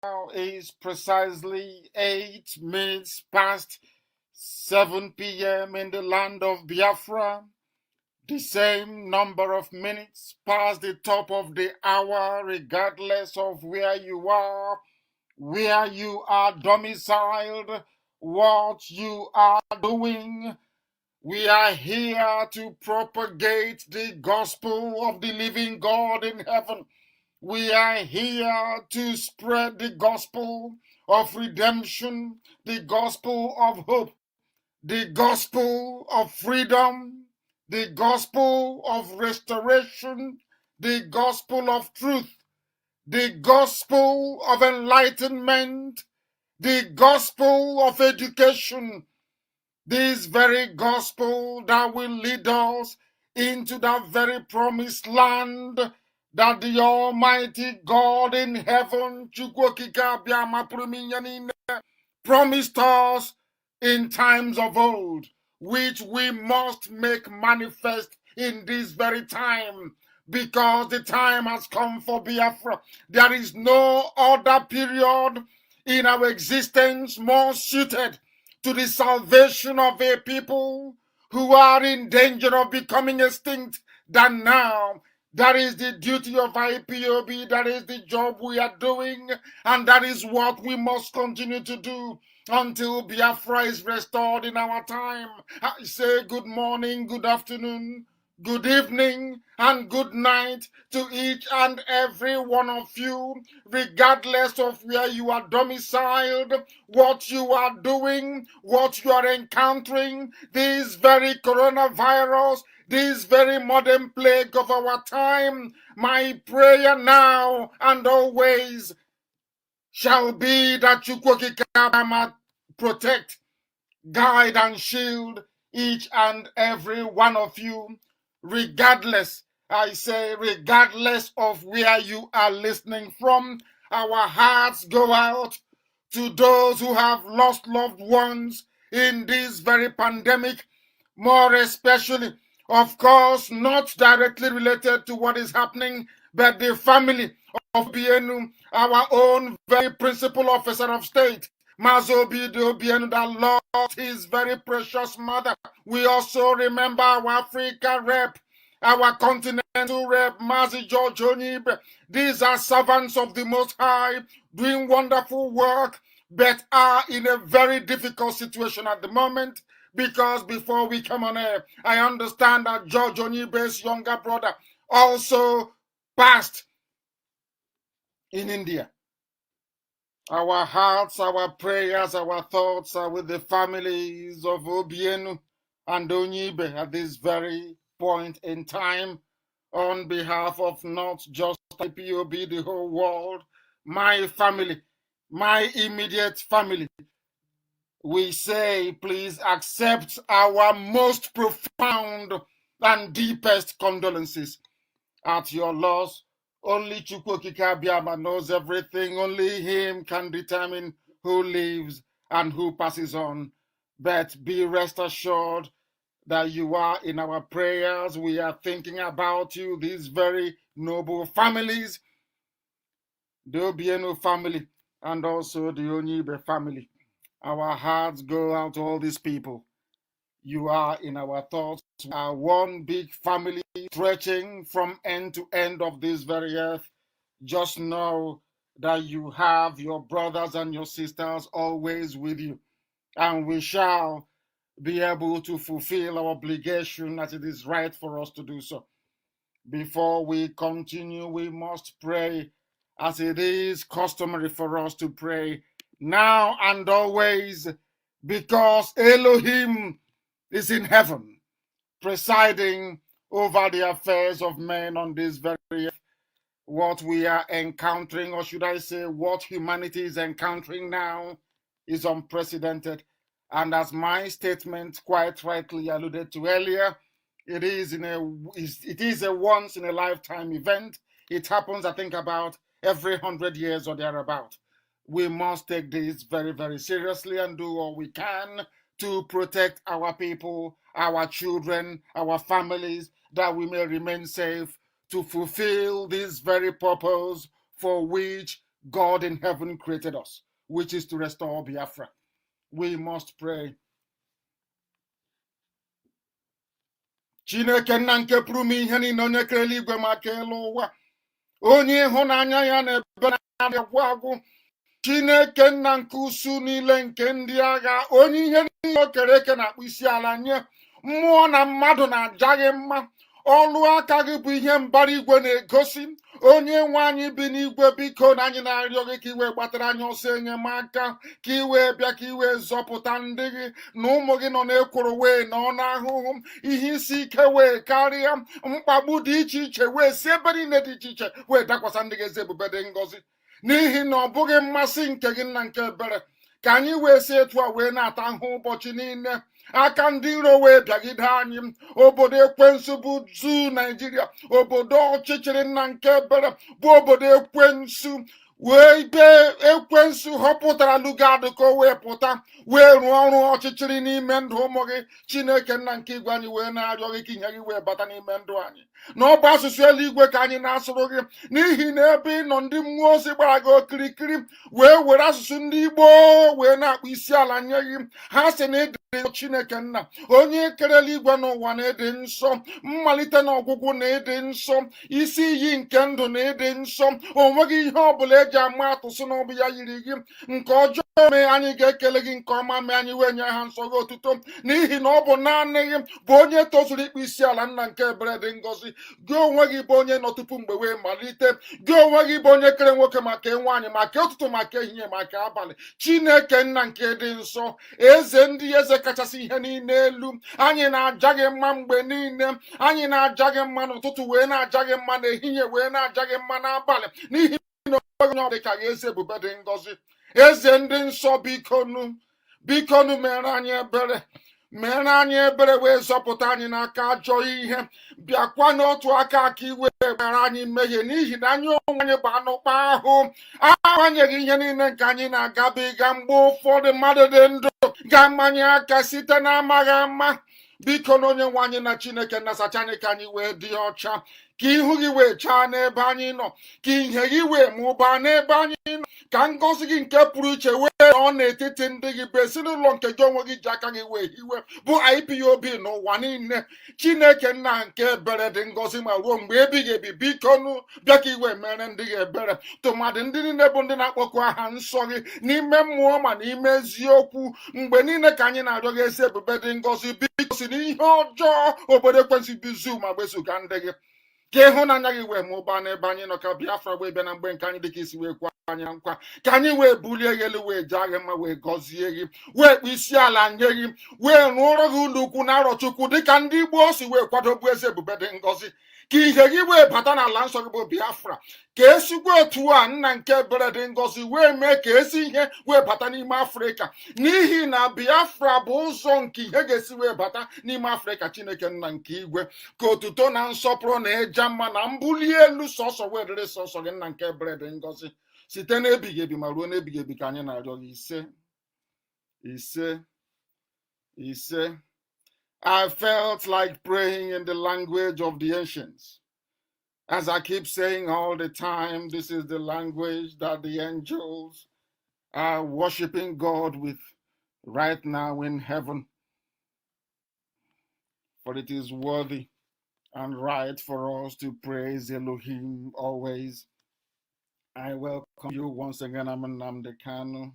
Now is precisely 8 minutes past 7 p.m. in the land of Biafra. The same number of minutes past the top of the hour, regardless of where you are domiciled, what you are doing. We are here to propagate the gospel of the living God in heaven. We are here to spread the gospel of redemption, the gospel of hope, the gospel of freedom, the gospel of restoration, the gospel of truth, the gospel of enlightenment, the gospel of education, this very gospel that will lead us into that very promised land that the Almighty God in heaven promised us in times of old, which we must make manifest in this very time, because the time has come for Biafra. There is no other period in our existence more suited to the salvation of a people who are in danger of becoming extinct than now. That is the duty of IPOB, that is the job we are doing, and that is what we must continue to do until Biafra is restored in our time. I say good morning, good afternoon, good evening, and good night to each and every one of you, regardless of where you are domiciled, what you are doing, what you are encountering. This very coronavirus, this very modern plague of our time, my prayer now and always shall be that you protect, guide, and shield each and every one of you, regardless, I say, regardless of where you are listening from. Our hearts go out to those who have lost loved ones in this very pandemic, more especially, of course, not directly related to what is happening, but the family of Bienu, our own very principal officer of state, Mazi Nnamdi that lost his very precious mother. We also remember our Africa rep, our continental rep, Mazi George Onibe. These are servants of the Most High, doing wonderful work, but are in a very difficult situation at the moment, because before we come on air, I understand that George Onibe's younger brother also passed in India. Our hearts, our prayers, our thoughts are with the families of Obienu and Onibe at this very point in time. On behalf of not just IPOB, the whole world, my family, my immediate family, we say, please accept our most profound and deepest condolences at your loss. Only Chukwokika Abiyama knows everything. Only him can determine who lives and who passes on. But be rest assured that you are in our prayers. We are thinking about you, these very noble families, the Obienu family and also the Onibe family. Our hearts go out to all these people. You are in our thoughts. We are one big family stretching from end to end of this very earth. Just know that you have your brothers and your sisters always with you. And we shall be able to fulfill our obligation as it is right for us to do so. Before we continue, we must pray as it is customary for us to pray now and always, because Elohim is in heaven, presiding over the affairs of men on this very earth. What we are encountering, or should I say, what humanity is encountering now, is unprecedented. And as my statement quite rightly alluded to earlier, it is a once in a lifetime event. It happens, I think, about every 100 years or thereabout. We must take this very, very seriously and do all we can to protect our people, our children, our families, that we may remain safe, to fulfill this very purpose for which God in heaven created us, which is to restore Biafra. We must pray. Chineke nna nke pụrụ m ihe niile, onye kere eluigwe ma ka elu ụwa, onye ịhụnanya ya na ebere na-adị agwụ agwụ, Chineke nna nke usu niile nke ndị agha, onye ihe niile o kere eke na-akpụ isi ala nye, mmụọ na mmadụ na-aja gị mma, ọlụ aka gị bụ ihe mbara igwe na-egosi. Onye nwe anyị bi n'igwe, biko na anyị na-arịọ gị ka iwe gbatara anyị ọsọ enyemaka, ka iwe bịa, ka iwe zọpụta ndị gị na ụmụ gị nọ n'ekworo wee nọ n'ahụhụ, ihe isi ike wee karịa, mkpagbu dị iche iche wee si ebe niile dị iche iche wee dakwasa ndị gị ezi ebube dị ngọzi, n'ihi na ọ bụghị mmasị nke gị nna nke ebere ka anyị wee si etu a wee na-ata ahụ ụbọchị niile. Aka ndị iro wee bịagide anyị, obodo ekwensu bụ zu Naijiria, obodo ọchịchịrị nna nke ebere bụ obodo ekwensu, wee ibe ekwensu họpụtara lugado ka o wee pụta wee rụọ ọrụ ọchịchịrị n'ime ndụ ụmụ gị. Chineke nna nke igwe, anyị wee na-arịọ gị ka ihe gị wee bata n'ime ndụ anyị, na ọ bụ asụsụ eluigwe ka anyị na-asụrụ gị, n'ihi na ebe ị nọ ndị mmụọ ozi gbara gị okirikiri wee were asụsụ ndị Igbo wee na-akpụ isi ala nye gị. Ha sị na ịdị Chineke nna, onye kere eluigwe n'ụwa na ịdị nsọ, mmalite na ọgwụgwụ na ịdị nsọ, isi iyi nke ndụ na ịdị nsọ. O nweghị ihe ọ bụla eji ama atụ sị na ọ bụ ya yiri gị. Nke ọjọọ mee, anyị ga-ekele gị nke ọma, mee anyị wee nye ha nsọ gị otuto, n'ihi na ọ bụ naanị gị bụ onye tozuru ikpe isi ala nna nke ebere dị ngọzi. Gị onwe gị bụ onye nọ tupu mgbe wee malite, gị onwe gị bụ onye kere nwoke maka nwaanyị, maka ụtụtụ, maka ehihie, maka abalị. Chineke nna nke dị nsọ, eze ndị eze kachasị ihe niile elu, anyị na-aja gị mma mgbe niile. Anyị na-aja gị mma n'ụtụtụ, wee na-aja gị mma n'ehihie, wee na-aja gị mma n'abalị, n'ihi na onye ọ dị ka gị, eze ebube dị ngọzi. Eze ndị nsọ, bikonu mere anyị ebere, mere anyị ebere, wee zọpụta anyị n'aka ajọ ihe. Bịakwa n'otu aka ka iwe gbara anyị mmehie, n'ihi na anyị onwe anyị bụ anụkpa ahụ. Agbanyeghị ihe niile nke anyị na-agabiga, mgbe ụfọdụ mmadụ dị ndụ ga-amanye aka site na amaghị ama. Biko na onye nwe anyị na Chineke na-asacha anyị ka anyị wee dị ọcha, ka ihu gị wee chaa n'ebe anyị nọ, ka ihe gị wee mụbaa n'ebe anyị nọ, ka ngọzi gị nke pụrụ iche wee nọ n'etiti ndị gị, bụ ezinụlọ nke gị onwe gị ji aka gị wee hiwe, bụ IPOB n'ụwa niile. Chineke nna nke ebere dị ngọzi ma ruo mgbe ebighị ebi, biko nụ bịa ka iwe mere ndị gị ebere, tụmadị ndị niile bụ ndị na-akpọku aha nsọ gị n'ime mmụọ ma n'ime eziokwu. Mgbe niile ka anyị na-arịọ gị ezi ebube dị ngọzi, biko si n'ihe ọjọọ obodo ekwensị bizu ma gbezuga ndị gị, ka ịhụnanya gị wee mụbaa n'ebe anyị nọ, ka Biafra wee bịa na mgbe nke anyị dịka isi wee kwa anyị na nkwa, ka anyị wee bulie gị elu, wee jaa gị mma, wee gọzie gị, wee kpụ isi ala nye gị, wee rụọrọ gị ụlọ ukwu na arọchukwu dịka ndị Igbo si wee kwadobu eze ebube dị ngọzi. Ka ihe gị wee bata n'ala nsọ gị bụ Biafra, ka esikwa otu a nna nke ebere dị ngọzi wee mee ka ezi ihe wee bata n'ime Afrịka, n'ihi na Biafra bụ ụzọ nke ihe ga-esi wee bata n'ime Afrịka. Chineke nna nke igwe, ka otuto na nsọpụrụ na ịja mma na mbuli elu sọsọ wee dịrị sọsọ gị nna nke ebere dị ngọzi, site n'ebighị ebi ma ruo n'ebighị ebi, ka anyị na-arịọ gị. Ise. I felt like praying in the language of the ancients. As I keep saying all the time, this is the language that the angels are worshiping God with right now in heaven. For it is worthy and right for us to praise Elohim always. I welcome you once again. I'm Nnamdi Kanu.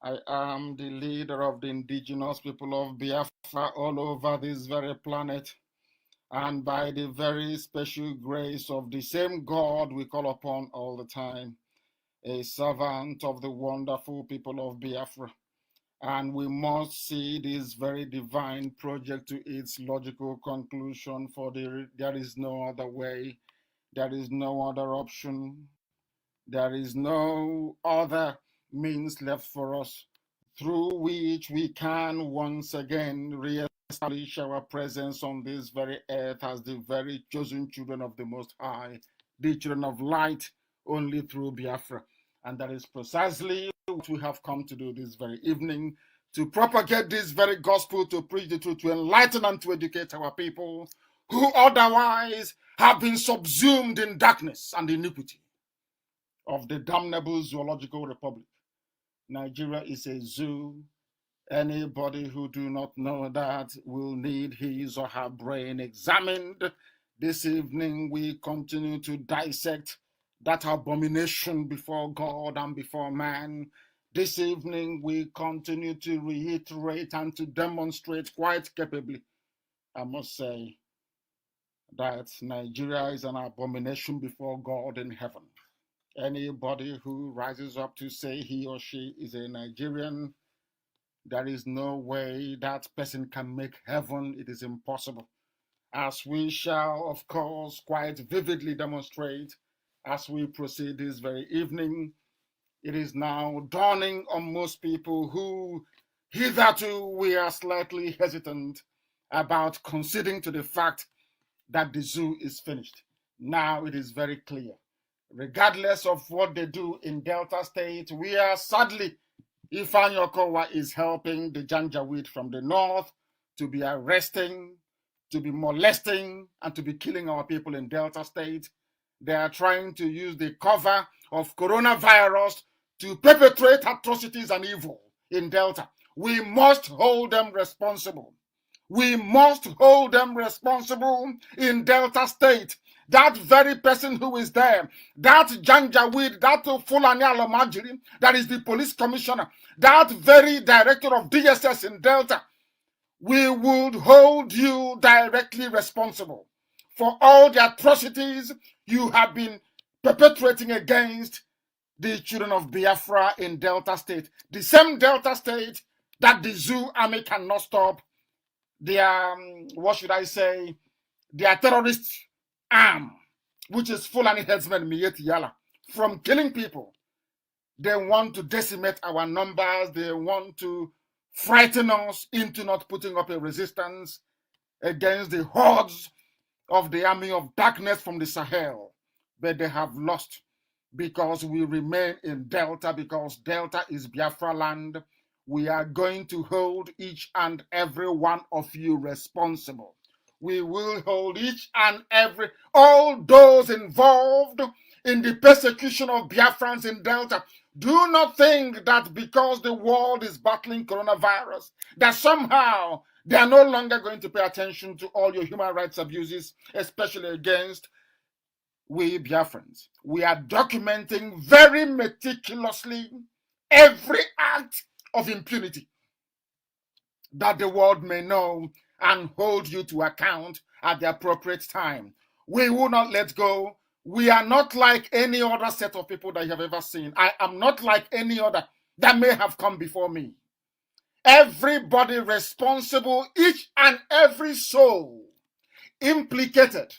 I am the leader of the indigenous people of Biafra all over this very planet. And by the very special grace of the same God we call upon all the time, a servant of the wonderful people of Biafra. And we must see this very divine project to its logical conclusion, for there is no other way, there is no other option, there is no other means left for us through which we can once again reestablish our presence on this very earth as the very chosen children of the Most High, the children of light, only through Biafra. And that is precisely what we have come to do this very evening, to propagate this very gospel, to preach the truth, to enlighten and to educate our people who otherwise have been subsumed in darkness and iniquity. of the damnable zoological republic. Nigeria is a zoo. Anybody who do not know that will need his or her brain examined. This evening we continue to dissect that abomination before God and before man. This evening we continue to reiterate and to demonstrate quite capably, I must say, that Nigeria is an abomination before God in heaven. Anybody who rises up to say he or she is a Nigerian, there is no way that person can make heaven. It is impossible. As we shall, of course, quite vividly demonstrate as we proceed this very evening, it is now dawning on most people who hitherto we are slightly hesitant about conceding to the fact that the zoo is finished. Now it is very clear. Regardless of what they do in Delta State, we are sadly, Ifeanyi Okowa is helping the Janjaweed from the north to be arresting, to be molesting, and to be killing our people in Delta State. They are trying to use the cover of coronavirus to perpetrate atrocities and evil in Delta. We must hold them responsible. We must hold them responsible in Delta State. That very person who is there, that Janjaweed, that Fulani Alomajiri, that is the police commissioner, that very director of DSS in Delta, we would hold you directly responsible for all the atrocities you have been perpetrating against the children of Biafra in Delta State. The same Delta State that the zoo army cannot stop their, what should I say, their terrorist arm, which is Fulani headsman Miyetti Yala, from killing people. They want to decimate our numbers. They want to frighten us into not putting up a resistance against the hordes of the army of darkness from the Sahel. But they have lost because we remain in Delta, because Delta is Biafra land. We are going to hold each and every one of you responsible. We will hold each and every, all those involved in the persecution of Biafrans in Delta. Do not think that because the world is battling coronavirus, that somehow they are no longer going to pay attention to all your human rights abuses, especially against we Biafrans. We are documenting very meticulously every act of impunity that the world may know and hold you to account at the appropriate time. We will not let go. We are not like any other set of people that you have ever seen. I am not like any other that may have come before me. Everybody responsible, each and every soul implicated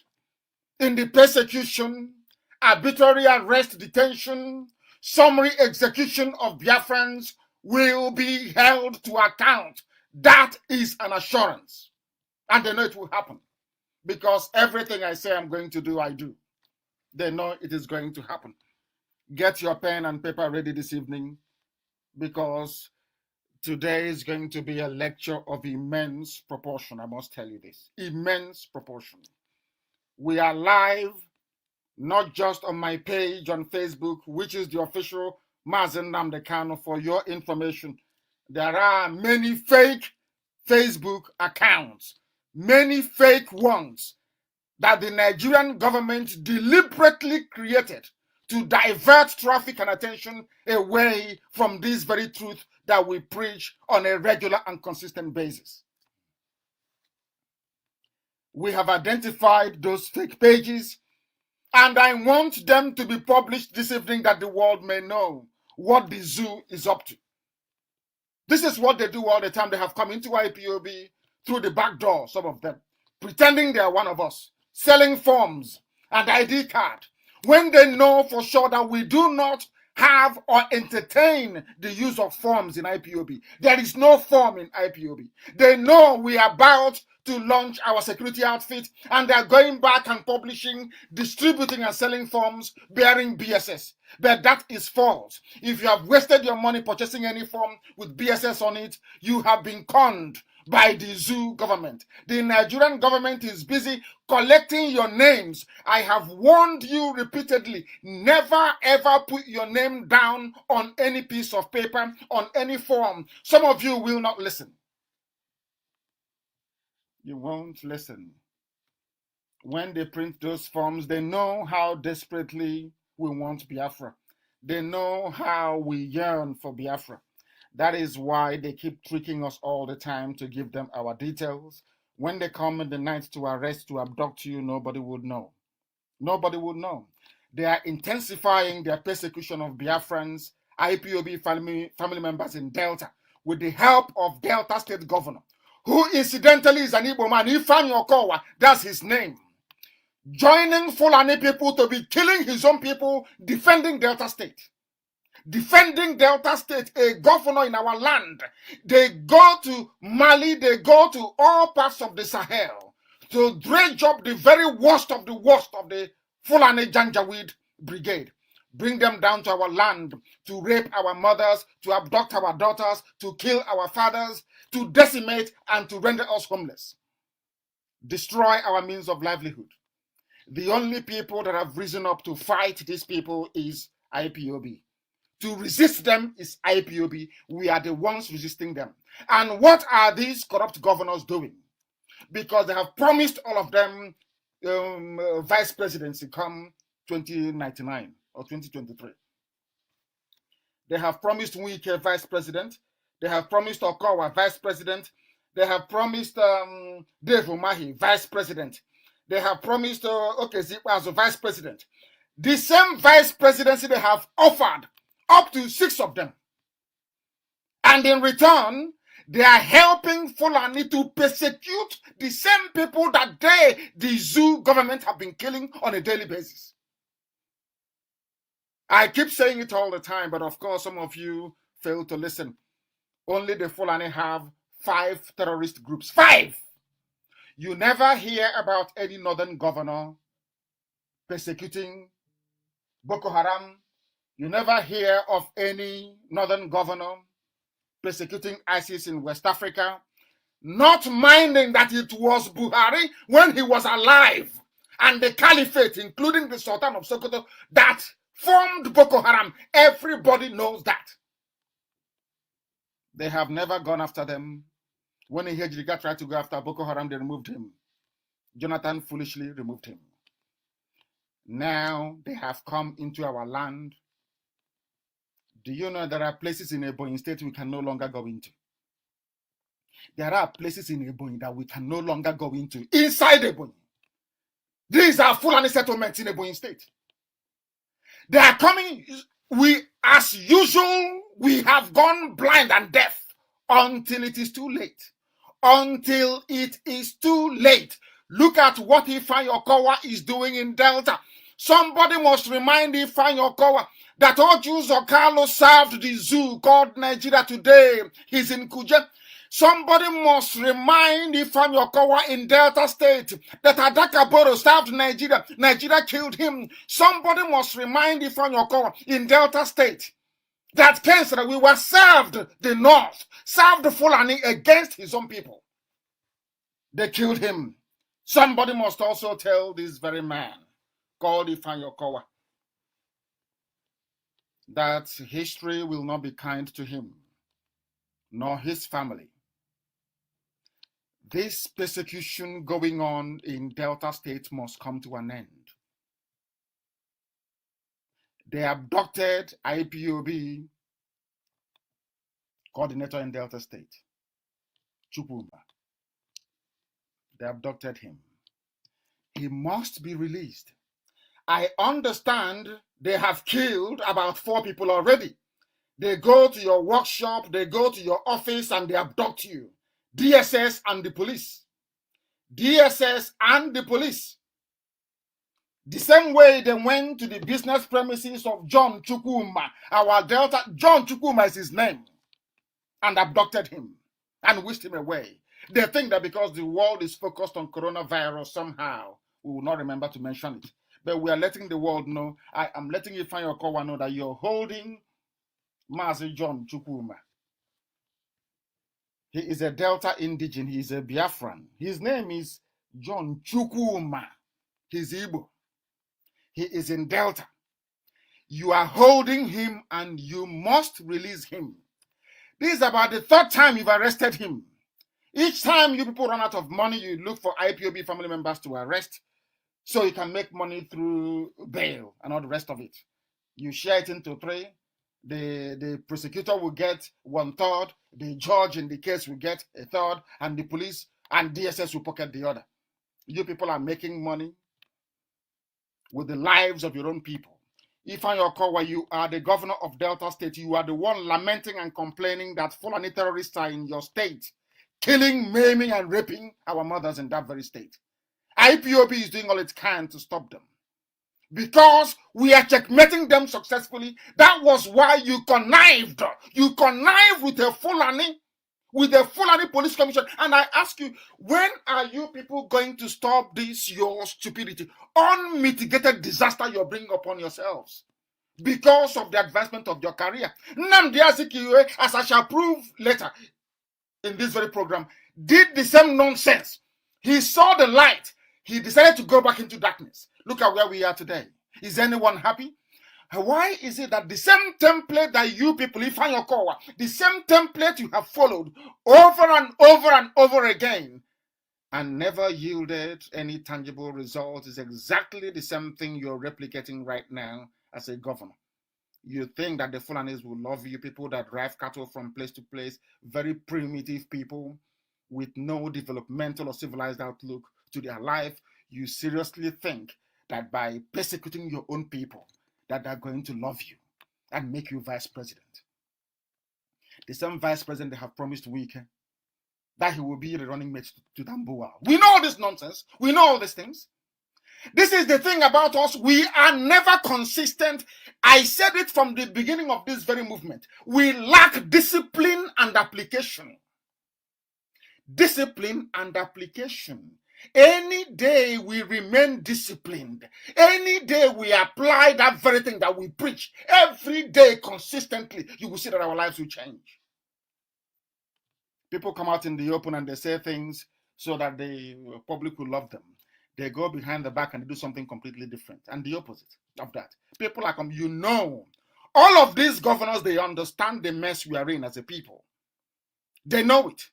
in the persecution, arbitrary arrest, detention, summary execution of Biafrans will be held to account. That is an assurance. And they know it will happen. Because everything I say I'm going to do, I do. They know it is going to happen. Get your pen and paper ready this evening, because today is going to be a lecture of immense proportion. I must tell you this. Immense proportion. We are live, not just on my page on Facebook, which is the official Mazi Nnamdi Kanu. For your information, there are many fake Facebook accounts, many fake ones that the Nigerian government deliberately created to divert traffic and attention away from this very truth that we preach on a regular and consistent basis. We have identified those fake pages, and I want them to be published this evening that the world may know what the zoo is up to. This is what they do all the time. They have come into IPOB through the back door, some of them, pretending they are one of us, selling forms and ID card, when they know for sure that we do not have or entertain the use of forms in IPOB. There is no form in IPOB. They know we are about to launch our security outfit, and they're going back and publishing, distributing and selling forms bearing BSS. But that is false. If you have wasted your money purchasing any form with BSS on it, you have been conned. by the zoo government. The Nigerian government is busy collecting your names. I have warned you repeatedly, never ever put your name down on any piece of paper, on any form. Some of you will not listen. You won't listen. When they print those forms, they know how desperately we want Biafra. They know how we yearn for Biafra. That is why they keep tricking us all the time to give them our details. When they come in the night to arrest, to abduct you, nobody would know. Nobody would know. They are intensifying their persecution of Biafrans, IPOB family members in Delta, with the help of Delta State Governor, who incidentally is an Igbo man, Ifeanyi Okowa, that's his name. Joining Fulani people to be killing his own people, defending Delta State. Defending Delta State, a governor in our land. They go to Mali, they go to all parts of the Sahel to dredge up the very worst of the Fulani Janjaweed Brigade. Bring them down to our land to rape our mothers, to abduct our daughters, to kill our fathers, to decimate and to render us homeless. Destroy our means of livelihood. The only people that have risen up to fight these people is IPOB. To resist them is IPOB. We are the ones resisting them. And what are these corrupt governors doing? Because they have promised all of them vice presidency come 2099 or 2023. They have promised Wike vice president. They have promised Okowa vice president. They have promised Dave Umahi vice president. They have promised Okezikpa as a vice president. The same vice presidency they have offered up to 6 of them. And in return, they are helping Fulani to persecute the same people that the zoo government, have been killing on a daily basis. I keep saying it all the time, but of course, some of you fail to listen. Only the Fulani have 5 terrorist groups. 5! You never hear about any northern governor persecuting Boko Haram. You never hear of any northern governor persecuting ISIS in West Africa, not minding that it was Buhari when he was alive and the caliphate, including the Sultan of Sokoto, that formed Boko Haram. Everybody knows that. They have never gone after them. When Ihejirika tried to go after Boko Haram, they removed him. Jonathan foolishly removed him. Now they have come into our land. Do you know there are places in Ebonyi State we can no longer go into? There are places in Ebonyi that we can no longer go into inside Ebonyi. These are Fulani settlements in Ebonyi State. They are coming. As usual, we have gone blind and deaf until it is too late. Until it is too late. Look at what Ifeanyi Okowa is doing in Delta. Somebody must remind Ifeanyi Okowa that Oju Zokalo served the zoo called Nigeria Today. He's in Kuje. Somebody must remind Ifeanyi Okowa in Delta State that Adaka Boro served Nigeria. Nigeria killed him. Somebody must remind Ifeanyi Okowa in Delta State that Kensra, we were served the North, served Fulani against his own people. They killed him. Somebody must also tell this very man called Ifeanyi Okowa that history will not be kind to him, nor his family. This persecution going on in Delta State must come to an end. They abducted IPOB coordinator in Delta State, Chukwuma. They abducted him. He must be released. I understand they have killed about 4 people already. They go to your workshop, they go to your office, and they abduct you. DSS and the police. DSS and the police. The same way they went to the business premises of John Chukwuma, our Delta, John Chukwuma is his name, and abducted him and whisked him away. They think that because the world is focused on coronavirus, somehow we will not remember to mention it. But we are letting the world know. I am letting Ifeanyi Okowa know that you're holding Mazi John Chukwuma. He is a Delta indigen. He is a Biafran. His name is John Chukwuma. He's Igbo. He is in Delta. You are holding him and you must release him. This is about the third time you've arrested him. Each time you people run out of money, you look for IPOB family members to arrest so you can make money through bail and all the rest of it. You share it into three. The prosecutor will get 1/3, the judge in the case will get 1/3, and the police and DSS will pocket the other. You people are making money with the lives of your own people. Ifeanyi Okowa, you are the governor of Delta State. You are the one lamenting and complaining that Fulani terrorists are in your state, killing, maiming, and raping our mothers in that very state. IPOB is doing all it can to stop them. Because we are checkmating them successfully. That was why you connived. You connived with the Fulani police commission. And I ask you, when are you people going to stop this, your stupidity, unmitigated disaster you're bringing upon yourselves because of the advancement of your career? Nnamdi Azikiwe, as I shall prove later in this very program, did the same nonsense. He saw the light. He decided to go back into darkness. Look at where we are today. Is anyone happy? Why is it that the same template that you people, Ifeanyi Okowa, the same template you have followed over and over and over again and never yielded any tangible result is exactly the same thing you're replicating right now as a governor? You think that the Fulanis will love you, people that drive cattle from place to place, very primitive people with no developmental or civilized outlook to their life. You seriously think that by persecuting your own people, that they're going to love you and make you vice president? The same vice president they have promised Wike that he will be the running mate to Dambuwa. We know all this nonsense. We know all these things. This is the thing about us. We are never consistent. I said it from the beginning of this very movement. We lack discipline and application. Discipline and application. Any day we remain disciplined, any day we apply that very thing that we preach, every day consistently, you will see that our lives will change. People come out in the open and they say things so that the public will love them. They go behind the back and do something completely different and the opposite of that. People are all of these governors, they understand the mess we are in as a people. They know it.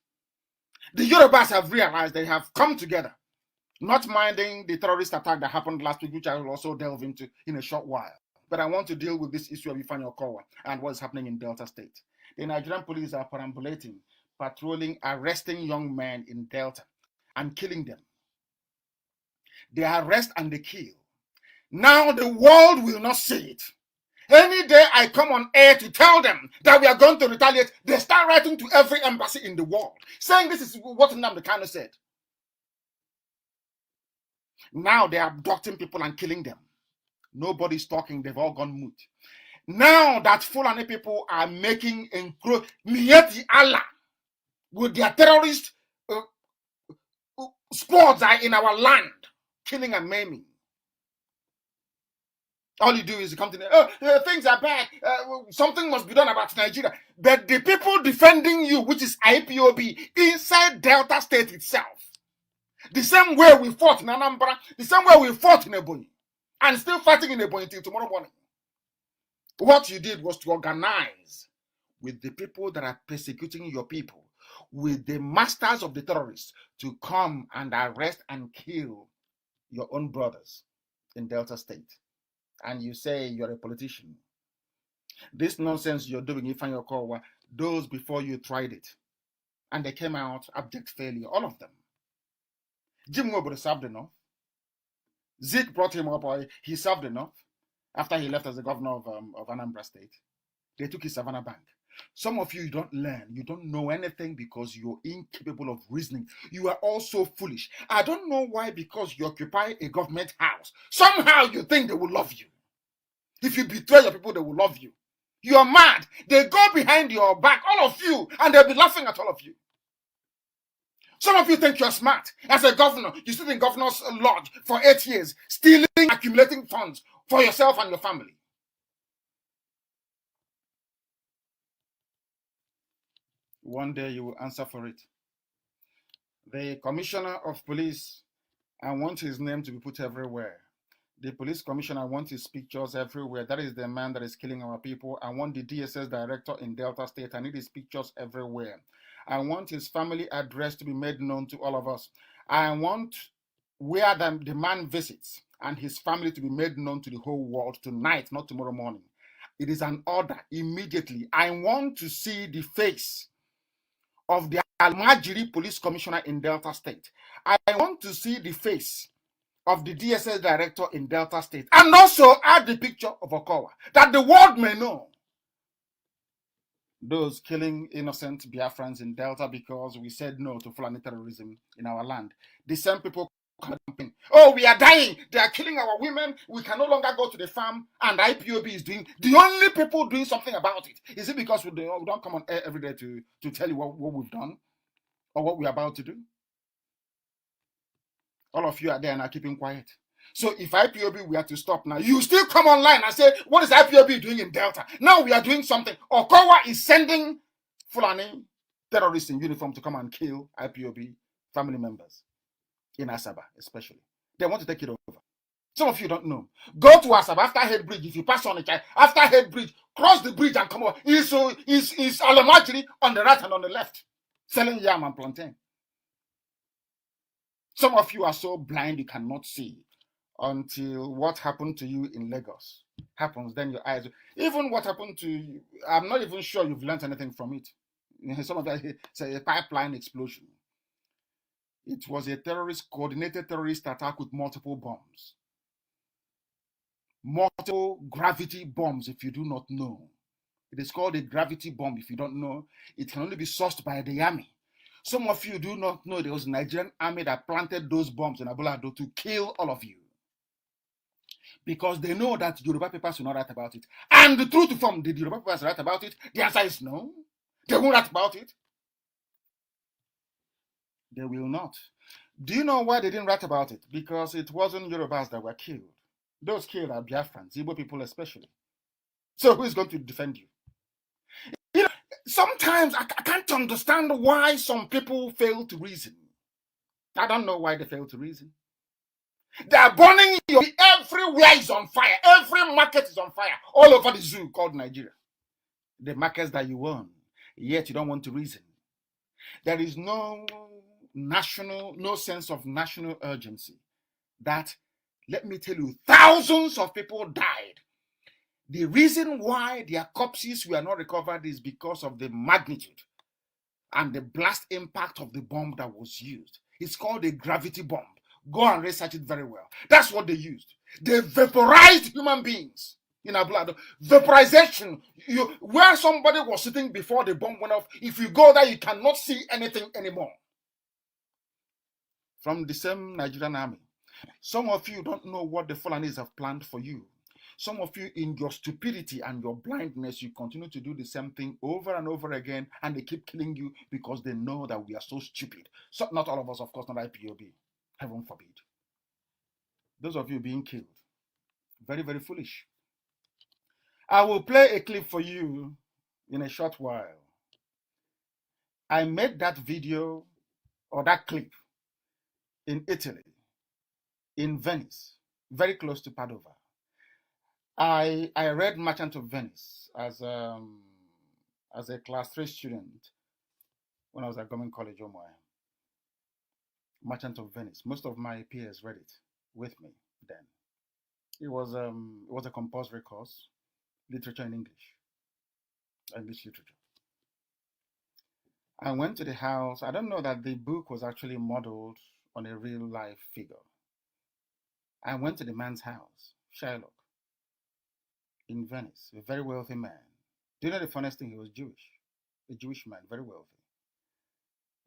The Yorubas have realized, they have come together, not minding the terrorist attack that happened last week, which I will also delve into in a short while. But I want to deal with this issue of Ifeanyi Okowa and what's happening in Delta State. The Nigerian police are perambulating, patrolling, arresting young men in Delta and killing them. They arrest and they kill. Now the world will not see it. Any day I come on air to tell them that we are going to retaliate, they start writing to every embassy in the world, saying this is what Nnamdi Kanu said. Now they are abducting people and killing them. Nobody's talking. They've all gone mute. Now that Fulani people are making Mieti Allah with their terrorist squads are in our land, killing and maiming. All you do is you come to the things are bad. Something must be done about Nigeria. But the people defending you, which is IPOB, inside Delta State itself, the same way we fought in Anambra, the same way we fought in Ebonyi, and still fighting in Ebonyi till tomorrow morning. What you did was to organize with the people that are persecuting your people, with the masters of the terrorists, to come and arrest and kill your own brothers in Delta State. And you say you're a politician. This nonsense you're doing, Ifeanyi Okowa, those before you tried it. And they came out abject failure, all of them. Jim Wobodo served enough. Zeke brought him up, he served enough after he left as the governor of Anambra State. They took his Savannah Bank. Some of you don't learn. You don't know anything because you're incapable of reasoning. You are also foolish. I don't know why, because you occupy a government house. Somehow you think they will love you. If you betray your people, they will love you. You are mad. They go behind your back, all of you, and they'll be laughing at all of you. Some of you think you're smart. As a governor, you sit in governor's lodge for 8 years, stealing, accumulating funds for yourself and your family. One day you will answer for it. The commissioner of police, I want his name to be put everywhere. The police commissioner, I want his pictures everywhere. That is the man that is killing our people. I want the DSS director in Delta State. I need his pictures everywhere. I want his family address to be made known to all of us. I want where the man visits and his family to be made known to the whole world tonight, not tomorrow morning. It is an order immediately. I want to see the face of the Almajiri police commissioner in Delta State. I want to see the face of the DSS director in Delta State, and also add the picture of Okowa, that the world may know those killing innocent Biafrans in Delta because we said no to Fulani terrorism in our land. The same people campaign, oh, we are dying, they are killing our women, we can no longer go to the farm, and IPOB is doing, the only people doing something about it. Is it because we don't come on air every day to tell you what we've done or what we're about to do? All of you are there and are keeping quiet. So if IPOB we are to stop now, you still come online and say, what is IPOB doing in Delta? Now we are doing something. Okowa is sending Fulani terrorists in uniform to come and kill IPOB family members in Asaba, especially. They want to take it over. Some of you don't know. Go to Asaba after Head Bridge. If you pass on the child, after Head Bridge, cross the bridge and come over. Is Alamajiri on the right and on the left, selling yam and plantain. Some of you are so blind you cannot see until what happened to you in Lagos happens. Then your eyes, even what happened to you, I'm not even sure you've learned anything from it. Some of that say a pipeline explosion. It was a coordinated terrorist attack with multiple bombs. Multiple gravity bombs, if you do not know. It is called a gravity bomb. If you don't know, it can only be sourced by the army. Some of you do not know there was a Nigerian army that planted those bombs in Abulado to kill all of you. Because they know that Yoruba papers will not write about it. And the truth from, did Yoruba papers write about it? The answer is no. They won't write about it. They will not. Do you know why they didn't write about it? Because it wasn't Yorubas that were killed. Those killed are Biafrans, Igbo people especially. So who is going to defend you? You know, sometimes I can't understand why some people fail to reason. I don't know why they fail to reason. They are burning you. Everywhere is on fire. Every market is on fire. All over the zoo called Nigeria. The markets that you own. Yet you don't want to reason. There is no sense of national urgency. That, let me tell you, thousands of people died. The reason why their corpses were not recovered is because of the magnitude and the blast impact of the bomb that was used. It's called a gravity bomb. Go and research it very well. That's what they used. They vaporized human beings in Ablado. Vaporization. Where somebody was sitting before the bomb went off, if you go there, you cannot see anything anymore. From the same Nigerian army. Some of you don't know what the Fulanis have planned for you. Some of you, in your stupidity and your blindness, you continue to do the same thing over and over again, and they keep killing you because they know that we are so stupid. So, not all of us, of course, not IPOB. Heaven forbid. Those of you being killed. Very, very foolish. I will play a clip for you in a short while. I made that video or that clip in Italy, in Venice, very close to Padova. I read Merchant of Venice as a class 3 student when I was at Government College, Omoy. Merchant of Venice. Most of my peers read it with me then. It was a compulsory course, literature in English literature. I went to the house. I don't know that the book was actually modeled on a real life figure. I went to the man's house, Shylock, in Venice, a very wealthy man. Do you know the funniest thing? He was Jewish, a Jewish man, very wealthy.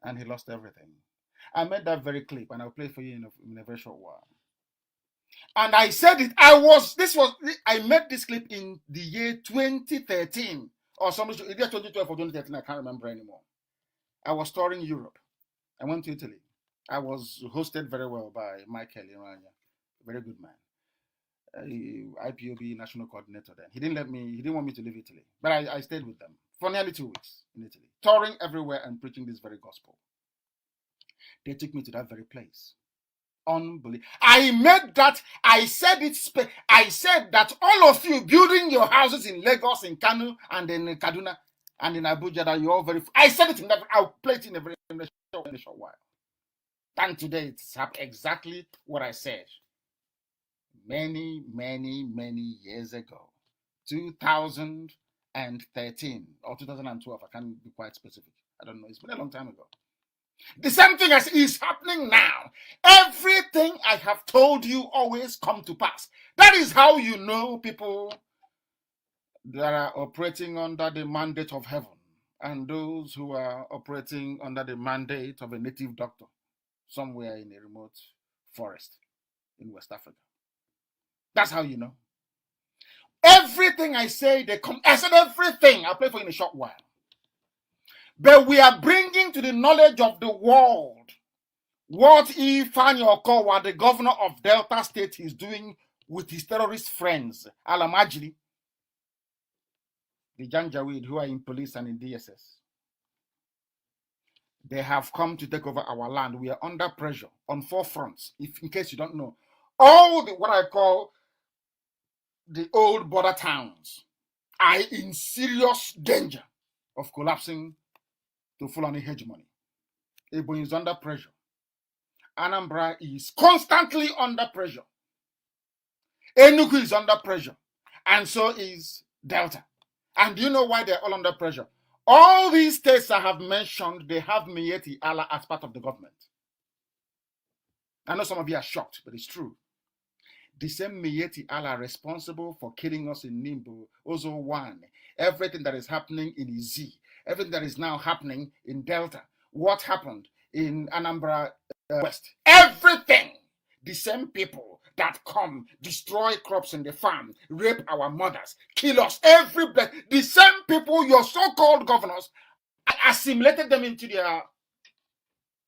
And he lost everything. I made that very clip, and I'll play it for you in a very short while. And I said it, I made this clip in the year 2013, or something, either 2012 or 2013, I can't remember anymore. I was touring Europe. I went to Italy. I was hosted very well by Michael Iranya, a very good man. IPOB national coordinator then. He didn't want me to leave Italy, but I stayed with them for nearly 2 weeks in Italy. touring everywhere and preaching this very gospel. They took me to that very place. Unbelievable. I said that all of you building your houses in Lagos, in Kanu, and in Kaduna, and in Abuja, that you're all very. I said it in that. I'll play it in a short while. And today it's exactly what I said many years ago, 2013 or 2012. I can't be quite specific. I don't know. It's been a long time ago. The same thing as is happening now. Everything I have told you always come to pass. That is how you know people that are operating under the mandate of heaven and those who are operating under the mandate of a native doctor somewhere in a remote forest in West Africa. That's how you know. Everything I say, I said everything. I'll play for you in a short while. But we are bringing to the knowledge of the world what Ifeanyi Okowa, the governor of Delta State, is doing with his terrorist friends, Alamajiri, the Janjaweed, who are in police and in DSS. They have come to take over our land. We are under pressure on 4 fronts. In case you don't know, all what I call the old border towns are in serious danger of collapsing to Fulani hegemony. Ebonyi is under pressure. Anambra is constantly under pressure. Enugu is under pressure. And so is Delta. And do you know why they're all under pressure? All these states I have mentioned, they have Miyetti Allah as part of the government. I know some of you are shocked, but it's true. The same Miyetti Allah responsible for killing us in Nimbo, Ozo 1, everything that is happening in Izi, everything that is now happening in Delta, what happened in Anambra West, everything. The same people that come, destroy crops in the farm, rape our mothers, kill us, the same people, your so-called governors, assimilated them into their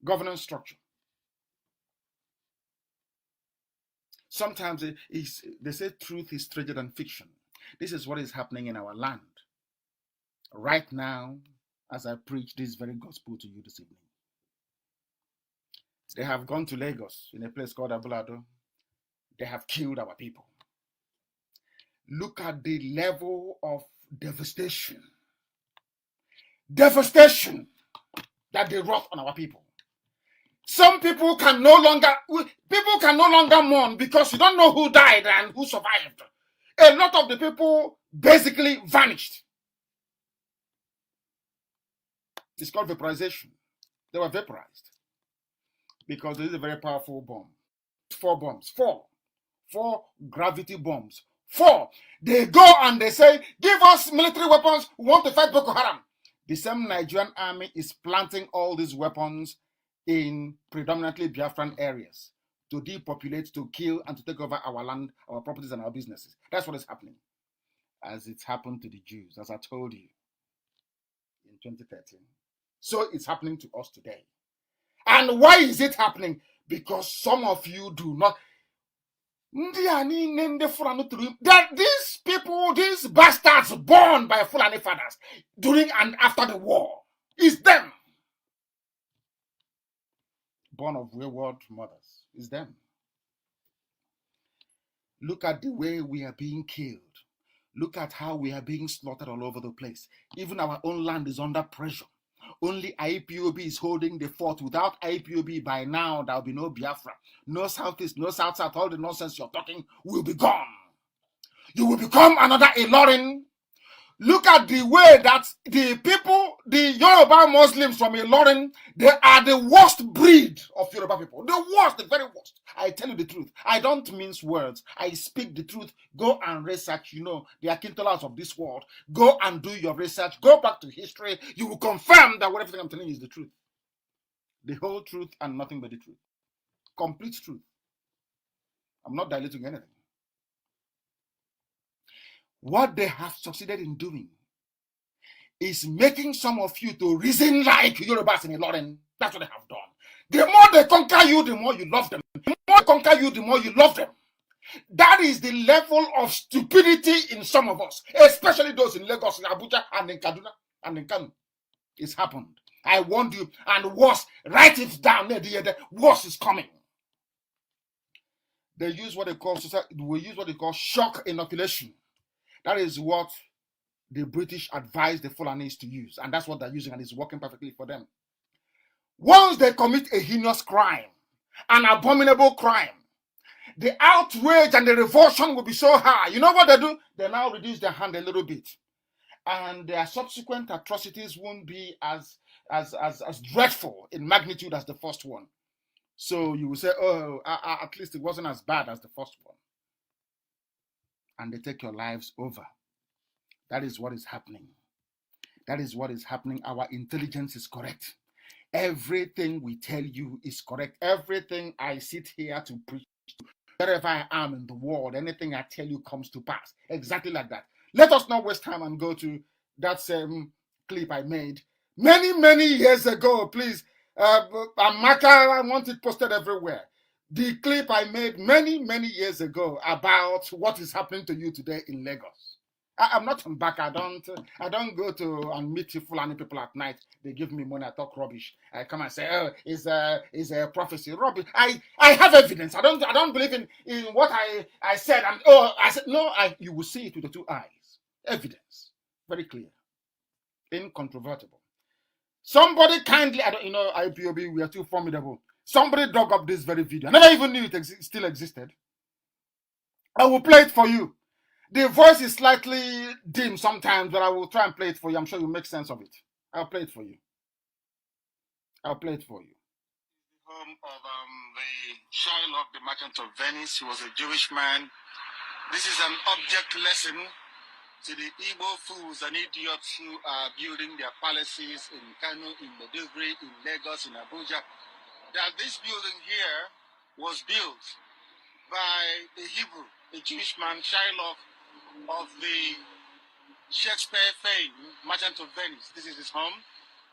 governance structure. Sometimes they say truth is stranger than fiction. This is what is happening in our land right now as I preach this very gospel to you this evening. They have gone to Lagos in a place called Abulado. They have killed our people. Look at the level of devastation that they wrought on our people. Some people can no longer mourn because you don't know who died and who survived. A lot of the people basically vanished. It's called vaporization. They were vaporized because this is a very powerful bomb. 4 bombs. 4 gravity bombs. 4. They go and they say, give us military weapons. We want to fight Boko Haram. The same Nigerian army is planting all these weapons in predominantly Biafran areas to depopulate, to kill, and to take over our land, our properties, and our businesses. That's what is happening. As it's happened to the Jews, as I told you in 2013. So it's happening to us today. And why is it happening? Because some of you do not. That these people, these bastards born by Fulani fathers during and after the war, is them. Born of wayward mothers, is them. Look at the way we are being killed. Look at how we are being slaughtered all over the place. Even our own land is under pressure. Only IPOB is holding the fort. Without IPOB, by now, there will be no Biafra. No Southeast, no South-South. All the nonsense you're talking will be gone. You will become another Ilorin. Look at the way that the people, the Yoruba Muslims from Ilorin, they are the worst breed of Yoruba people. The worst, the very worst. I tell you the truth. I don't mince words. I speak the truth. Go and research, the Akintolas of this world. Go and do your research. Go back to history. You will confirm that whatever I'm telling you is the truth. The whole truth and nothing but the truth. Complete truth. I'm not diluting anything. What they have succeeded in doing is making some of you to reason like Yorubas in Ilorin. That's what they have done. The more they conquer you, the more you love them. The more they conquer you, the more you love them. That is the level of stupidity in some of us, especially those in Lagos, in Abuja, and in Kaduna, and in Kanu. It's happened. I warned you, and worse, write it down. The worse is coming. They use what they call shock inoculation. That is what the British advised the Fulanis to use, and that's what they're using, and it's working perfectly for them. Once they commit a heinous crime, an abominable crime, the outrage and the revulsion will be so high. You know what they do? They now reduce their hand a little bit, and their subsequent atrocities won't be as dreadful in magnitude as the first one. So you will say, oh, at least it wasn't as bad as the first one. And they take your lives over. That is what is happening. That is what is happening. Our intelligence is correct. Everything we tell you is correct. Everything I sit here to preach, wherever I am in the world, anything I tell you comes to pass. Exactly like that. Let us not waste time and go to that same clip I made many years ago. Please, Amaka, I want it posted everywhere. The clip I made many years ago about what is happening to you today in Lagos. I'm not from back. I don't go to and meet Fulani people at night. They give me money. I talk rubbish. I come and say, oh, it's a prophecy. Rubbish. I have evidence. I don't believe in what I said. I said no. You will see it with the two eyes. Evidence, very clear, incontrovertible. Somebody kindly, IPOB, we are too formidable. Somebody dug up this very video. I never even knew it still existed. I will play it for you. The voice is slightly dim sometimes, but I will try and play it for you. I'm sure you'll make sense of it. I'll play it for you. I'll play it for you. Home of the Shylock, the merchant of Venice. He was a Jewish man. This is an object lesson to the Igbo fools and idiots who are building their palaces in Kanu, in Maiduguri, in Lagos, in Abuja, that this building here was built by a Hebrew, a Jewish man, Shylock, of the Shakespeare fame, Merchant of Venice. This is his home.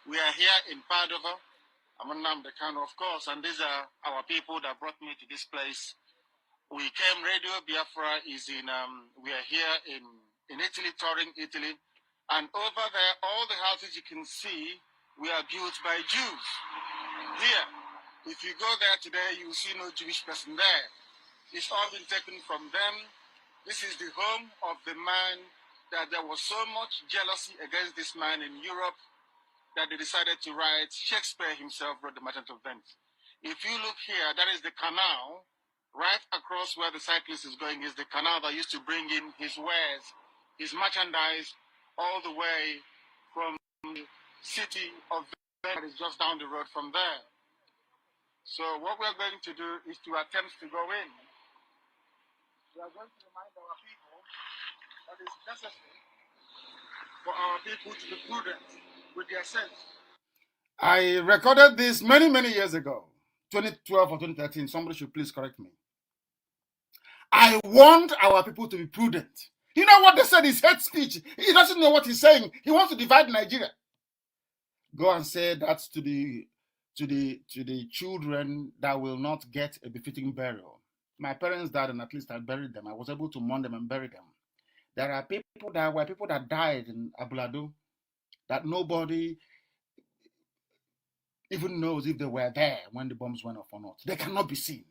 We are here in Padova. I'm Nnamdi Kanu, of course, and these are our people that brought me to this place. We came, Radio Biafra is in, we are here in Italy, touring Italy, and over there, all the houses you can see, we are built by Jews. Here, if you go there today, you will see no Jewish person there. It's all been taken from them. This is the home of the man that there was so much jealousy against this man in Europe that they decided to write. Shakespeare himself wrote The Merchant of Venice. If you look here, that is the canal. Right across where the cyclist is going is the canal that used to bring in his wares, his merchandise, all the way from the city of Venice, that is just down the road from there. So what we're going to do is to attempt to go in. We are going to remind our people that it's necessary for our people to be prudent with their sense. I recorded this many years ago, 2012 or 2013. Somebody should please correct me. I want our people to be prudent. You know what they said is hate speech. He doesn't know what he's saying. He wants to divide Nigeria. Go and say that to the children that will not get a befitting burial. My parents died, and at least I buried them. I was able to mourn them and bury them. There are people that died in Abuladu that nobody even knows if they were there when the bombs went off or not. They cannot be seen.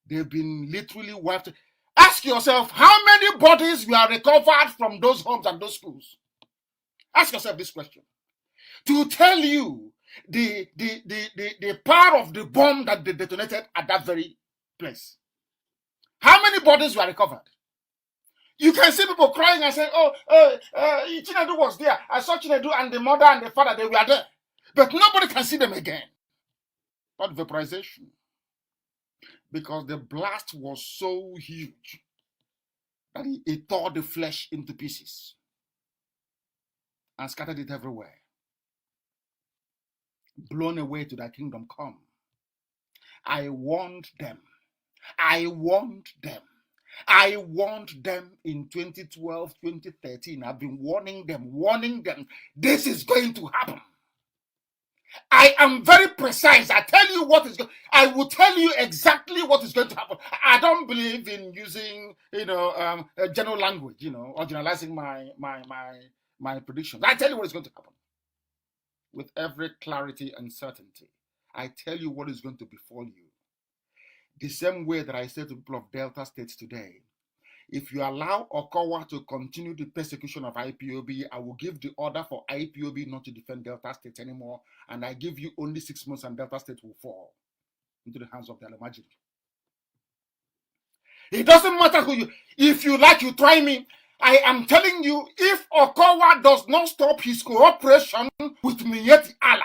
They've been literally wiped. Ask yourself, how many bodies were recovered from those homes and those schools? Ask yourself this question. To tell you the power of the bomb that they detonated at that very place. How many bodies were recovered? You can see people crying and saying, Chinedu was there. I saw Chinedu and the mother and the father, they were there. But nobody can see them again. But vaporization. Because the blast was so huge that it tore the flesh into pieces and scattered it everywhere. Blown away to thy kingdom come. I warned them. I warned them. I warned them in 2012, 2013. I've been warning them. This is going to happen. I am very precise. I tell you what is going. I will tell you exactly what is going to happen. I don't believe in using, general language, or generalizing my my predictions. I tell you what is going to happen with every clarity and certainty. I tell you what is going to befall you. The same way that I say to people of Delta States today, if you allow Okowa to continue the persecution of IPOB, I will give the order for IPOB not to defend Delta State anymore, and I give you only 6 months and Delta State will fall into the hands of the Almajiri. It doesn't matter who you, if you like, you try me. I am telling you, if Okowa does not stop his cooperation with Miyetti Allah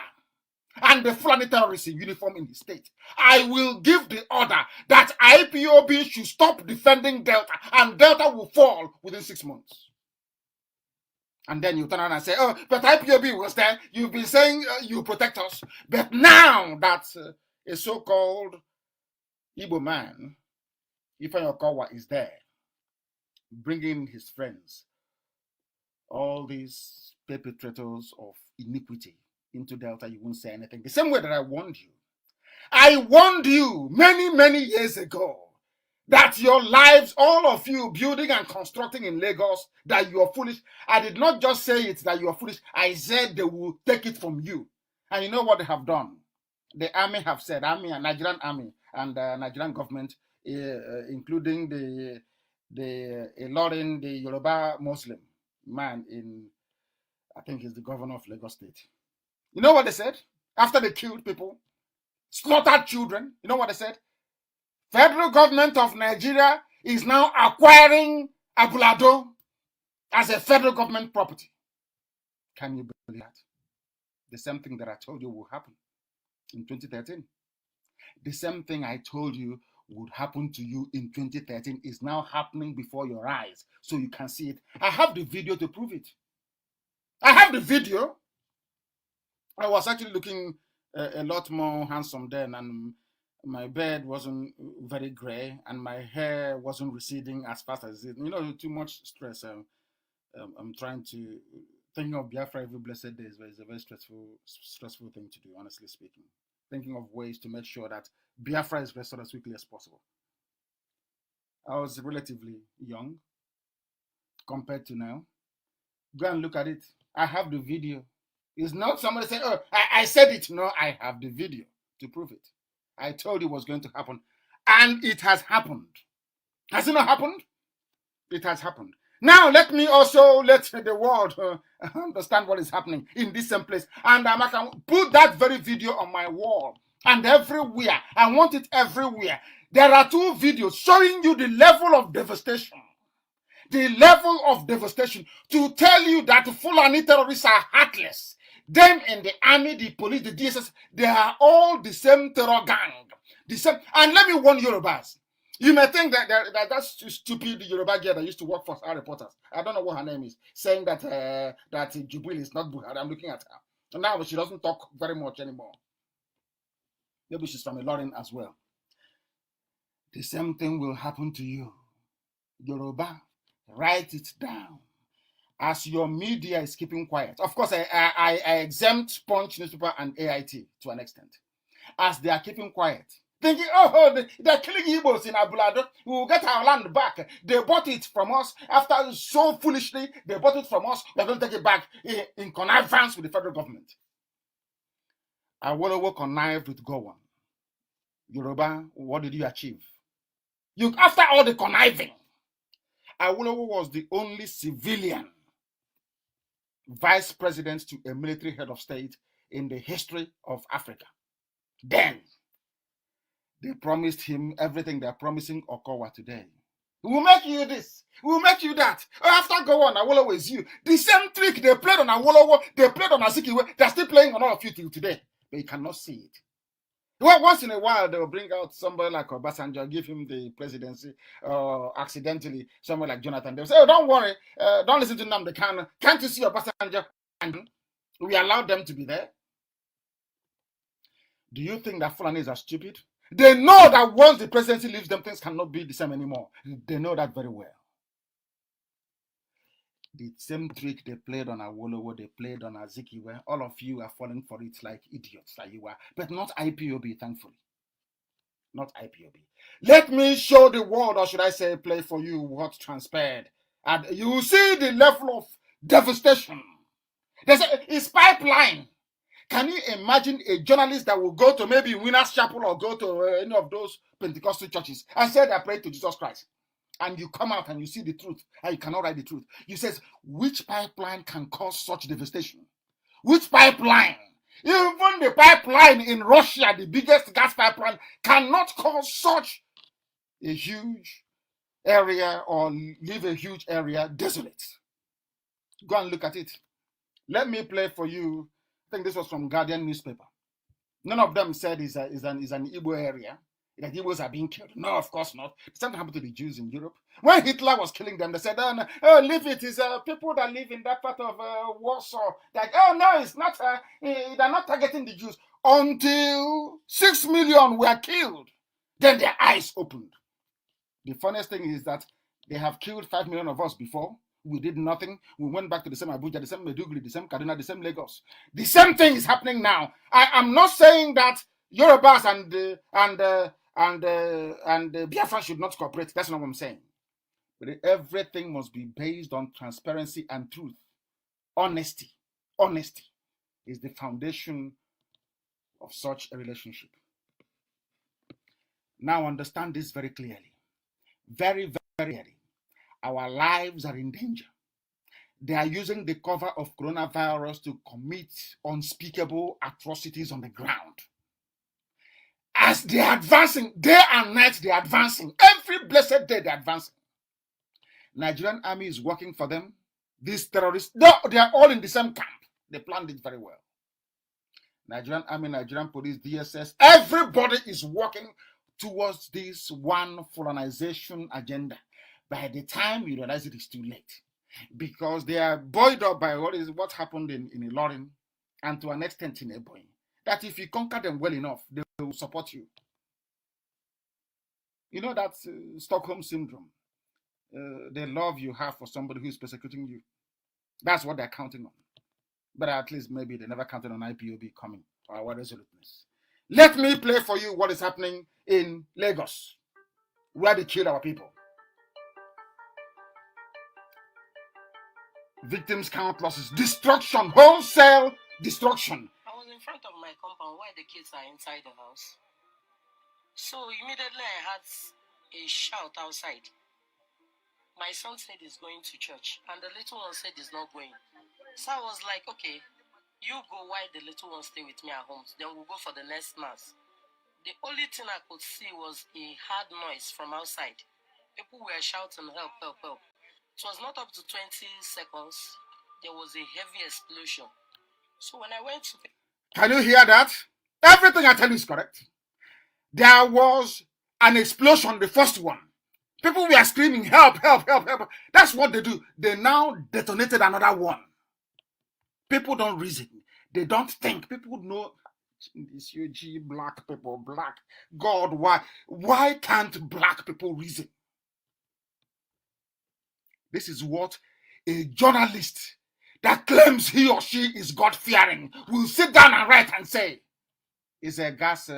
and the Fulani terrorists in uniform in the state, I will give the order that IPOB should stop defending Delta, and Delta will fall within 6 months. And then you turn around and say, oh, but IPOB was there. You've been saying you protect us. But now that a so-called Igbo man, Ifeanyi Okowa, is there, bringing his friends, all these perpetrators of iniquity, into Delta, you won't say anything. The same way that I warned you. I warned you many, many years ago that your lives, all of you building and constructing in Lagos, that you are foolish. I did not just say it that you are foolish. I said they will take it from you. And you know what they have done? The army have said, army and Nigerian army and Nigerian government, including the Ilorin, the Yoruba Muslim man in, I think he's the governor of Lagos State. You know what they said? After they killed people, slaughtered children, you know what they said? Federal government of Nigeria is now acquiring Abulado as a federal government property. Can you believe that? The same thing that I told you will happen in 2013. The same thing I told you would happen to you in 2013 is now happening before your eyes. So you can see it. I have the video to prove it. I have the video. I was actually looking a lot more handsome then, and my beard wasn't very gray, and my hair wasn't receding as fast as it. You know, too much stress. I'm trying to, thinking of Biafra every blessed day is a very stressful thing to do, honestly speaking. Thinking of ways to make sure that Biafra is restored as quickly as possible. I was relatively young compared to now. Go and look at it. I have the video. It's not somebody saying, oh, I said it. No, I have the video to prove it. I told you it was going to happen. And it has happened. Has it not happened? It has happened. Now, let me also let the world understand what is happening in this same place. And I can put that very video on my wall. And everywhere. I want it everywhere. There are 2 videos showing you the level of devastation. The level of devastation to tell you that Fulani terrorists are heartless. Them in the army, the police, the DSS, they are all the same terror gang. The same. And let me warn Yorubas. You may think that's stupid Yoruba girl that used to work for our reporters. I don't know what her name is. Saying that that Jubilee is not Buhari. I'm looking at her. And now she doesn't talk very much anymore. Maybe she's from Ilorin as well. The same thing will happen to you. Yoruba, write it down. As your media is keeping quiet. Of course, I exempt Punch newspaper and AIT to an extent. As they are keeping quiet. Thinking, oh, they're killing Igbos in Abulado. We will get our land back. They bought it from us. After so foolishly, they bought it from us. We're going to take it back in connivance with the federal government. Awolowo connived with Gowon. Yoruba, what did you achieve? After all the conniving, Awolowo was the only civilian vice president to a military head of state in the history of Africa. Then, they promised him everything they're promising Okowa today. We will make you this. We will make you that. After Gowon, Awolowo is you. The same trick they played on Awolowo, they played on Azikiwe, they're still playing on all of you till today. But you cannot see it. Well, once in a while, they will bring out somebody like Obasanjo, give him the presidency, accidentally, someone like Jonathan. They'll say, oh, don't worry, don't listen to Nnamdi Kanu. Can't you see Obasanjo? And we allowed them to be there. Do you think that Fulanis are stupid? They know that once the presidency leaves them, things cannot be the same anymore. They know that very well. The same trick they played on Awolowo, they played on Azikiwe. All of you are falling for it like idiots, like you are. But not IPOB, thankfully. Not IPOB. Let me show the world, or should I say, play for you what transpired. And you will see the level of Devastation. They say it's pipeline. Can you imagine a journalist that will go to maybe Winners Chapel or go to any of those Pentecostal churches and say they pray to Jesus Christ? And you come out and you see the truth and you cannot write the truth. You says, which pipeline can cause such devastation? Which pipeline? Even the pipeline in Russia, the biggest gas pipeline, cannot cause such a huge area or leave a huge area desolate. Go and look at it. Let me play for you. I think this was from Guardian newspaper. None of them said is an Igbo area, that Igbos are being killed. No, of course not. The same happened to the Jews in Europe. When Hitler was killing them, they said, oh, no, oh leave it. It's people that live in that part of Warsaw. Like, oh, no, it's not. They're not targeting the Jews. Until 6 million were killed. Then their eyes opened. The funniest thing is that they have killed 5 million of us before. We did nothing. We went back to the same Abuja, the same Meduguri, the same Kaduna, the same Lagos. The same thing is happening now. I am not saying that Yorubas and Biafra should not cooperate. That's not what I'm saying. But everything must be based on transparency and truth. Honesty. Honesty is the foundation of such a relationship. Now understand this very clearly. Very, very clearly. Our lives are in danger. They are using the cover of coronavirus to commit unspeakable atrocities on the ground. As they are advancing, day and night, they are advancing. Every blessed day, they are advancing. Nigerian army is working for them. These terrorists, they are all in the same camp. They planned it very well. Nigerian army, Nigerian police, DSS, everybody is working towards this one colonization agenda. By the time you realize it is too late, because they are buoyed up by what happened in Ilorin and to an extent in Ebonyi, that if you conquer them well enough, they will support you. You know that Stockholm syndrome, the love you have for somebody who is persecuting you. That's what they're counting on. But at least maybe they never counted on IPOB coming or our resoluteness. Let me play for you what is happening in Lagos, where they killed our people. Victims count losses, destruction, wholesale destruction. I was in front of my compound while the kids are inside the house. So immediately I had a shout outside. My son said he's going to church, and the little one said he's not going. So I was like, okay, you go while the little one stay with me at home. Then we'll go for the next mass. The only thing I could see was a hard noise from outside. People were shouting, help, help, help. It was not up to 20 seconds. There was a heavy explosion. So when I went to... Can you hear that? Everything I tell you is correct. There was an explosion, the first one. People were screaming, help, help, help, help. That's what they do. They now detonated another one. People don't reason. They don't think. People know this UG, black people, black. God, why? Why can't black people reason? This is what a journalist that claims he or she is God-fearing will sit down and write and say, it's a gas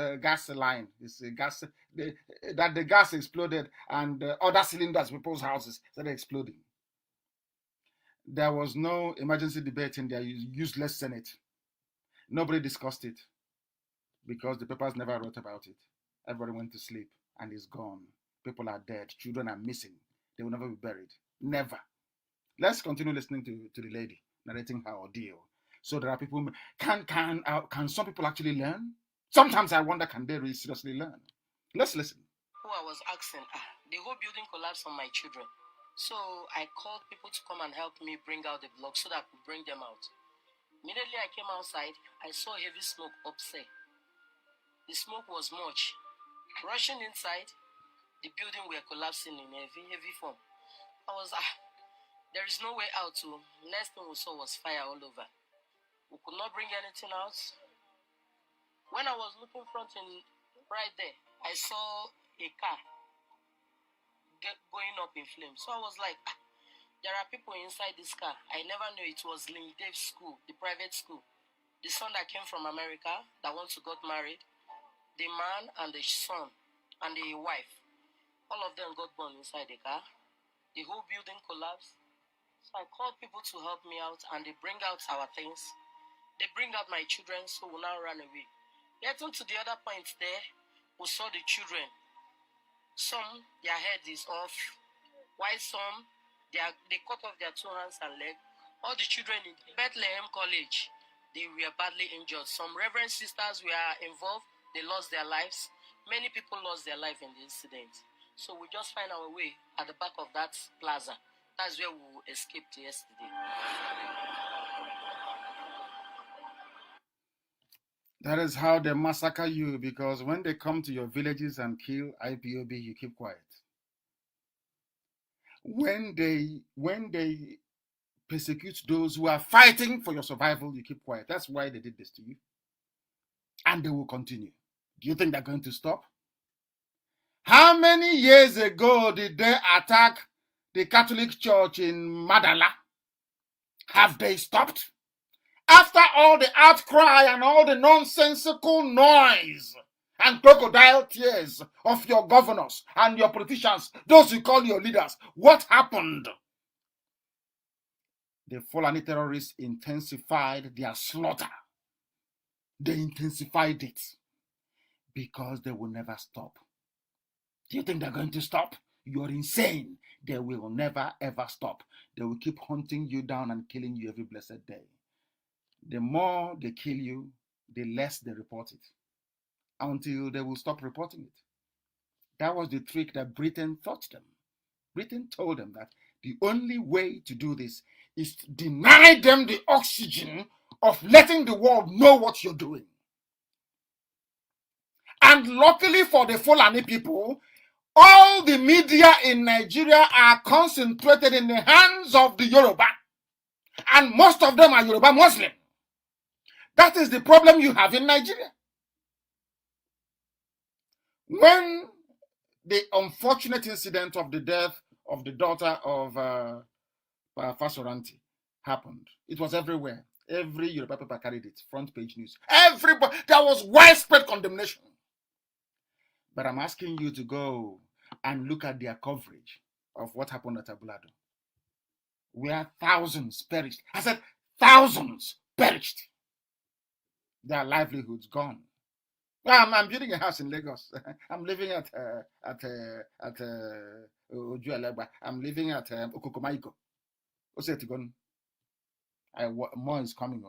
line. It's a gas that the gas exploded and other cylinders in people's houses started exploding. There was no emergency debate in their useless Senate. Nobody discussed it because the papers never wrote about it. Everybody went to sleep and it's gone. People are dead. Children are missing. They will never be buried. Never. Let's continue listening to the lady narrating her ordeal. So there are people. Can some people actually learn? Sometimes I wonder, can they really seriously learn? Let's listen. Who I was asking, the whole building collapsed on my children. So I called people to come and help me bring out the blocks so that I could bring them out. Immediately I came outside, I saw heavy smoke upstairs. The smoke was much. Rushing inside, the building were collapsing in heavy form. I was, there is no way out. So next thing we saw was fire all over. We could not bring anything out. When I was looking right there, I saw a car going up in flames. So I was like, there are people inside this car. I never knew it was Ling Dave's school, the private school. The son that came from America, that once got married, the man and the son and the wife, all of them got burned inside the car. The whole building collapsed. So I called people to help me out, and they bring out our things. They bring out my children, so we now run away. Getting to the other point there, we saw the children. Some, their head is off, while some, they cut off their 2 hands and leg. All the children in Bethlehem College, they were badly injured. Some reverend sisters were involved. They lost their lives. Many people lost their life in the incident. So we just find our way at the back of that plaza. That's where we escaped yesterday. That is how they massacre you, because when they come to your villages and kill IPOB, you keep quiet. When they persecute those who are fighting for your survival, you keep quiet. That's why they did this to you. And they will continue. Do you think they're going to stop? How many years ago did they attack the Catholic Church in Madala? Have they stopped? After all the outcry and all the nonsensical noise and crocodile tears of your governors and your politicians, those you call your leaders, what happened? The Fulani terrorists intensified their slaughter. They intensified it because they will never stop. Do you think they're going to stop? You're insane. They will never ever stop. They will keep hunting you down and killing you every blessed day. The more they kill you, the less they report it, until they will stop reporting it. That was the trick that Britain taught them. Britain told them that the only way to do this is to deny them the oxygen of letting the world know what you're doing. And luckily for the Fulani people, all the media in Nigeria are concentrated in the hands of the Yoruba. And most of them are Yoruba Muslim. That is the problem you have in Nigeria. When the unfortunate incident of the death of the daughter of Fasoranti happened, it was everywhere. Every Yoruba paper carried it, front page news. Everybody, there was widespread condemnation. But I'm asking you to go and look at their coverage of what happened at Abulado, where thousands perished. I said thousands perished. Their livelihoods gone. I'm building a house in Lagos. I'm living at Ojuelegba. I'm living at Okokomaiko. More is coming.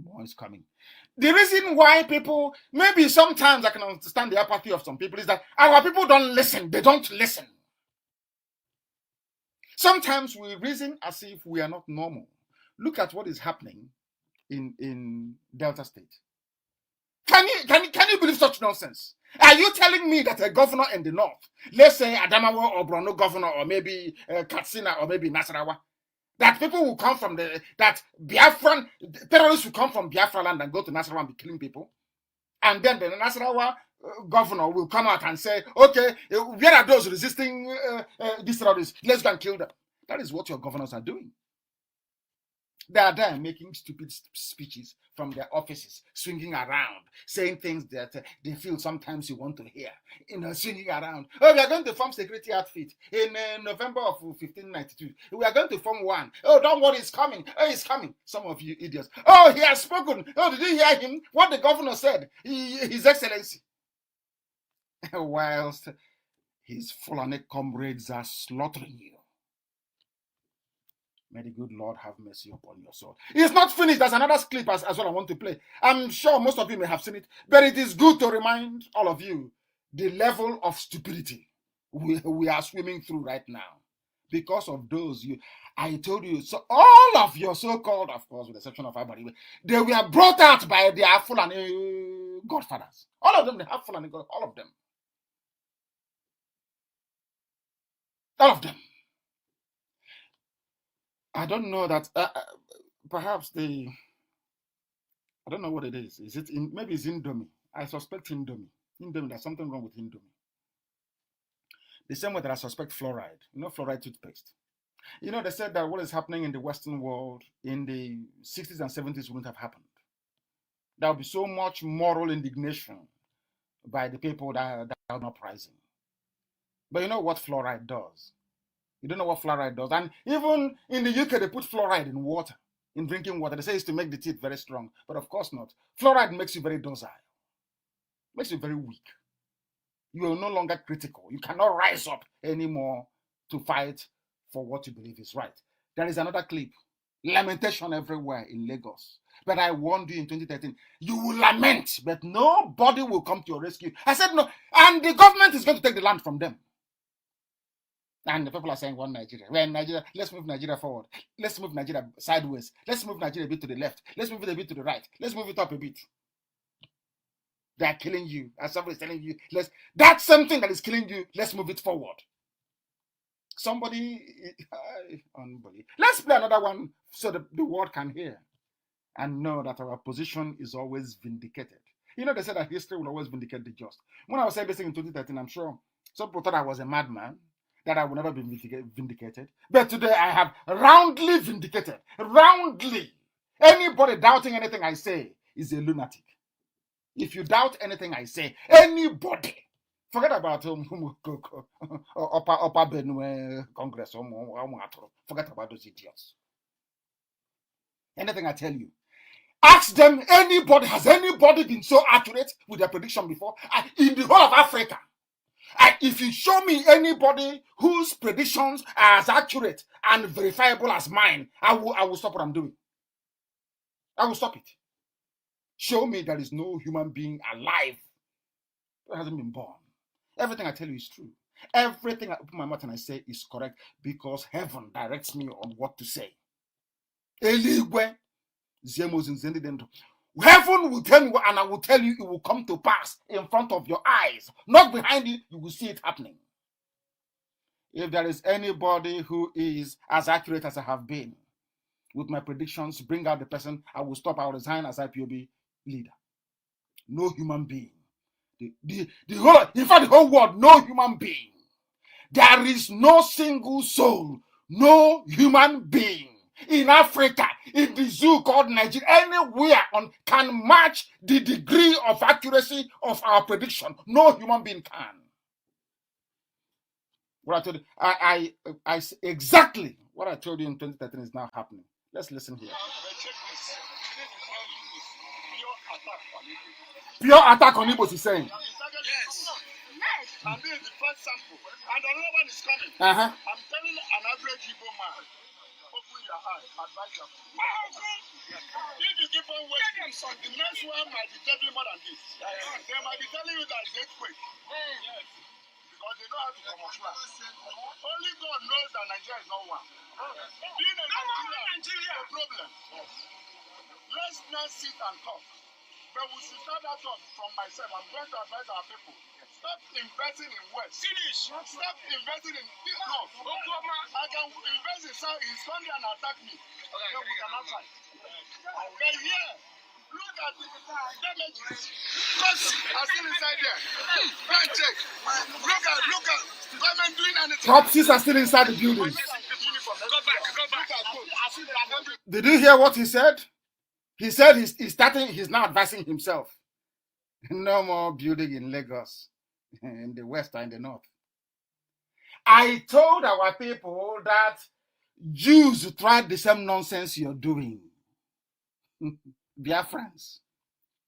More is coming. The reason why people, maybe sometimes I can understand the apathy of some people, is that our people don't listen. They don't listen. Sometimes we reason as if we are not normal. Look at what is happening in Delta State. Can you believe such nonsense? Are you telling me that a governor in the north, let's say Adamawa or Borno governor, or maybe Katsina, or maybe Nasarawa, that people will come from that Biafran terrorists will come from Biafra land and go to Nasarawa and be killing people, and then the Nasarawa governor will come out and say, okay, where are those resisting these terrorists? Let's go and kill them. That is what your governors are doing. They are there making stupid speeches from their offices, swinging around, saying things that they feel sometimes you want to hear. Swinging around. Oh, we are going to form security outfit in November of 1592. We are going to form one. Oh, don't worry, it's coming. Oh, it's coming. Some of you idiots. Oh, he has spoken. Oh, did you hear him? What the governor said? His Excellency. Whilst his Fulani comrades are slaughtering you. May the good Lord have mercy upon your soul. It's not finished. There's another clip as well I want to play. I'm sure most of you may have seen it, but it is good to remind all of you the level of stupidity we are swimming through right now. Because of those I told you, so all of your so-called, of course, with the exception of Abari, they were brought out by their Fulani godfathers. All of them, they have Fulani God, all of them. All of them. I don't know that perhaps I don't know what it is. Is it maybe it's Indomie? I suspect Indomie. There's something wrong with Indomie. The same way that I suspect fluoride. Fluoride toothpaste. They said that what is happening in the Western world in the 60s and 70s wouldn't have happened. There will be so much moral indignation by the people that are uprising. But you know what fluoride does? You don't know what fluoride does. And even in the UK, they put fluoride in water, in drinking water. They say it's to make the teeth very strong. But of course not. Fluoride makes you very docile, makes you very weak. You are no longer critical. You cannot rise up anymore to fight for what you believe is right. There is another clip. Lamentation everywhere in Lagos. But I warned you in 2013, you will lament, but nobody will come to your rescue. I said no, and the government is going to take the land from them. And the people are saying, one Nigeria. We're in Nigeria. Let's move Nigeria forward. Let's move Nigeria sideways. Let's move Nigeria a bit to the left. Let's move it a bit to the right. Let's move it up a bit. They are killing you. As somebody is telling you, that's something that is killing you. Let's move it forward. Somebody, unbelievable. Let's play another one so the world can hear and know that our position is always vindicated. You know, they said that history will always vindicate the just. When I was saying this thing in 2013, I'm sure some people thought I was a madman, that I would never be vindicated. But today I have roundly vindicated. Roundly. Anybody doubting anything I say is a lunatic. If you doubt anything I say, anybody, forget about Upper Benue Congress, forget about those idiots. Anything I tell you, ask them, has anybody been so accurate with their prediction before? In the whole of Africa, if you show me anybody whose predictions are as accurate and verifiable as mine, I will stop what I'm doing. I will stop it. Show me there is no human being alive that hasn't been born. Everything I tell you is true. Everything I open my mouth and I say is correct because heaven directs me on what to say. Heaven will tell me, and I will tell you it will come to pass in front of your eyes, not behind you. You will see it happening. If there is anybody who is as accurate as I have been with my predictions, bring out the person. I will stop. I will resign as IPOB leader. No human being. The whole world, no human being. There is no single soul, no human being in Africa, in the zoo called Nigeria, anywhere can match the degree of accuracy of our prediction. No human being can. What I told you, I exactly what I told you in 2013 is now happening. Let's listen here. Pure attack on Igbos is saying. Yes. I'm doing the first sample, and another one is coming. I'm telling an average Igbo man, open your eyes, advise your if you keep on waiting, the next one might be deadly more than this. They might be telling you that it's earthquake. Yes. Because they know how to camouflage. Only God knows that Nigeria is not one. Being a Nigeria is a problem. Let's not sit and talk. But we should start that off from myself. I'm going to advise our people. Stop investing in West. Finish. Stop investing in North. I can invest in South, in Sunday and attack me. Okay, then we cannot fight. But here, look at the damages. Cops are still inside there. Go and check. Look at government doing anything. Cops are still inside the building. Go back. Did you hear what he said? He said he's now advising himself. No more building in Lagos, in the west or in the north. I told our people that Jews tried the same nonsense you're doing. Biafrans,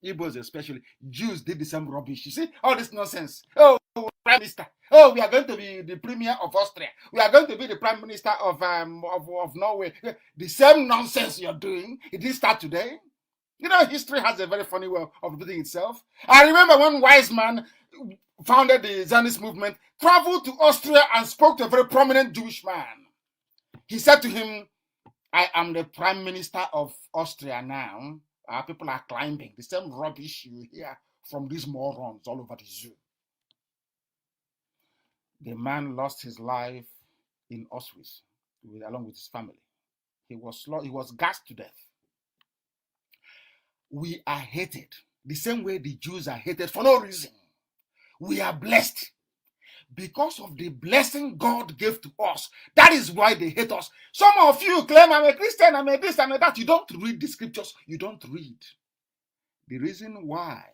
Igbos especially, Jews did the same rubbish. You see, all this nonsense. Oh, Prime Minister. Oh, we are going to be the Premier of Austria. We are going to be the Prime Minister of Norway. The same nonsense you're doing, it didn't start today. You know, history has a very funny way of repeating itself. I remember when Wise Man founded the Zionist movement, traveled to Austria and spoke to a very prominent Jewish man. He said to him, I am the Prime Minister of Austria now. Our people are climbing. The same rubbish you hear from these morons all over the zoo. The man lost his life in Auschwitz along with his family. He was gassed to death. We are hated the same way the Jews are hated for no reason. We are blessed because of the blessing God gave to us. That is why they hate us. Some of you claim I'm a Christian, I'm a this, I'm a that. You don't read the scriptures. You don't read. The reason why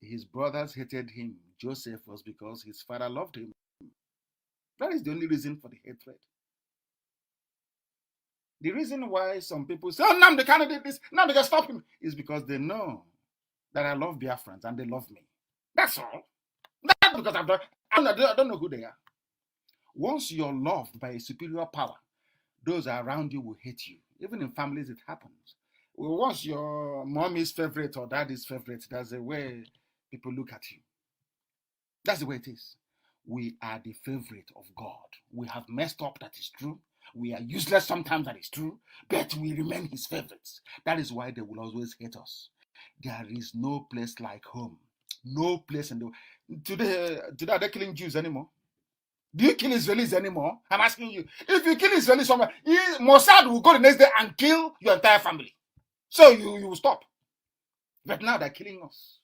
his brothers hated him, Joseph, was because his father loved him. That is the only reason for the hatred. The reason why some people say, oh, Nnamdi Kanu did this, Nnamdi can stop him, is because they know that I love Biafrans and they love me. That's all. That's because I don't know who they are. Once you're loved by a superior power, those around you will hate you. Even in families, it happens. Once your mommy's favorite or daddy's favorite, that's the way people look at you. That's the way it is. We are the favorite of God. We have messed up, that is true. We are useless sometimes, that is true. But we remain his favorites. That is why they will always hate us. There is no place like home. No place in the world. Today, are they killing Jews anymore? Do you kill Israelis anymore? I'm asking you. If you kill Israelis somewhere, Mossad will go the next day and kill your entire family. So you will stop. But now they're killing us.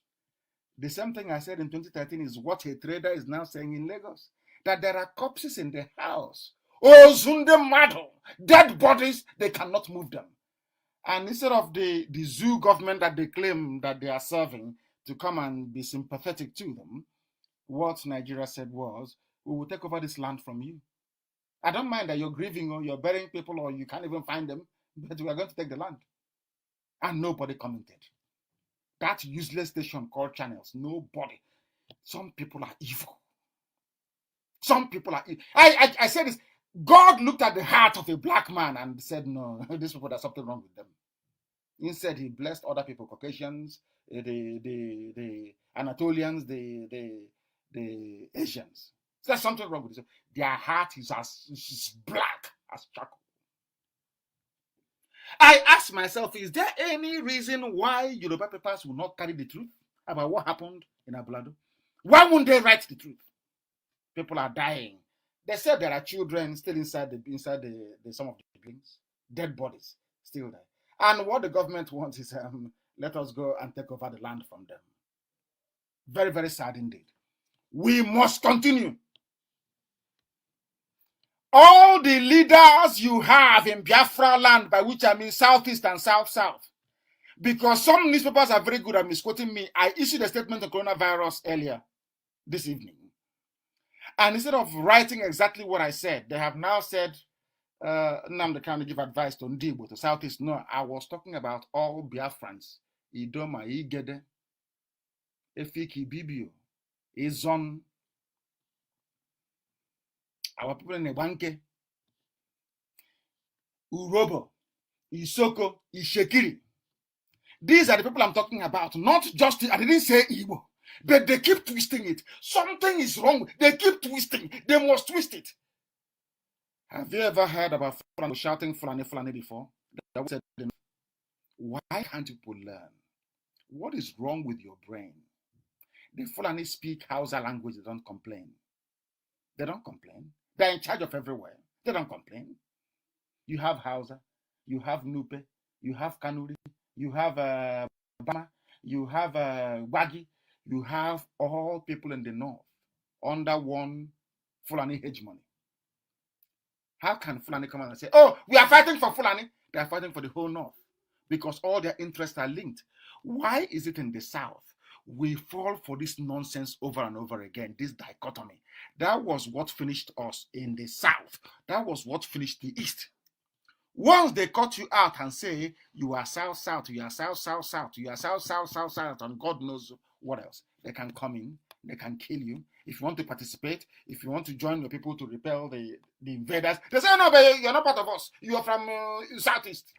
The same thing I said in 2013 is what a trader is now saying in Lagos. That there are corpses in the house. Oh, Zunde Mado. Dead bodies, they cannot move them. And instead of the zoo government that they claim that they are serving to come and be sympathetic to them, what Nigeria said was, we will take over this land from you. I don't mind that you're grieving or you're burying people or you can't even find them, but we are going to take the land. And nobody commented. That useless station called Channels, nobody. Some people are evil. Some people are evil. I said this. God looked at the heart of a black man and said, no, these people, there's something wrong with them. Instead, he blessed other people, Caucasians, the Anatolians, the Asians. So there's something wrong with them. Their heart is as black as charcoal. I ask myself, is there any reason why Yoruba papers will not carry the truth about what happened in Ablado? Why won't they write the truth? People are dying. They said there are children still inside the some of the buildings, dead bodies still there. And what the government wants is let us go and take over the land from them. Very, very sad indeed. We must continue. All the leaders you have in Biafra land, by which I mean Southeast and South-South, because some newspapers are very good at misquoting me, I issued a statement on coronavirus earlier this evening. And instead of writing exactly what I said, they have now said, Nnamdi Kanu give advice to Ndibo, to Southeast. No, I was talking about all Biafrans. Idoma, Igede, Efiki, Bibio, Izon, our people in Ebanke, Urobo, Isoko, Ishekiri. These are the people I'm talking about, not just, I didn't say Igbo, but they keep twisting it. Something is wrong. They keep twisting. They must twist it. Have you ever heard about Fulani shouting Fulani, Fulani before? Why can't people learn? What is wrong with your brain? The Fulani speak Hausa language, they don't complain. They don't complain. They're in charge of everywhere. They don't complain. You have Hausa, you have Nupe, you have Kanuri, you have Bama, you have Wagi, you have all people in the north under one Fulani hegemony. How can Fulani come out and say, oh, we are fighting for Fulani? They are fighting for the whole north because all their interests are linked. Why is it in the south we fall for this nonsense over and over again, this dichotomy? That was what finished us in the south. That was what finished the east. Once they cut you out and say, you are south-south, you are south-south-south, you are south-south-south-south, and God knows what else, they can come in, they can kill you. If you want to participate, if you want to join the people to repel the invaders, they say, no, but you're not part of us. You are from Southeast.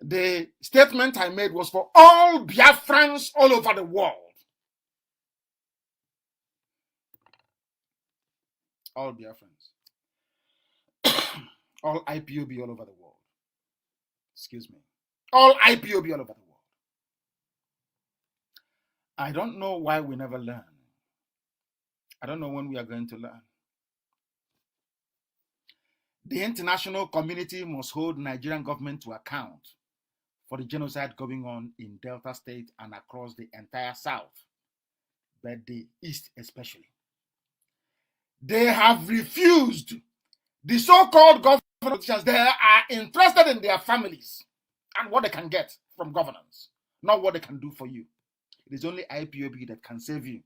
The statement I made was for all Biafrans all over the world. All Biafrans. All IPOB all over the world. Excuse me. All IPOB all over the world. I don't know why we never learn. I don't know when we are going to learn. The international community must hold Nigerian government to account for the genocide going on in Delta State and across the entire South, but the East especially. They have refused. The so-called government, they are interested in their families and what they can get from governance, not what they can do for you. It is only IPOB that can save you.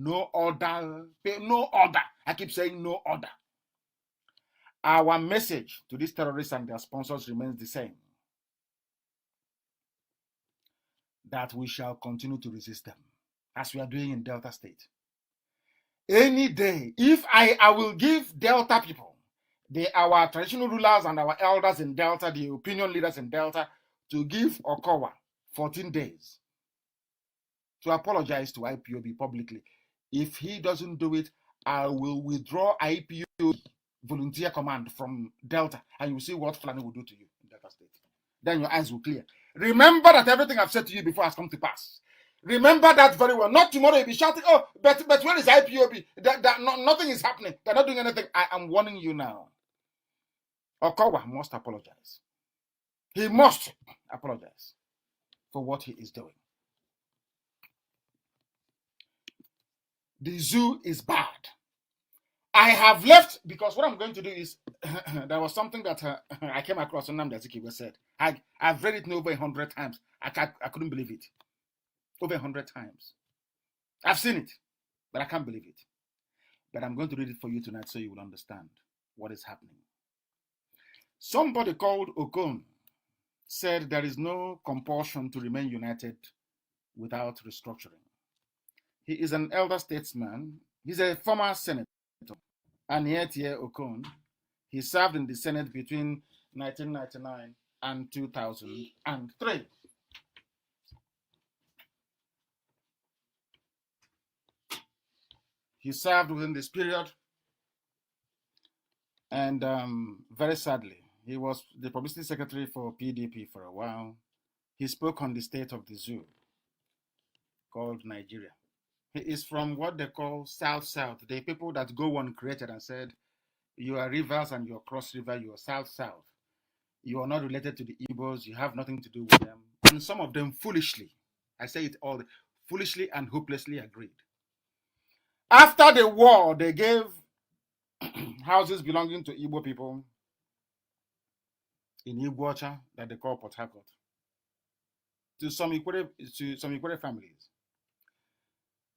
No order. No order. I keep saying no order. Our message to these terrorists and their sponsors remains the same. That we shall continue to resist them, as we are doing in Delta State. Any day, if I will give Delta people, our traditional rulers and our elders in Delta, the opinion leaders in Delta, to give Okowa 14 days to apologize to IPOB publicly. If he doesn't do it, I will withdraw IPOB volunteer command from Delta, and you see what Fulani will do to you in Delta State. Then your eyes will clear. Remember that everything I've said to you before has come to pass. Remember that very well. Not tomorrow you'll be shouting, oh, but where is IPOB? Nothing is happening. They're not doing anything. I am warning you now. Okowa must apologize. He must apologize for what he is doing. The zoo is bad. I have left because what I'm going to do is there was something that I came across. Nnamdi Kanu said. I've read it over 100 times. I couldn't believe it. Over 100 times. I've seen it, but I can't believe it. But I'm going to read it for you tonight so you will understand what is happening. Somebody called Okon said there is no compulsion to remain united without restructuring. He is an elder statesman. He's a former senator. Aniyetie Okon. He served in the Senate between 1999 and 2003. He served within this period, and very sadly, he was the publicity secretary for PDP for a while. He spoke on the state of the zoo called Nigeria. He is from what they call South-South. The people that go on created and said, you are rivers and you're cross river, you are South-South. You are not related to the Igbos, you have nothing to do with them. And some of them foolishly, I say it all, foolishly and hopelessly agreed. After the war, they gave houses belonging to Igbo people in Iguacha that they call Port Harcourt to some Ikwere families.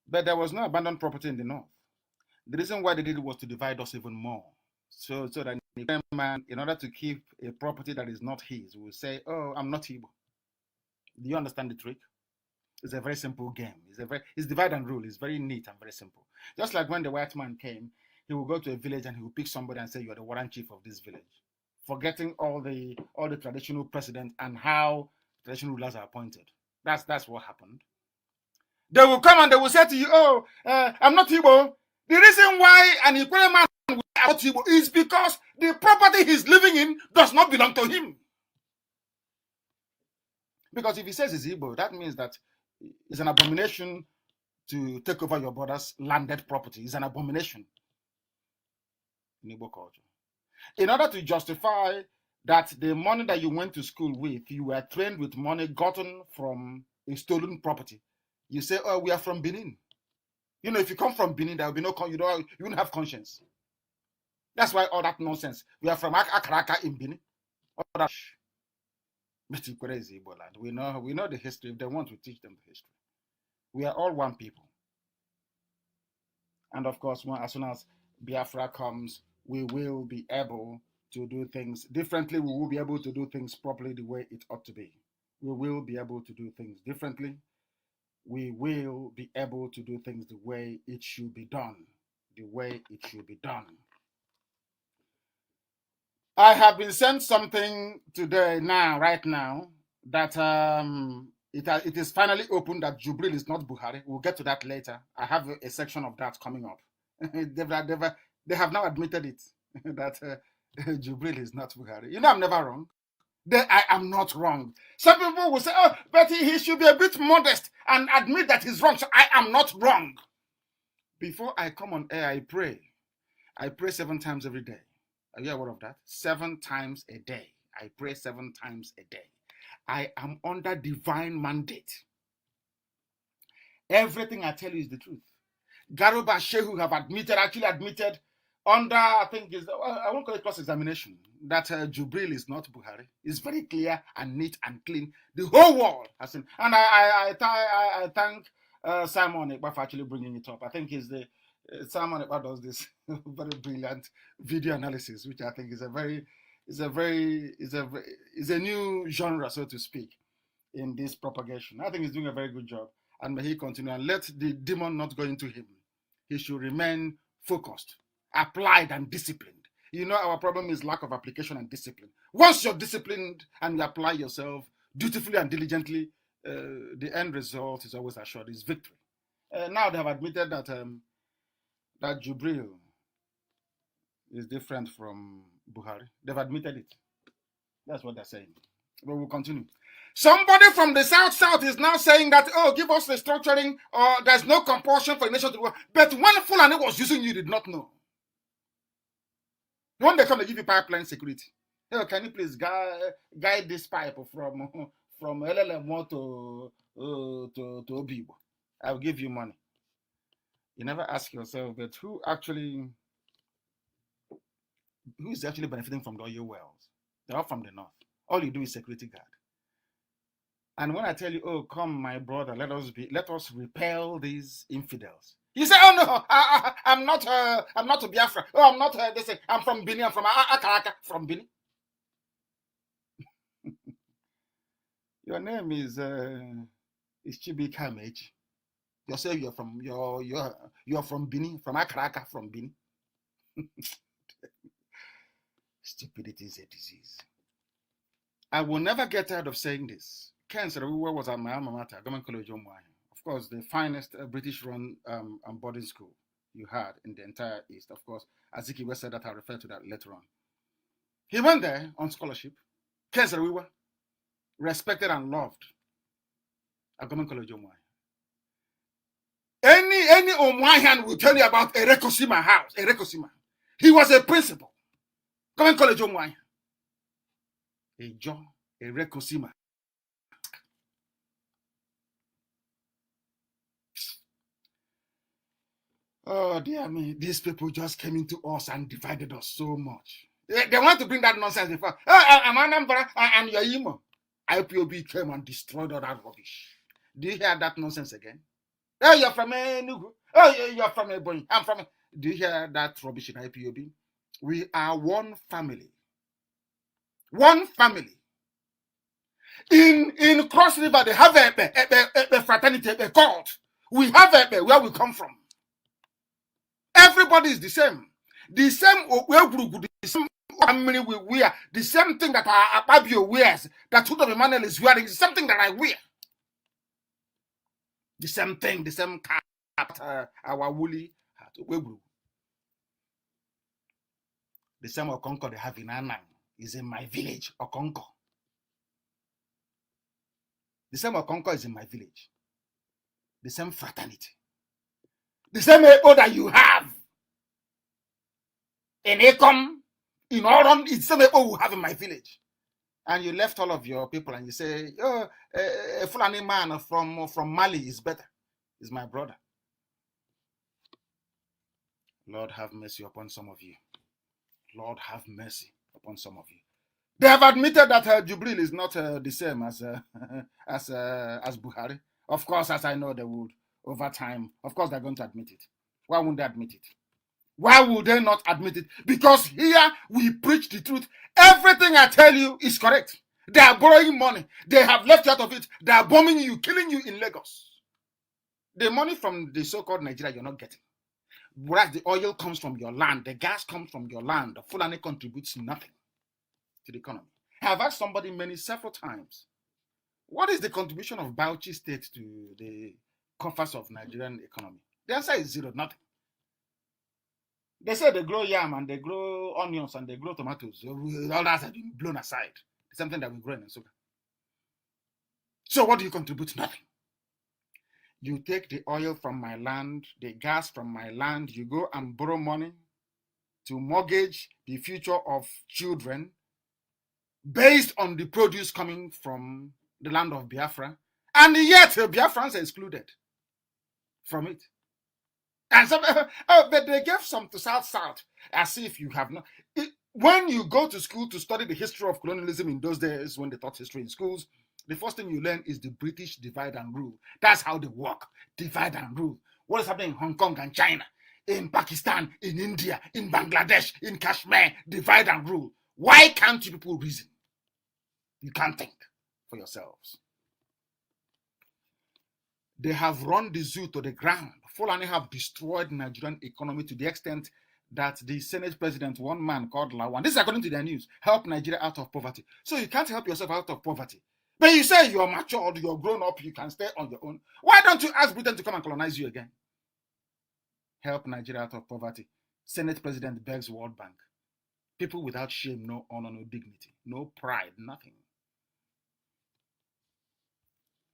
But there was no abandoned property in the north. The reason why they did it was to divide us even more. So that the man, in order to keep a property that is not his, will say, oh, I'm not Igbo. Do you understand the trick? It's a very simple game. It's divide and rule. It's very neat and very simple. Just like when the white man came, he will go to a village and he will pick somebody and say, you're the warrant chief of this village. Forgetting all the traditional precedent and how traditional rulers are appointed. That's what happened. They will come and they will say to you, oh, I'm not Igbo. The reason why an Ikwere man will be not Igbo is because the property he's living in does not belong to him. Because if he says he's Igbo, that means that it's an abomination to take over your brother's landed property. It's an abomination in Igbo culture. In order to justify that the money that you went to school with, you were trained with money gotten from a stolen property, you say, oh, we are from Benin. You know, if you come from Benin, there will be no, you won't have conscience. That's why all that nonsense. We are from Akaraka in Benin. All that but crazy Igbo land. We know the history. If they want, we teach them the history. We are all one people. And of course, as soon as Biafra comes, we will be able to do things differently. We will be able to do things properly the way it ought to be. We will be able to do things differently. We will be able to do things the way it should be done. The way it should be done. I have been sent something today, right now, that it is finally open that Jubril is not Buhari. We'll get to that later. I have a section of that coming up. They have now admitted it, that Jubril is not Buhari. You know, I'm never wrong. I am not wrong. Some people will say, oh, but he should be a bit modest and admit that he's wrong. So I am not wrong. Before I come on air, I pray. I pray 7 times every day. Are you aware of that? 7 times a day. I pray 7 times a day. I am under divine mandate. Everything I tell you is the truth. Garuba Shehu have actually admitted under, I think, I won't call it cross-examination, that Jubril is not Buhari. It's very clear and neat and clean. The whole world has seen. And I thank Simon Ekpa for actually bringing it up. I think he's the Simon Ekpa does this very brilliant video analysis, which I think is a new genre, so to speak, in this propagation. I think he's doing a very good job, and may he continue and let the demon not go into him. He should remain focused, applied, and disciplined. You know, our problem is lack of application and discipline. Once you're disciplined and you apply yourself dutifully and diligently, the end result is always assured, is victory. Now they have admitted that that Jubril is different from Buhari. They've admitted it. That's what they're saying. But we'll continue. Somebody from the South is now saying that, oh, give us the structuring, or there's no compulsion for the nation to work. But when Fulani was using you, did not know. When they come to give you pipeline security, hey, can you please guide this pipe from LLM to Obibo? I'll give you money. You never ask yourself, but who is actually benefiting from the oil wells? They're all from the north. All you do is security guard. And when I tell you, oh, come, my brother, let us repel these infidels. You say, oh no, I'm not to Biafra. Oh, I'm not. They say I'm from Bini. I'm from Akaraka, from Bini. Your name is Chibika Meji. You say you're from Bini, from Akaraka, from Bini. Stupidity is a disease. I will never get tired of saying this. Ken Sarawiwa was at my alma mater, Government College Omwai. Of course, the finest British-run boarding school you had in the entire East. Of course, Azikiwe said that. I refer to that later on. He went there on scholarship. Ken Sarawiwa, respected and loved at Government College Omwai. Any Omwaian will tell you about Erekosima House. Erekosima. He was a principal. Government College Omwai. A John Erekosima. Oh, dear me. These people just came into us and divided us so much. They want to bring that nonsense before. Oh, I'm Anambra and your emo. IPOB came and destroyed all that rubbish. Do you hear that nonsense again? Oh, you're from Enugu. Oh, you're from Ebonyi. I'm from. Do you hear that rubbish in IPOB? We are one family. One family. In Cross River, they have a fraternity, a cult. We have where we come from. Everybody is the same. The same group, the same family we wear, the same thing that Ababio wears, that Tudo Emmanuel is wearing, is something that I wear. The same thing, the same cap, our woolly hat. The same Okonko they have in Anang is in my village, Okonko. The same Okonko is in my village. The same fraternity. The same AO that you have in Ekom, in Oron, it's the same AO we have in my village. And you left all of your people and you say, oh, a Fulani man from Mali is better. Is my brother. Lord have mercy upon some of you. Lord have mercy upon some of you. They have admitted that Jubril is not the same as Buhari. Of course, as I know they would. Over time, of course, they're going to admit it. Why wouldn't they admit it? Why would they not admit it? Because here we preach the truth. Everything I tell you is correct. They are borrowing money. They have left out of it. They are bombing you, killing you in Lagos. The money from the so-called Nigeria you're not getting. Whereas the oil comes from your land, the gas comes from your land. The Fulani contributes nothing to the economy. I have asked somebody several times, what is the contribution of Bauchi State to the coffers of Nigerian economy? The answer is zero, nothing. They say they grow yam and they grow onions and they grow tomatoes. All that has been blown aside. It's something that we grow in Nsukka. So what do you contribute? Nothing. You take the oil from my land, the gas from my land, you go and borrow money to mortgage the future of children based on the produce coming from the land of Biafra, and yet Biafrans are excluded from it. And some, but they gave some to South, as if you have not. When you go to school to study the history of colonialism in those days when they taught history in schools, The first thing you learn is the British divide and rule. That's how they work. Divide and rule. What is happening in Hong Kong and China, in Pakistan, in India, in Bangladesh, in Kashmir? Divide and rule. Why can't you people reason? You can't think for yourselves. They have run the zoo to the ground. Fulani have destroyed Nigerian economy to the extent that the Senate president, one man called Lawan, this is according to their news, helped Nigeria out of poverty. So you can't help yourself out of poverty. But you say you're matured, you're grown up, you can stay on your own. Why don't you ask Britain to come and colonize you again? Help Nigeria out of poverty. Senate president begs World Bank. People without shame, no honor, no dignity, no pride, nothing.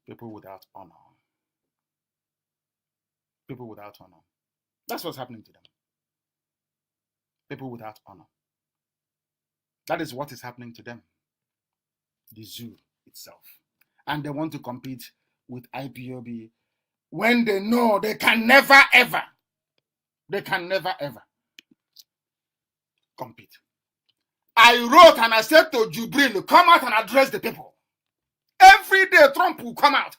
People without honor. People without honor. That's what's happening to them. People without honor. That is what is happening to them. The zoo itself. And they want to compete with IPOB when they know they can never ever compete. I wrote and I said to Jubril, come out and address the people. Every day Trump will come out.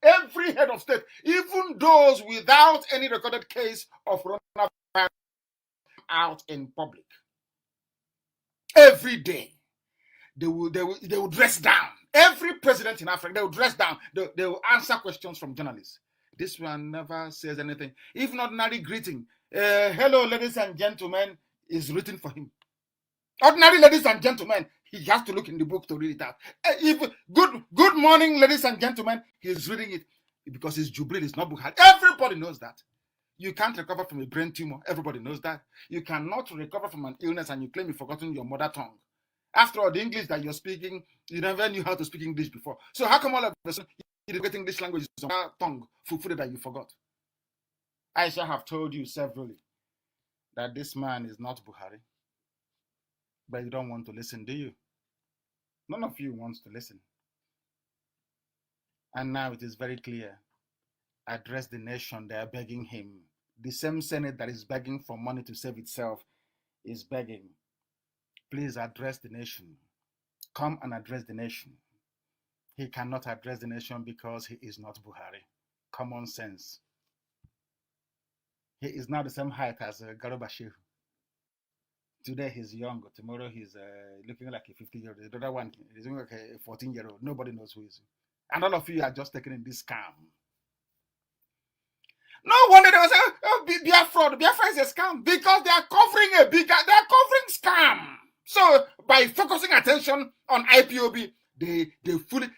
Every head of state, even those without any recorded case of coronavirus, out in public. Every day, they will dress down. Every president in Africa, they will dress down. They will answer questions from journalists. This one never says anything. Even ordinary greeting, hello, ladies and gentlemen, is written for him. Ordinary ladies and gentlemen, he has to look in the book to read it out. Even good morning, ladies and gentlemen, he's reading it because his Jubilee is not Buhari. Everybody knows that. You can't recover from a brain tumor. Everybody knows that. You cannot recover from an illness and you claim you've forgotten your mother tongue. After all, the English that you're speaking, you never knew how to speak English before. So how come all of a sudden you're getting English language is on your tongue, full that you forgot? I shall have told you severally that this man is not Buhari. But you don't want to listen, do you? None of you wants to listen. And now it is very clear. Address the nation, they are begging him. The same Senate that is begging for money to save itself is begging. Please address the nation. Come and address the nation. He cannot address the nation because he is not Buhari. Common sense. He is now the same height as Garuba Shehu. Today he's young, tomorrow he's looking like a 50-year-old. The other one is looking like a 14-year-old. Nobody knows who is he. And all of you are just taking in this scam. No wonder they will say, oh, Biafra. Biafra is a scam because they are covering scam. So by focusing attention on IPOB, they fully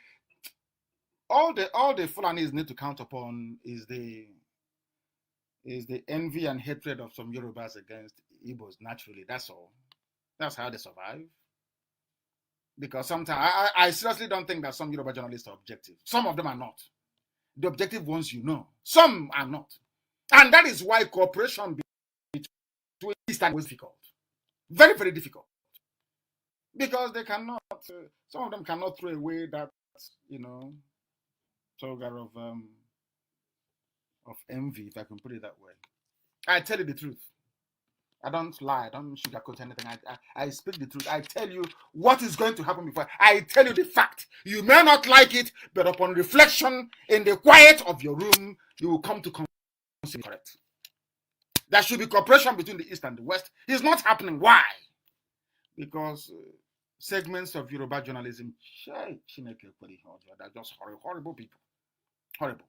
all the Fulanis need to count upon is the envy and hatred of some Yorubas against Igbos. Naturally, that's all. That's how they survive. Because sometimes I seriously don't think that some Yoruba journalists are objective. Some of them are not. The objective ones you know. Some are not. And that is why cooperation between East and West is difficult. Very, very difficult. Because they cannot, some of them cannot throw away that, toga of envy, if I can put it that way. I tell you the truth. I don't lie. I don't sugarcoat anything. I speak the truth. I tell you what is going to happen before. I tell you the fact. You may not like it, but upon reflection in the quiet of your room, you will come to consider correct. There should be cooperation between the East and the West. It's not happening. Why? Because segments of Yoruba journalism, they're just horrible people. Horrible.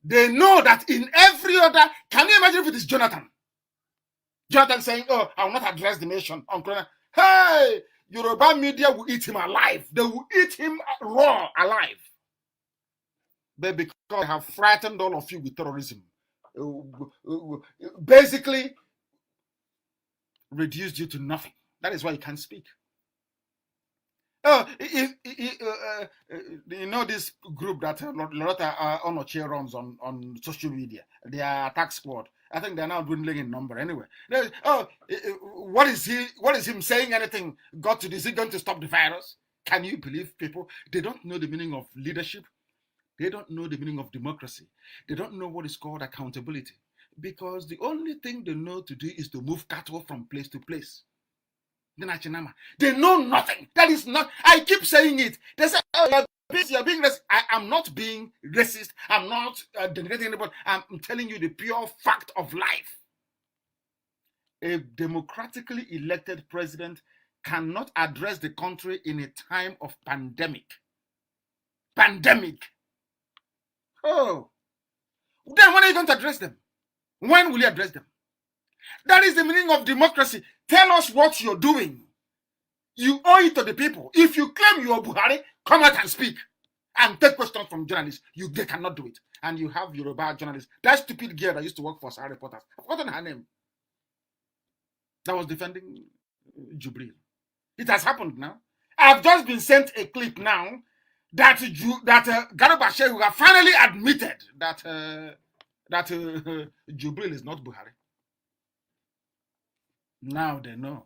They know that in every other, can you imagine if it is Jonathan? Jonathan saying, oh, I will not address the nation on Corona. Hey, Yoruba media will eat him alive. They will eat him raw, alive. But because they have frightened all of you with terrorism, basically reduced you to nothing. That is why you can't speak. Oh, this group that Loretta Onoche runs on social media, their attack squad. I think they're now dwindling in number anyway. What is him saying anything got to this? Is he going to stop the virus? Can you believe people? They don't know the meaning of leadership. They don't know the meaning of democracy. They don't know what is called accountability. Because the only thing they know to do is to move cattle from place to place. They know nothing. That is not, I keep saying it. They say, oh, you're being racist. I am not being racist. I'm not denigrating anybody. I'm telling you the pure fact of life. A democratically elected president cannot address the country in a time of pandemic. Pandemic. Oh. Then when are you going to address them? When will you address them? That is the meaning of democracy. Tell us what you're doing. You owe it to the people. If you claim you are Buhari, come out and speak. And take questions from journalists. They cannot do it. And you have Yoruba journalists. That stupid girl that used to work for Sahara Reporters. I've forgotten her name. That was defending Jubril. It has happened now. I've just been sent a clip now that Garba Shehu have finally admitted that Jubril is not Buhari. Now they know.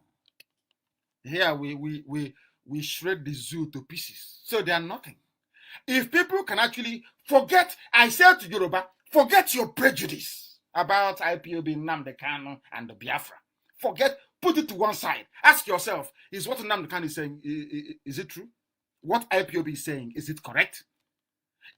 Here we shred the zoo to pieces. So they are nothing. If people can actually forget, I said to Yoruba, forget your prejudice about IPOB, Nnamdi Kanu, and the Biafra. Forget, put it to one side. Ask yourself, is what Nnamdi Kanu is saying, is it true? What IPOB is saying, is it correct?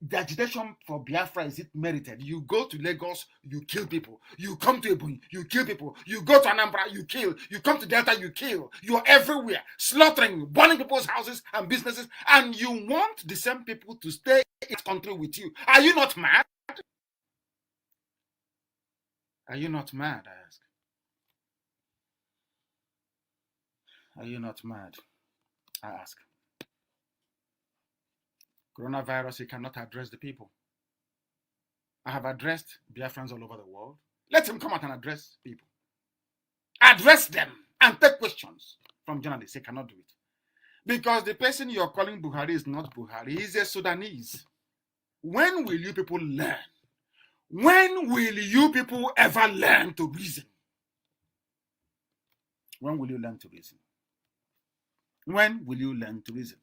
The agitation for Biafra, is it merited? You go to Lagos, you kill people. You come to Ebonyi, you kill people. You go to Anambra, you kill. You come to Delta, you kill. You're everywhere, slaughtering, burning people's houses and businesses, and you want the same people to stay in this country with you. Are you not mad? Are you not mad, I ask? Are you not mad? I ask. Coronavirus, he cannot address the people. I have addressed Biafrans all over the world. Let him come out and address people. Address them and take questions from journalists. He cannot do it. Because the person you're calling Buhari is not Buhari. He's a Sudanese. When will you people learn? When will you people ever learn to reason? When will you learn to reason? When will you learn to reason?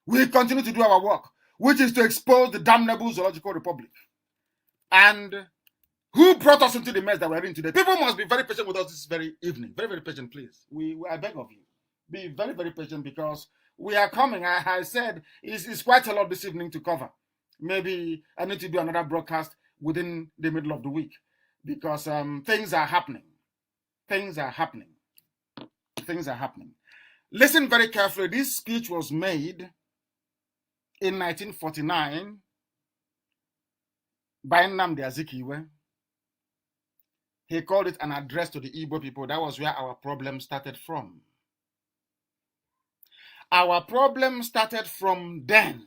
We continue to do our work, which is to expose the damnable zoological republic. And who brought us into the mess that we're in today? People must be very patient with us this very evening. Very, very patient, please. I beg of you. Be very, very patient because we are coming. I said it's quite a lot this evening to cover. Maybe I need to do another broadcast within the middle of the week because things are happening. Things are happening. Things are happening. Listen very carefully. This speech was made in 1949 by Nnamdi Azikiwe. He called it an address to the Igbo people. That was where our problem started from. Our problem started from then.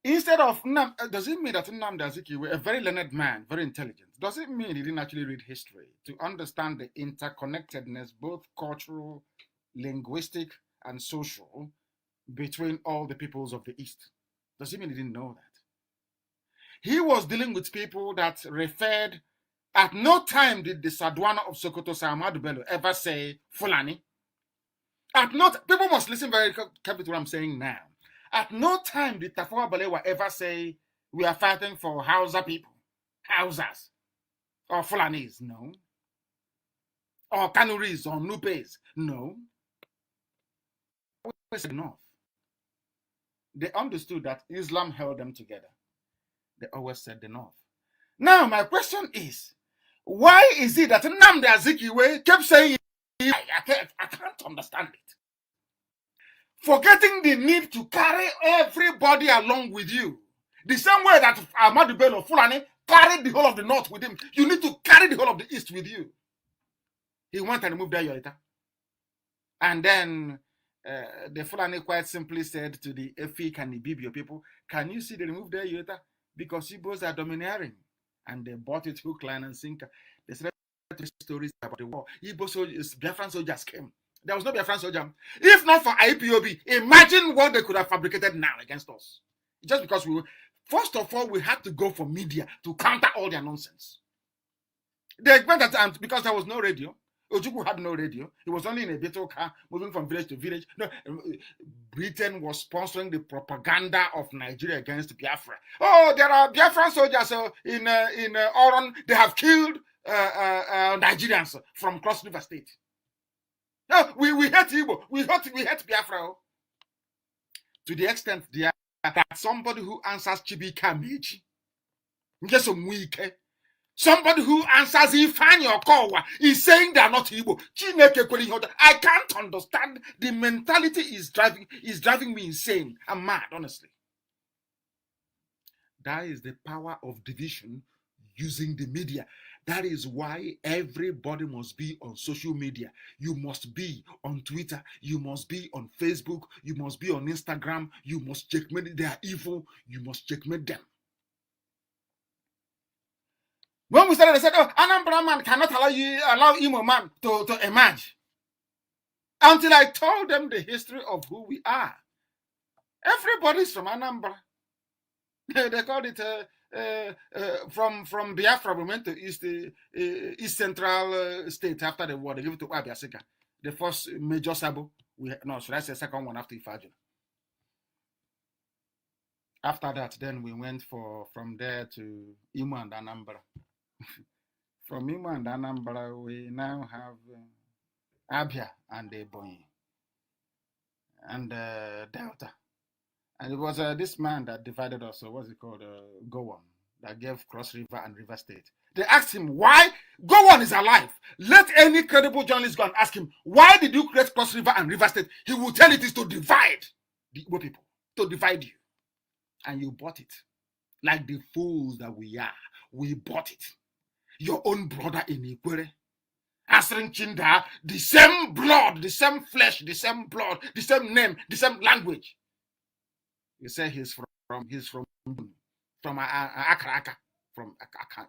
Instead of, does it mean that Nnamdi Azikiwe, a very learned man, very intelligent, does it mean he didn't actually read history to understand the interconnectedness, both cultural, linguistic, and social, between all the peoples of the East? Does it mean he didn't know that? He was dealing with people that referred, at no time did the Sadwana of Sokoto, Ahmadu Bello, ever say Fulani. At no people must listen very carefully to what I'm saying now. At no time did Tafawa Balewa ever say, we are fighting for Hausa people, Hausas, or Fulanis, no. Or Kanuris, or Nupes, no. They said no. They understood that Islam held them together. They always said the North. Now, my question is, why is it that Nnamdi Azikiwe kept saying, I can't understand it. Forgetting the need to carry everybody along with you. The same way that Ahmadu Bello Fulani carried the whole of the North with him. You need to carry the whole of the East with you. He went and removed that Yoruba. And then the Fulani quite simply said to the Efik and the Bibio people, can you see they removed their Yoruba? Because Igbos are domineering. And they bought it hook, line, and sinker. They started stories about the war. Igbo soldiers, Biafran soldiers came. There was no Biafran soldier. If not for IPOB, imagine what they could have fabricated now against us. Just because first of all, we had to go for media to counter all their nonsense. They went at times because there was no radio. Ojukwu had no radio. He was only in a beetle car moving from village to village. No, Britain was sponsoring the propaganda of Nigeria against Biafra. Oh, there are Biafran soldiers in Oron. They have killed Nigerians from Cross River State. No, we hate Igbo. We hate Biafra. To the extent they that somebody who answers Chibika Meji, somebody who answers Ifani Okowa is saying they are not Igbo. I can't understand. The mentality is driving me insane. I'm mad, honestly. That is the power of division using the media. That is why everybody must be on social media. You must be on Twitter. You must be on Facebook. You must be on Instagram. You must checkmate. They are evil. You must checkmate them. When we started, they said, "Oh, Anambra man cannot allow Imo man to emerge." Until I told them the history of who we are. Everybody's from Anambra. They called it from Biafra. We went to East Central State after the war. They gave it to Abiasika. The first major Sabo. Should I say second one after Ifajina? After that, then we went from there to Imo and Anambra. From Imo and Anambra, we now have Abia and Ebonyi and Delta. And it was this man that divided us. So what's it called? Gowon, that gave Cross River and River State. They asked him why Gowon is alive. Let any credible journalist go and ask him, why did you create Cross River and River State? He will tell it is to divide the Igbo people, to divide you. And you bought it. Like the fools that we are. We bought it. Your own brother in Ikwere, answering Chinda, the same blood, the same flesh, the same blood, the same name, the same language. You say he's from Akraka, from Akaka.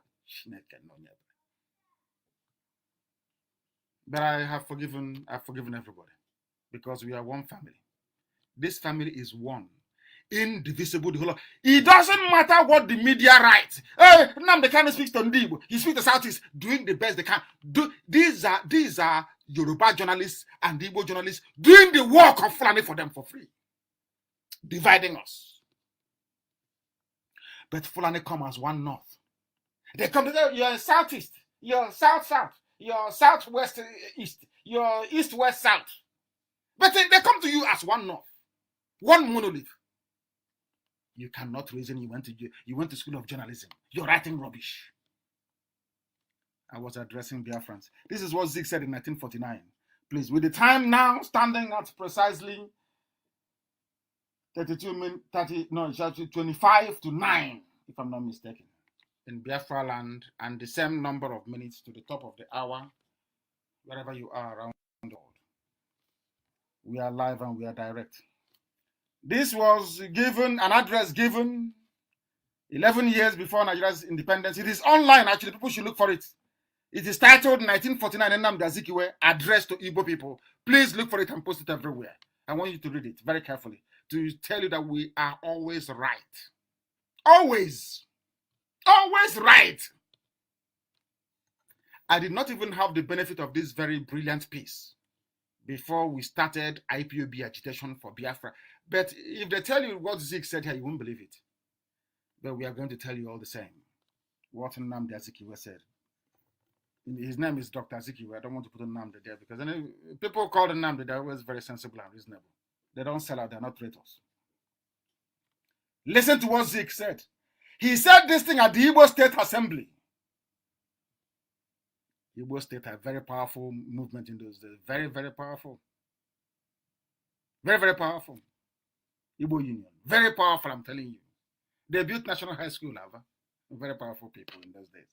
But I have forgiven everybody because we are one family. This family is one, indivisible. The whole. It doesn't matter what the media writes. Hey, Nnamdi Kanu speaks to Ndibo. He speaks to Southeast, doing the best they can. These are Yoruba journalists and Igbo journalists doing the work of Fulani for them for free. Dividing us. But Fulani come as one North. They come together, you're Southeast, you're South-South, you're Southwest-East, you're East-West-South. But they come to you as one North, one monolith. You cannot reason. You went to school of journalism. You're writing rubbish. I was addressing Biafrans. This is what Zeke said in 1949. Please, with the time now standing at precisely 25 to 9, if I'm not mistaken, in Biafra land, and the same number of minutes to the top of the hour, wherever you are around the world. We are live and we are direct. This was an address given 11 years before Nigeria's independence. It is online, actually. People should look for it. It is titled 1949 Nnamdi Azikiwe, Address to Igbo People. Please look for it and post it everywhere. I want you to read it very carefully to tell you that we are always right. Always. Always right. I did not even have the benefit of this very brilliant piece before we started IPOB agitation for Biafra. But if they tell you what Zeke said here, you won't believe it. But we are going to tell you all the same what Nnamdi Azikiwe said. His name is Dr. Azikiwe. I don't want to put Nnamdi there because people call Nnamdi, they're always very sensible and reasonable. They don't sell out, they're not traitors. Listen to what Zeke said. He said this thing at the Igbo State Assembly. Igbo State are a very powerful movement in those days. Very, very powerful. Very, very powerful. Igbo Union. Very powerful, I'm telling you. They built National High School, Ava. Very powerful people in those days.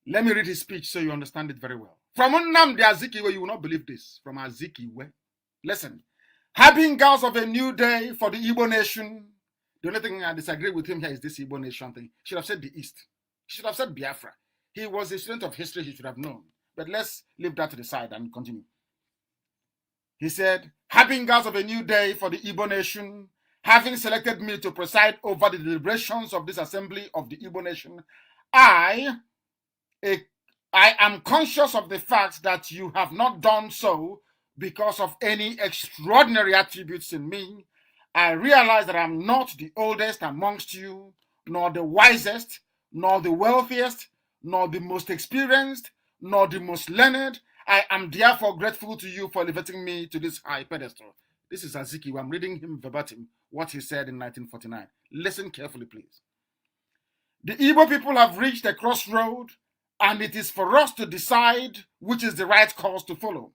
Let me read his speech so you understand it very well. From Nnamdi Azikiwe, you will not believe this. From Azikiwe. Listen. Having girls of a new day for the Igbo nation. The only thing I disagree with him here is this Igbo nation thing. He should have said the East. He should have said Biafra. He was a student of history, he should have known. But let's leave that to the side and continue. He said, having girls of a new day for the Igbo nation, having selected me to preside over the deliberations of this assembly of the Igbo nation, I am conscious of the fact that you have not done so because of any extraordinary attributes in me. I realize that I'm not the oldest amongst you, nor the wisest, nor the wealthiest, nor the most experienced, nor the most learned. I am therefore grateful to you for elevating me to this high pedestal. This is Azikiwe. I'm reading him verbatim, what he said in 1949. Listen carefully, please. The Igbo people have reached a crossroad, and it is for us to decide which is the right course to follow.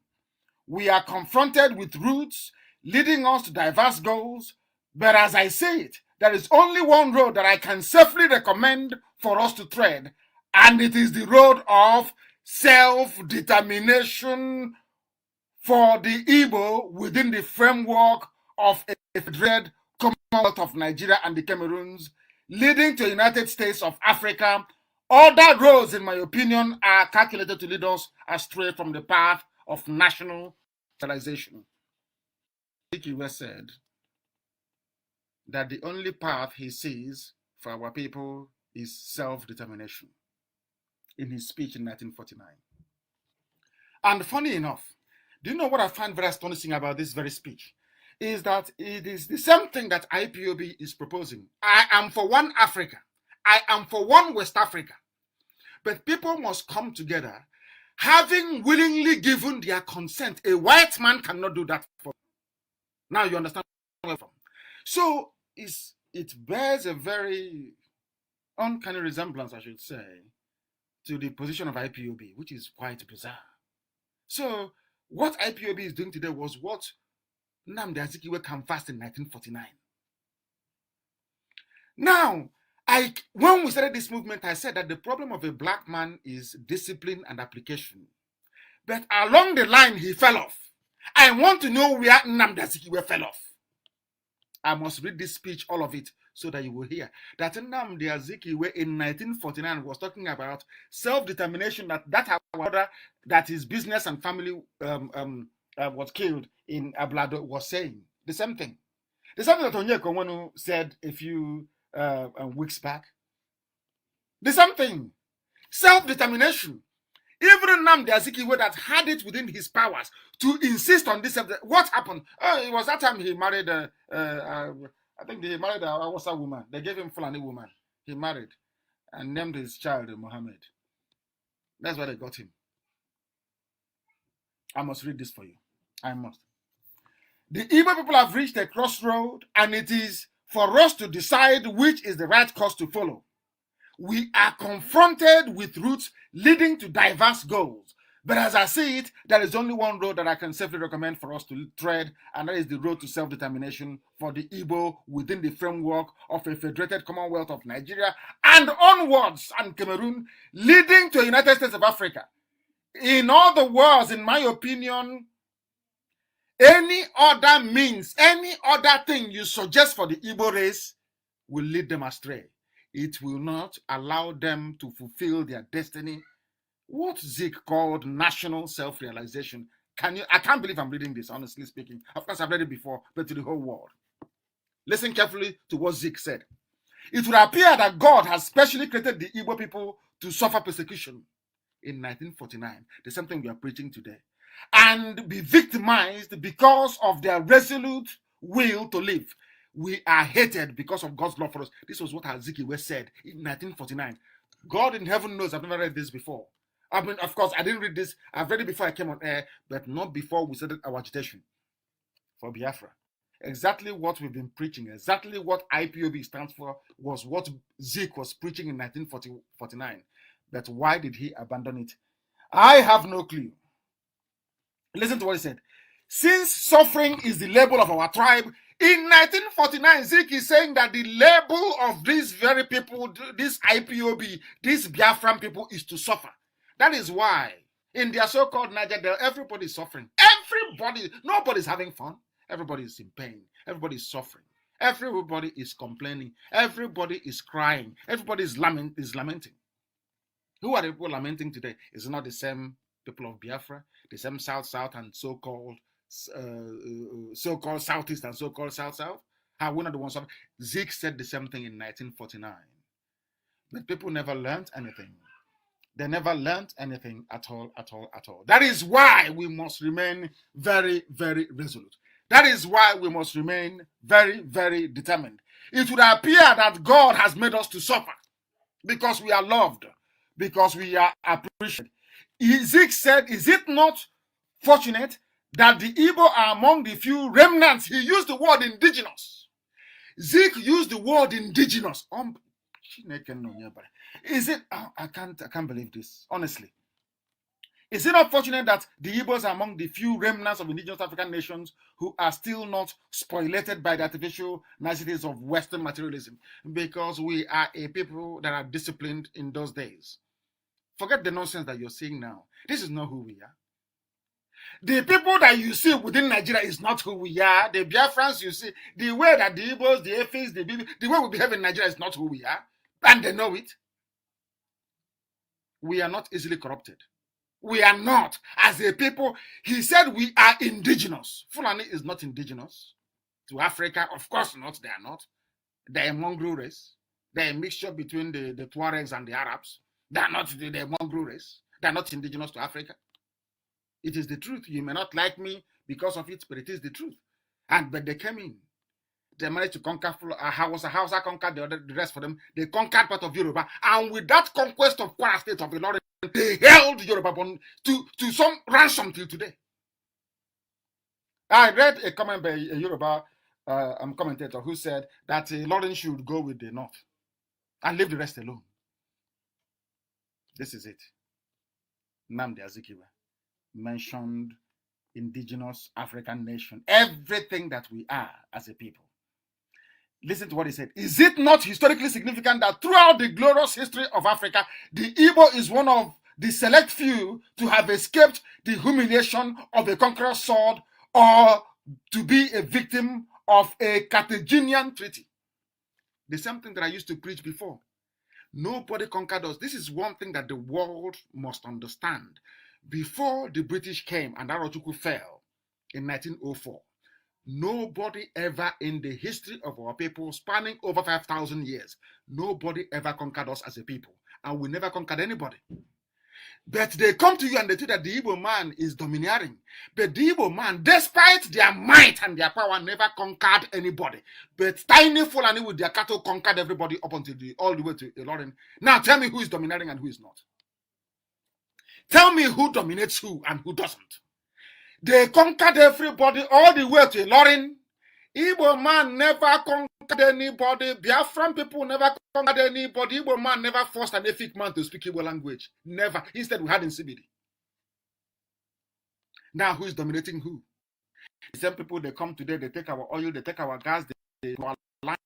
We are confronted with routes leading us to diverse goals, but as I say it, there is only one road that I can safely recommend for us to tread, and it is the road of self-determination for the Igbo within the framework of a federated Commonwealth of Nigeria and the Cameroons, leading to the United States of Africa. Other roads, in my opinion, are calculated to lead us astray from the path of national civilization. Azikiwe said that the only path he sees for our people is self-determination in his speech in 1949. And funny enough, do you know what I find very astonishing about this very speech? Is that it is the same thing that IPOB is proposing. I am for one Africa. I am for one West Africa. But people must come together, having willingly given their consent. A white man cannot do that for them. Now you understand where I'm from. So it bears a very uncanny resemblance, I should say, to the position of IPOB, which is quite bizarre. So what IPOB is doing today was what Nnamdi Azikiwe canvassed in 1949. Now, when we started this movement, I said that the problem of a black man is discipline and application. But along the line, he fell off. I want to know where Nnamdi Azikiwe fell off. I must read this speech, all of it, so that you will hear that Nnamdi Azikiwe in 1949 was talking about self-determination, that our that his business and family was killed in Ablado was saying the same thing. The same thing that Onyeka Onwenu said a few weeks back. The same thing. Self-determination. Even Nnamdi Azikiwe that had it within his powers to insist on this. What happened? It was that time he married, I think he married a Hausa woman. They gave him Fulani woman. He married and named his child Mohammed. That's why they got him. I must read this for you. I must. The Igbo people have reached a crossroad, and it is for us to decide which is the right course to follow. We are confronted with routes leading to diverse goals. But as I see it, there is only one road that I can safely recommend for us to tread, and that is the road to self-determination for the Igbo within the framework of a federated Commonwealth of Nigeria and onwards, and Cameroon, leading to the United States of Africa. In other words, in my opinion, any other means, any other thing you suggest for the Igbo race will lead them astray. It will not allow them to fulfill their destiny. What Zeke called national self-realization. I can't believe I'm reading this, honestly speaking. Of course, I've read it before, but to the whole world. Listen carefully to what Zeke said. It would appear that God has specially created the Igbo people to suffer persecution in 1949. The same thing we are preaching today. And be victimized because of their resolute will to live. We are hated because of God's love for us. This was what Azikiwe said in 1949. God in heaven knows I've never read this before. I mean, of course, I didn't read this. I've read it before I came on air, but not before we started our agitation for Biafra. Exactly what we've been preaching, exactly what IPOB stands for, was what Zeke was preaching in 1949. But why did he abandon it? I have no clue. Listen to what he said. Since suffering is the label of our tribe, in 1949, Zeke is saying that the label of these very people, this IPOB, these Biafran people, is to suffer. That is why in their so-called Niger, everybody is suffering. Nobody's having fun. Everybody is in pain. Everybody is suffering. Everybody is complaining. Everybody is crying. Everybody is lamenting. Who are the people lamenting today? Is it not the same people of Biafra, the same South and so-called Southeast and so-called South? How we're not the ones. Zeke said the same thing in 1949. But people never learned anything. They never learned anything at all. That is why we must remain very, very resolute. That is why we must remain very, very determined. It would appear that God has made us to suffer because we are loved, because we are appreciated. Zeke said, is it not fortunate that the Igbo are among the few remnants. He used the word indigenous. Zeke used the word indigenous. Is it? Oh, I can't believe this. Honestly, is it unfortunate that the Igbos are among the few remnants of indigenous African nations who are still not spoilated by the artificial niceties of Western materialism? Because we are a people that are disciplined in those days. Forget the nonsense that you're seeing now. This is not who we are. The people that you see within Nigeria is not who we are. The Biafrans you see, the way that the Igbos, the Efes, the way we behave in Nigeria is not who we are. And they know it. We are not easily corrupted. We are not. As a people, he said we are indigenous. Fulani is not indigenous to Africa. Of course not. They are not. They're a mongrel race. They're a mixture between the Tuaregs and the Arabs. They're not the mongrel race. They're not indigenous to Africa. It is the truth. You may not like me because of it, but it is the truth. But they came in. They managed to conquer Hausa conquered the rest for them. They conquered part of Yoruba. And with that conquest of Kwara State of Ilorin, they held Yoruba to some ransom till today. I read a comment by a Yoruba commentator who said that Ilorin should go with the North and leave the rest alone. This is it. Nnamdi Azikiwe mentioned indigenous African nation, everything that we are as a people. Listen to what he said. Is it not historically significant that throughout the glorious history of Africa, the Igbo is one of the select few to have escaped the humiliation of a conqueror's sword or to be a victim of a Carthaginian treaty? The same thing that I used to preach before. Nobody conquered us. This is one thing that the world must understand. Before the British came and Arochukwu fell in 1904, nobody ever in the history of our people, spanning over 5,000 years, nobody ever conquered us as a people. And we never conquered anybody. But they come to you and they tell that the Igbo man is domineering. But the Igbo man, despite their might and their power, never conquered anybody. But tiny Fulani with their cattle conquered everybody up until all the way to Ilorin. Now tell me who is domineering and who is not. Tell me who dominates who and who doesn't. They conquered everybody all the way to Ilorin. Igbo man never conquered anybody. Biafran people never conquered anybody. Igbo man never forced an Efik man to speak Igbo language. Never. Instead, we had in CBD. Now, who is dominating who? The same people, they come today, they take our oil, they take our gas, they our land,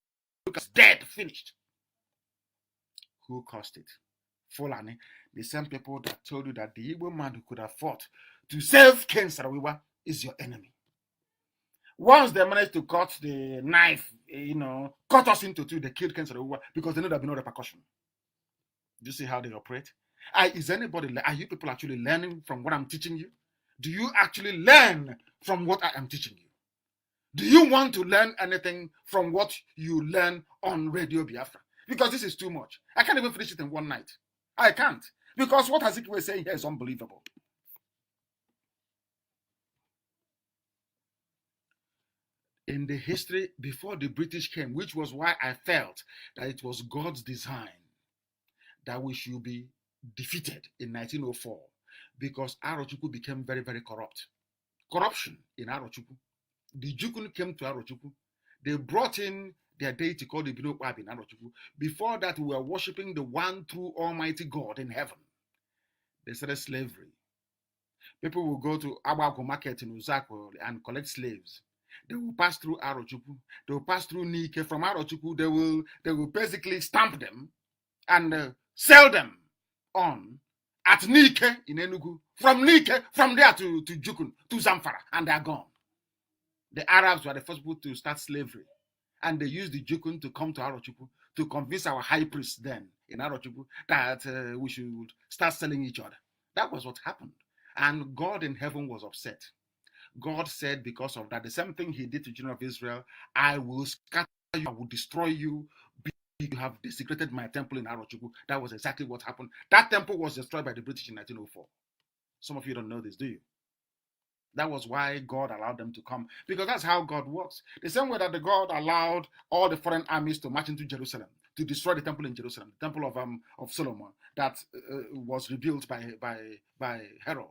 look us dead, finished. Who caused it? Fulani. The same people that told you that the Igbo man who could have fought to save Ken Sarawiwa is your enemy. Once they managed to cut the knife, cut us into two, they killed Ken Sarawiwa because they know there'll be no repercussion. Do you see how they operate? Are you people actually learning from what I'm teaching you? Do you actually learn from what I am teaching you? Do you want to learn anything from what you learn on Radio Biafra? Because this is too much. I can't even finish it in one night. I can't. Because what Azikiwe is saying here is unbelievable. In the history before the British came, which was why I felt that it was God's design that we should be defeated in 1904, because Arochukwu became very, very corrupt. Corruption in Arochukwu. The Jukun came to Arochukwu. They brought in their deity called the Binokwabi in Arochukwu. Before that, we were worshipping the one true Almighty God in heaven. They started slavery. People will go to Abago market in Uzako and collect slaves. They will pass through Arochukwu. They will pass through Nike. From Arochukwu, they will basically stamp them and sell them on at Nike in Enugu. From Nike, from there to Jukun, to Zamfara, and they are gone. The Arabs were the first people to start slavery. And they used the Jukun to come to Arochukwu to convince our high priests then in Arochukwu that we should start selling each other. That was what happened. And God in heaven was upset. God said, because of that, the same thing he did to the children of Israel, I will scatter you, I will destroy you. You have desecrated my temple in Arochukwu. That was exactly what happened. That temple was destroyed by the British in 1904. Some of you don't know this, do you? That was why God allowed them to come. Because that's how God works. The same way that the God allowed all the foreign armies to march into Jerusalem, to destroy the temple in Jerusalem, the temple of Solomon, that was rebuilt by Herod.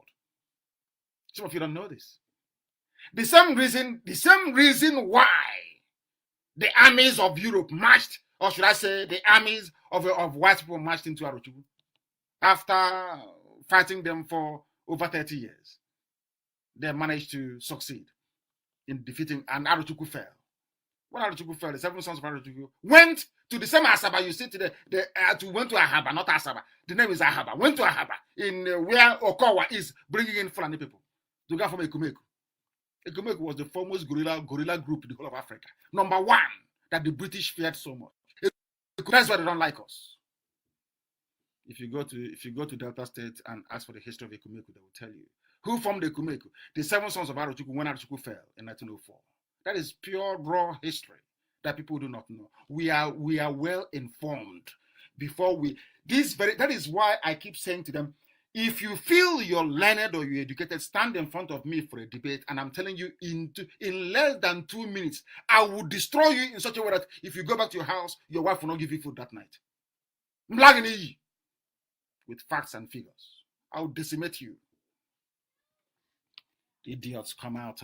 Some of you don't know this. The same reason why the armies of Europe marched, or should I say the armies of white people marched into Arochukwu after fighting them for over 30 years. They managed to succeed in defeating, and Arochukwu fell. When Arochukwu fell, the 7 sons of Arochukwu went to the same Asaba you see today. They went to Ahaba, not Asaba. The name is Ahaba. Went to Ahaba, in where Okowa is, bringing in Fulani people to go from Ekumeku. Ekumeku was the foremost guerrilla group in the whole of Africa. Number one, that the British feared so much. That's why they don't like us. If you go to Delta State and ask for the history of Ekumeku, they will tell you who formed Ekumeku. The 7 sons of Arochukwu when Arochukwu fell in 1904. That is pure raw history that people do not know. We are well informed before we. That is why I keep saying to them, if you feel you're learned or you're educated, stand in front of me for a debate, and I'm telling you, in less than 2 minutes, I will destroy you in such a way that if you go back to your house, your wife will not give you food that night. With facts and figures, I will decimate you. Idiots come out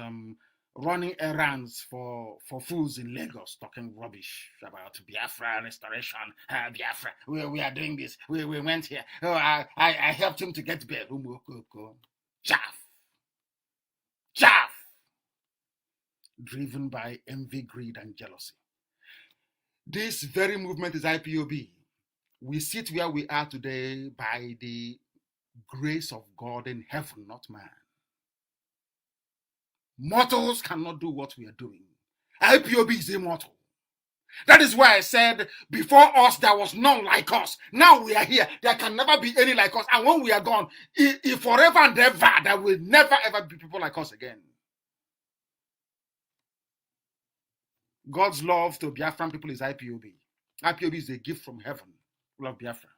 running errands for fools in Lagos, talking rubbish about Biafra restoration. Biafra, we are doing this. We went here. Oh, I helped him to get bail. Chaff. Driven by envy, greed, and jealousy. This very movement is IPOB. We sit where we are today by the grace of God in heaven, not man. Mortals cannot do what we are doing. IPOB is immortal. That is why I said, before us, there was none like us. Now we are here. There can never be any like us. And when we are gone, if forever and ever, there will never, ever be people like us again. God's love to Biafran people is IPOB. IPOB is a gift from heaven. Love Biafra.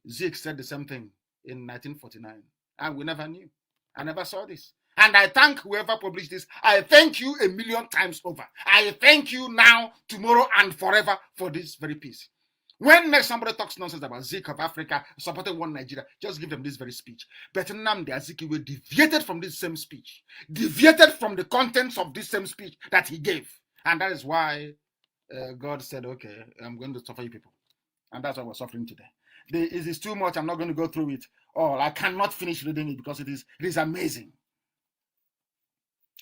Zeke said the same thing in 1949. And we never knew. I never saw this. And I thank whoever published this. I thank you 1,000,000 times over. I thank you now, tomorrow, and forever for this very piece. When next somebody talks nonsense about Zeke of Africa supporting one Nigeria, just give them this very speech. But Nnamdi Azikiwe deviated from this same speech, deviated from the contents of this same speech that he gave. And that is why God said, okay, I'm going to suffer you people. And that's why we're suffering today. It is too much. I'm not going to go through it all. I cannot finish reading it because it is amazing.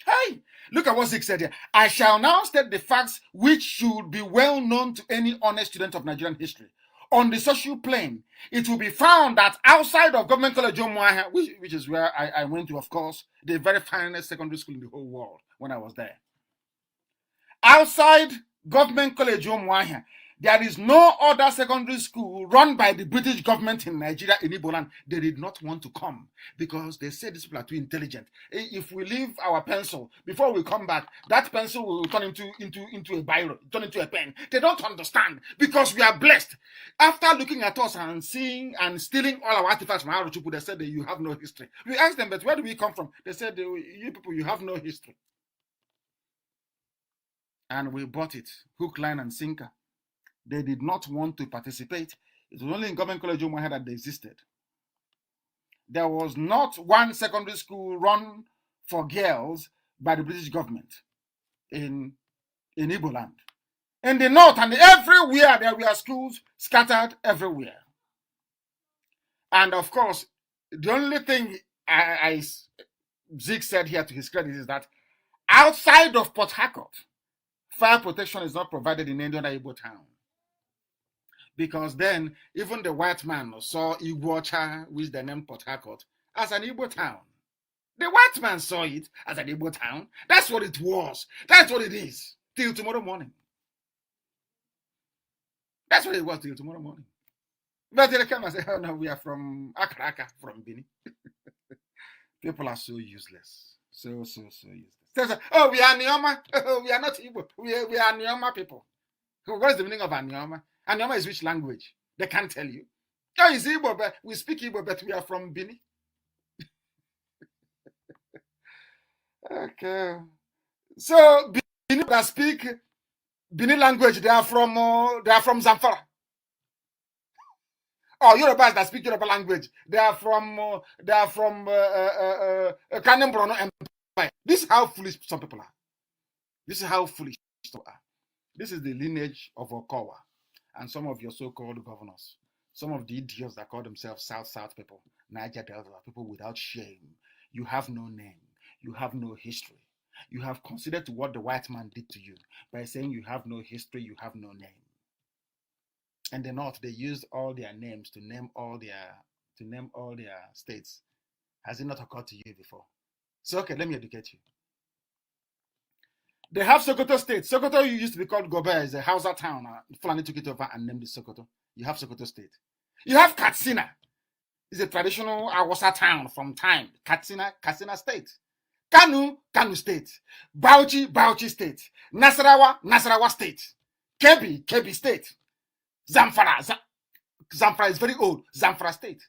Hey, look at what Zeke said here. I shall now state the facts which should be well known to any honest student of Nigerian history. On the social plane, it will be found that outside of Government College Umuahia, which is where I went to, of course, the very finest secondary school in the whole world when I was there. Outside Government College Umuahia, there is no other secondary school run by the British government in Nigeria, in Igbo land. They did not want to come because they said these people are too intelligent. If we leave our pencil, before we come back, that pencil will turn into a biro, turn into a pen. They don't understand because we are blessed. After looking at us and seeing and stealing all our artifacts from Arochukwu, they said that you have no history. We asked them, but where do we come from? They said, you people, you have no history. And we bought it, hook, line, and sinker. They did not want to participate. It was only in Government College Umuahia that they existed. There was not one secondary school run for girls by the British government in Igbo land. In the north and everywhere, there were schools scattered everywhere. And of course, the only thing Zeke said here to his credit is that outside of Port Harcourt, fire protection is not provided in any other Igbo town. Because then, even the white man saw Iguacha, which they named Port Harcourt, as an Igbo town. The white man saw it as an Igbo town. That's what it was. That's what it is. Till tomorrow morning. That's what it was till tomorrow morning. But they come and say, oh no, we are from Akaraka, from Bini. People are so useless. So useless. Say, oh, we are Nioma. Oh, we are not Igbo. We are Nioma people. What is the meaning of Anioma? Anioma is which language? They can't tell you. Oh, it's Igbo, but we speak Igbo, but we are from Bini. Okay. So Bini that speak Bini language, they are from Zamfara. Oh, Yorubas that speak Yoruba language, they are from Kanem Brono. This is how foolish some people are. This is how foolish some people are. This is the lineage of Okowa and some of your so-called governors. Some of the idiots that call themselves South people, Niger Delta, people without shame. You have no name. You have no history. You have considered what the white man did to you by saying you have no history, you have no name. And the North, they used all their names to name all their states. Has it not occurred to you before? So okay, let me educate you. They have Sokoto State. Sokoto used to be called Gobe, is a Hausa town. Fulani took it over and named it Sokoto. You have Sokoto State. You have Katsina. It's a traditional Hausa town from time. Katsina State. Kanu State. Bauchi State. Nasarawa State. Kebbi State. Zamfara is very old. Zamfara State.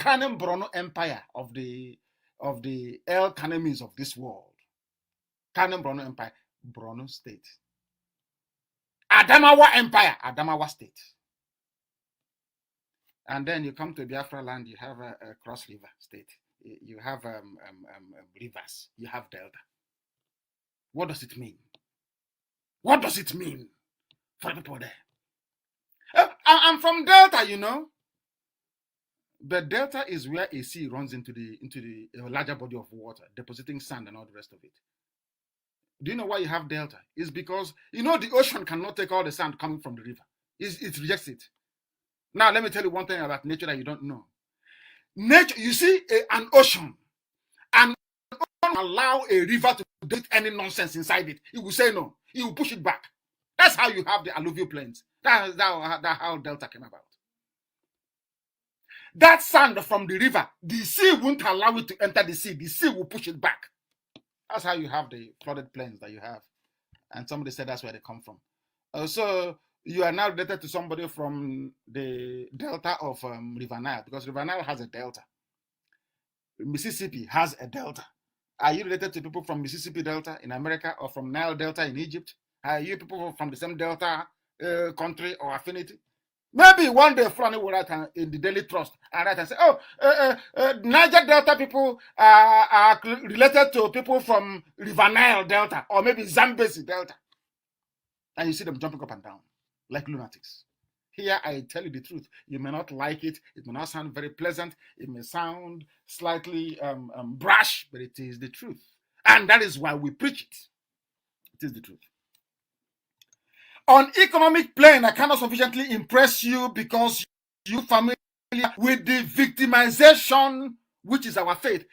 Kanem Brono Empire of the El Kanemis of this world. Kanem Brono Empire, Brono State. Adamawa Empire, Adamawa State. And then you come to Biafra land, you have a Cross River State. You have rivers. You have Delta. What does it mean? What does it mean for people there? I'm from Delta, you know. But Delta is where a sea runs into a larger body of water, depositing sand and all the rest of it. Do you know why you have Delta? It's because, you know, the ocean cannot take all the sand coming from the river. It rejects it. Now, let me tell you one thing about nature that you don't know. Nature, you see an ocean allow a river to do any nonsense inside it. It will say no. It will push it back. That's how you have the alluvial plains. That's how Delta came about. That sand from the river, the sea won't allow it to enter the sea. The sea will push it back. That's how you have the flooded plains that you have. And somebody said that's where they come from. So you are now related to somebody from the delta of River Nile, because River Nile has a delta. Mississippi has a delta. Are you related to people from Mississippi Delta in America or from Nile Delta in Egypt? Are you people from the same delta country or affinity? Maybe one day Fulani will write in the Daily Trust and write and say, oh, Niger Delta people are related to people from River Nile Delta or maybe Zambezi Delta. And you see them jumping up and down like lunatics. Here, I tell you the truth. You may not like it. It may not sound very pleasant. It may sound slightly brash, but it is the truth. And that is why we preach it. It is the truth. On economic plane, I cannot sufficiently impress you because you're familiar with the victimization, which is our faith.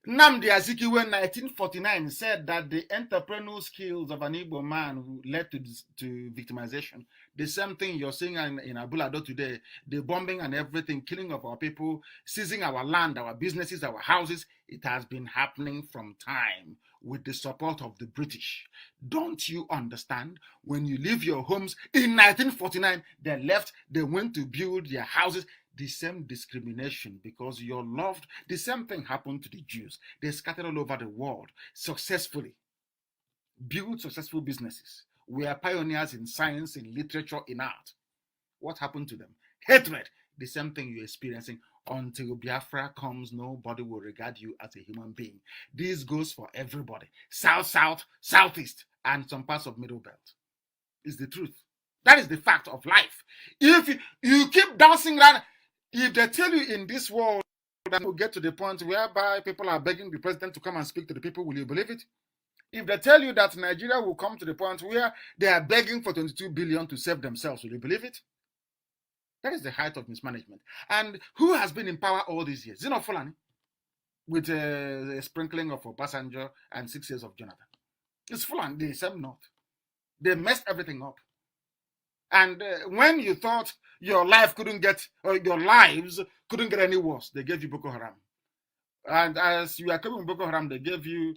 Nnamdi Azikiwe in 1949 said that the entrepreneurial skills of an Igbo man led to victimization. The same thing you're seeing in Abulado today, the bombing and everything, killing of our people, seizing our land, our businesses, our houses, it has been happening from time with the support of the British. Don't you understand? When you leave your homes in 1949, they left, they went to build their houses. The same discrimination because you're loved. The same thing happened to the Jews. They scattered all over the world successfully, built successful businesses, were pioneers in science, in literature, in art. What happened to them? Hatred. The same thing you're experiencing. Until Biafra comes, nobody will regard you as a human being. This goes for everybody. South, southeast, and some parts of Middle Belt. It's the truth. That is the fact of life. If you keep dancing around, if they tell you in this world that will get to the point whereby people are begging the president to come and speak to the people, will you believe it? If they tell you that Nigeria will come to the point where they are begging for 22 billion to save themselves, will you believe it? That is the height of mismanagement. And who has been in power all these years? Is it not Fulani? With a sprinkling of Obasanjo and 6 years of Jonathan. It's Fulani, the same North. They messed everything up. And when you thought your life couldn't get, or your lives couldn't get any worse, they gave you Boko Haram. And as you are coming with Boko Haram, they gave you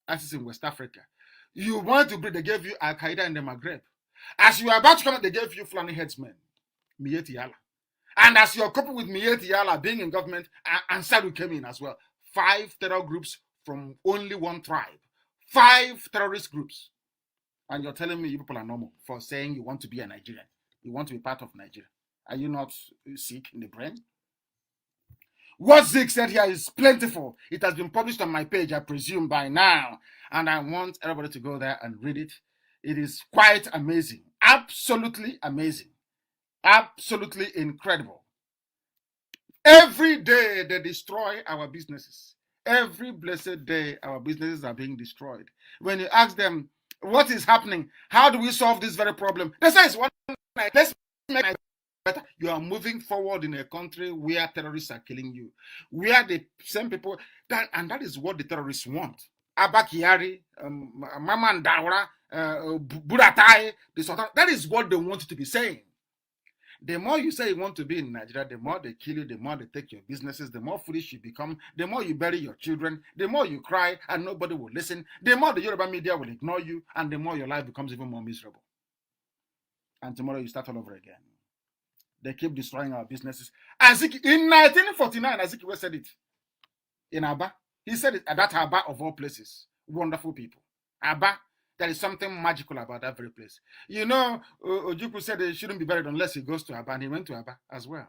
ISIS in West Africa. You wanted to breed, they gave you Al Qaeda in the Maghreb. As you are about to come, they gave you Fulani headsmen, Miyetti Yala. And as you're coping with Miyetti Yala being in government, Ansaru came in as well. 5 terror groups from only one tribe. 5 terrorist groups. And you're telling me you people are normal for saying you want to be a Nigerian. You want to be part of Nigeria. Are you not sick in the brain? What Zeke said here is plentiful. It has been published on my page, I presume, by now. And I want everybody to go there and read it. It is quite amazing. Absolutely amazing. Absolutely incredible. Every day they destroy our businesses. Every blessed day our businesses are being destroyed. When you ask them, what is happening? How do we solve this very problem? They say it's one night. Let's make it better. You are moving forward in a country where terrorists are killing you. Where the same people, and that is what the terrorists want. Abakiari, Mama Ndawra, Buratai, the Sultan. That is what they want you to be saying. The more you say you want to be in Nigeria, the more they kill you, the more they take your businesses, the more foolish you become, the more you bury your children, the more you cry and nobody will listen, the more the Yoruba media will ignore you, and the more your life becomes even more miserable. And tomorrow you start all over again. They keep destroying our businesses. In 1949, Azikiwe said it in Aba. He said it at that Aba of all places. Wonderful people. Aba. There is something magical about that very place. You know, Ojukwu said he shouldn't be buried unless he goes to Aba, and he went to Aba as well.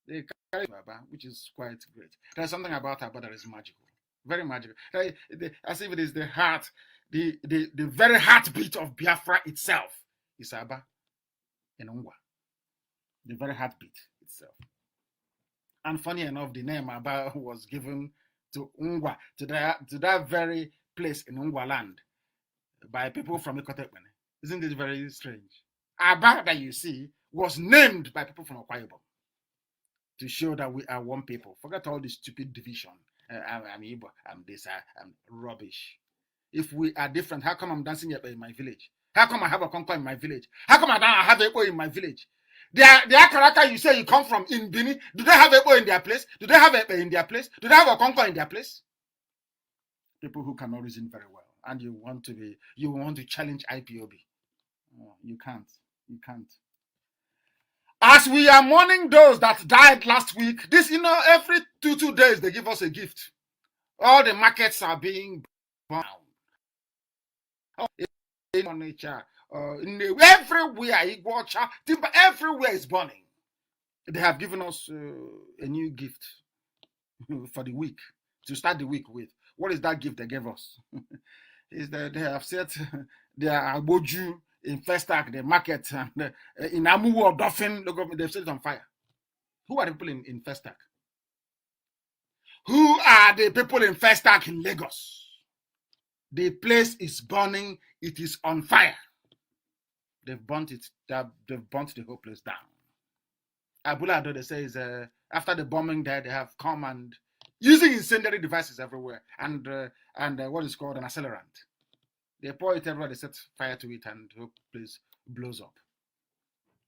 They carried to Aba, which is quite great. There's something about Aba that is magical, very magical. As if it is the heart, the very heartbeat of Biafra itself is Aba in Ungwa. The very heartbeat itself. And funny enough, the name Aba was given to Ungwa, to that very place in Ungwa land, by people from Ikotekpene. Isn't it very strange? Aba that you see was named by people from Akwa Ibom to show that we are one people. Forget all this stupid division. I'm Igbo, I'm this, I'm rubbish. If we are different, how come I'm dancing in my village? How come I have a conquer in my village? How come I don't have a Ebo in my village? The Akaraka you say you come from in Bini, do they have Ebo in their place? Do they have Ebo in their place? Do they have a conquer in their place? People who cannot reason very well. And you want to challenge IPOB. Oh, you can't. As we are mourning those that died last week, every two days they give us a gift. All the markets are being burned. Everywhere, everywhere is burning. They have given us a new gift for the week, to start the week with. What is that gift they gave us? Is that they have set their Agboju in Festac, the market, and in Amuwo or Dauphin, they've set it on fire. Who are the people in Festac? Who are the people in Festac in Lagos? The place is burning. It is on fire. They've burnt it. They've burnt the whole place down. Abulado, they say, is after the bombing there, they have come and using incendiary devices everywhere, and what is called an accelerant. They pour it everywhere, they set fire to it, and the whole place blows up.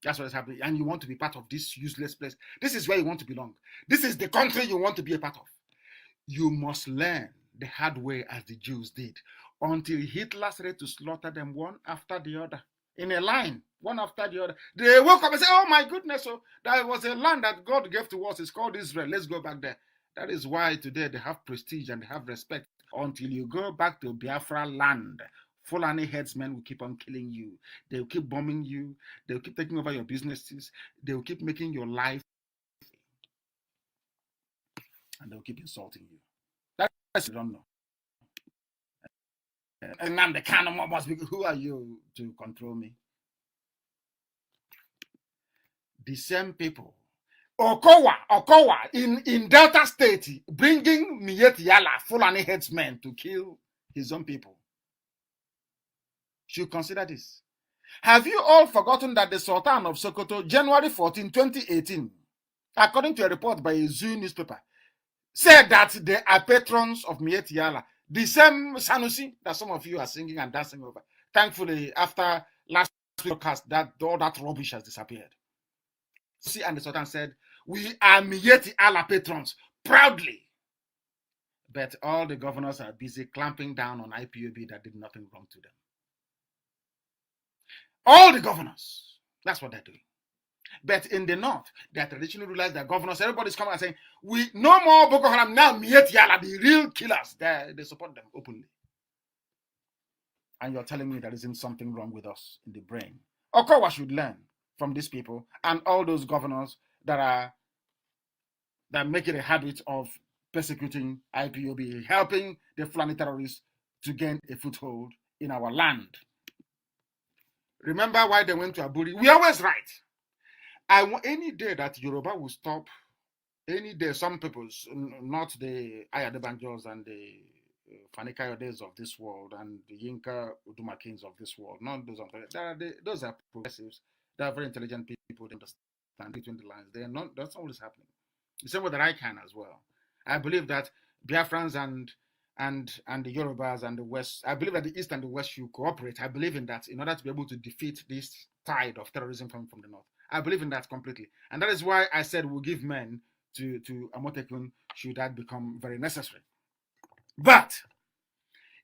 That's what is happening. And you want to be part of this useless place. This is where you want to belong. This is the country you want to be a part of. You must learn the hard way, as the Jews did, until Hitler started to slaughter them one after the other, in a line, one after the other. They woke up and said, oh my goodness, so there was a land that God gave to us. It's called Israel. Let's go back there. That is why today they have prestige and they have respect. Until you go back to Biafra land, Fulani headsmen will keep on killing you. They will keep bombing you. They will keep taking over your businesses. They will keep making your life, and they will keep insulting you. That's you don't know. And Nnamdi Kanu must be. Who are you to control me? The same people. Okowa in Delta State, bringing Miyetti Yala, Fulani headsmen to kill his own people. Should consider this. Have you all forgotten that the Sultan of Sokoto, January 14, 2018, according to a report by a Zoo newspaper, said that they are patrons of Miyetti Yala, the same Sanusi that some of you are singing and dancing over. Thankfully, after last week's podcast, all that rubbish has disappeared. And the Sultan said, we are Miyetti Allah patrons, proudly. But all the governors are busy clamping down on IPOB that did nothing wrong to them. All the governors, that's what they're doing. But in the north, they are traditional rulers, they're governors, everybody's coming and saying, we no more Boko Haram, now Miyetti Allah, the real killers. They support them openly. And you're telling me there isn't something wrong with us in the brain. Okowa should learn from these people and all those governors that that make it a habit of persecuting IPOB, helping the Fulani terrorists to gain a foothold in our land. Remember why they went to Aburi? We always right. I want any day that Yoruba will stop, any day, some peoples, not the Ayadebanjos and the Fani Kayodes of this world and the Yinka Uduma Kings of this world, not those those are progressives, they are very intelligent people, they understand between the lines. They are not, that's not what is happening. The same way that I can as well. I believe that Biafrans and the Yorubas and the West, I believe that the East and the West should cooperate. I believe in that in order to be able to defeat this tide of terrorism coming from the North. I believe in that completely. And that is why I said we'll give men to Amotekun should that become very necessary. But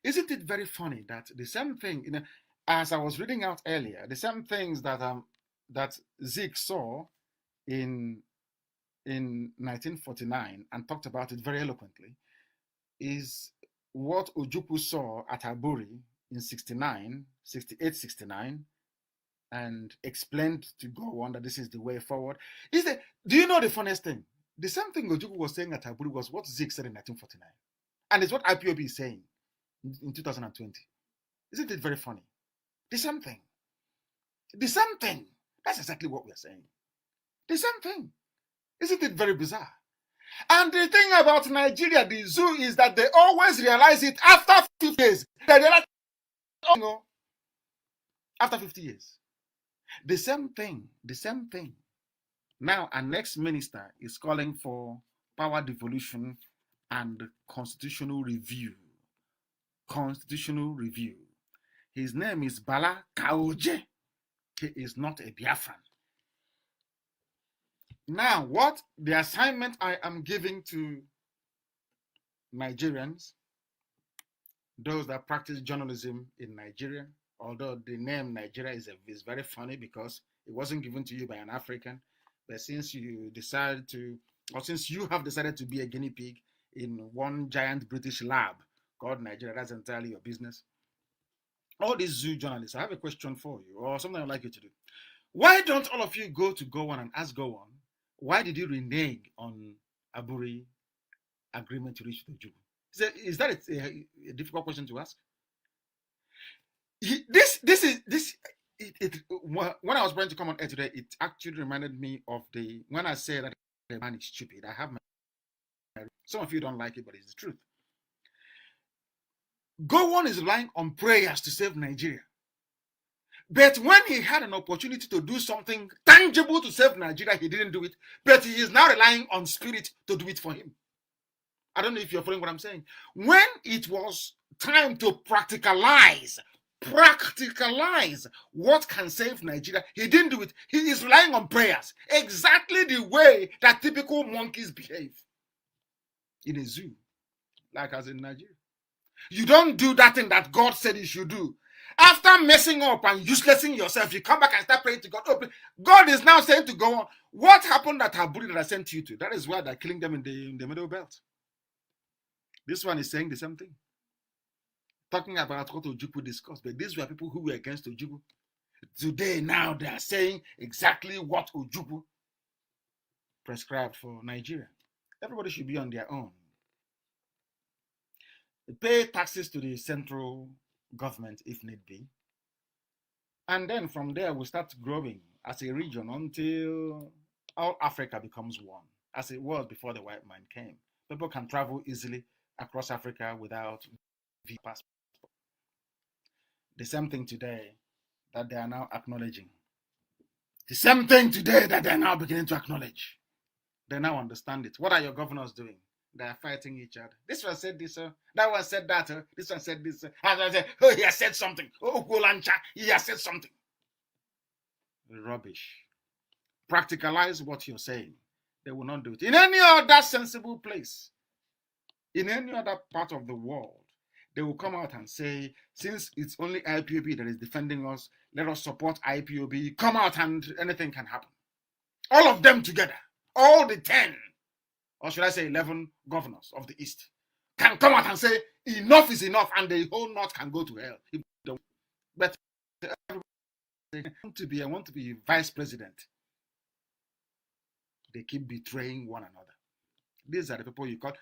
isn't it very funny that the same thing, you know, as I was reading out earlier, the same things that that Zeke saw in 1949 and talked about it very eloquently is what Ojukwu saw at Aburi in 68, 69, and explained to Gowon that this is the way forward. Do you know the funniest thing? The same thing Ojukwu was saying at Aburi was what Zeke said in 1949. And it's what IPOB is saying in 2020. Isn't it very funny? The same thing. The same thing. That's exactly what we're saying. The same thing. Isn't it very bizarre? And the thing about Nigeria, the zoo, is that they always realize it after 50 years. They realize, oh no, after 50 years. The same thing, the same thing. Now, our next minister is calling for power devolution and constitutional review. Constitutional review. His name is Bala Kaoje. He is not a Biafran. Now, what the assignment I am giving to Nigerians, those that practice journalism in Nigeria, although the name Nigeria is very funny because it wasn't given to you by an African, but since you decided to, or since you have decided to be a guinea pig in one giant British lab called Nigeria, that's entirely your business. All these zoo journalists, I have a question for you, or something I'd like you to do. Why don't all of you go to Gowon and ask Gowon, why did you renege on Aburi agreement to reach the Jubu? Is that a difficult question to ask? When I was trying to come on air today, it actually reminded me of when I say that the man is stupid. I have some of you don't like it, but it's the truth. Gowon is relying on prayers to save Nigeria. But when he had an opportunity to do something tangible to save Nigeria, he didn't do it. But he is now relying on spirit to do it for him. I don't know if you're following what I'm saying. When it was time to practicalize what can save Nigeria, he didn't do it. He is relying on prayers. Exactly the way that typical monkeys behave in a zoo, like as in Nigeria. You don't do that thing that God said you should do. After messing up and uselessing yourself, you come back and start praying to God. God is now saying to go on. What happened at Aburi that I sent you to? That is why they're killing them in the middle belt. This one is saying the same thing. Talking about what Ojukwu discussed. But these were people who were against Ojukwu. Today, now, they are saying exactly what Ojukwu prescribed for Nigeria. Everybody should be on their own. Pay taxes to the central government if need be. And then from there, we start growing as a region until all Africa becomes one, as it was before the white man came. People can travel easily across Africa without visa passport. The same thing today that they are now acknowledging. The same thing today that they are now beginning to acknowledge. They now understand it. What are your governors doing? They are fighting each other. This one said this, that one said that, this one said this. And I said, oh, he has said something. Oh, Golancha, he has said something. Rubbish. Practicalize what you're saying. They will not do it. In any other sensible place, in any other part of the world, they will come out and say, since it's only IPOB that is defending us, let us support IPOB. Come out and anything can happen. All of them together, all the 10, or should I say 11 governors of the East, can come out and say, enough is enough, and the whole North can go to hell. But I want to be vice president. They keep betraying one another. These are the people you call.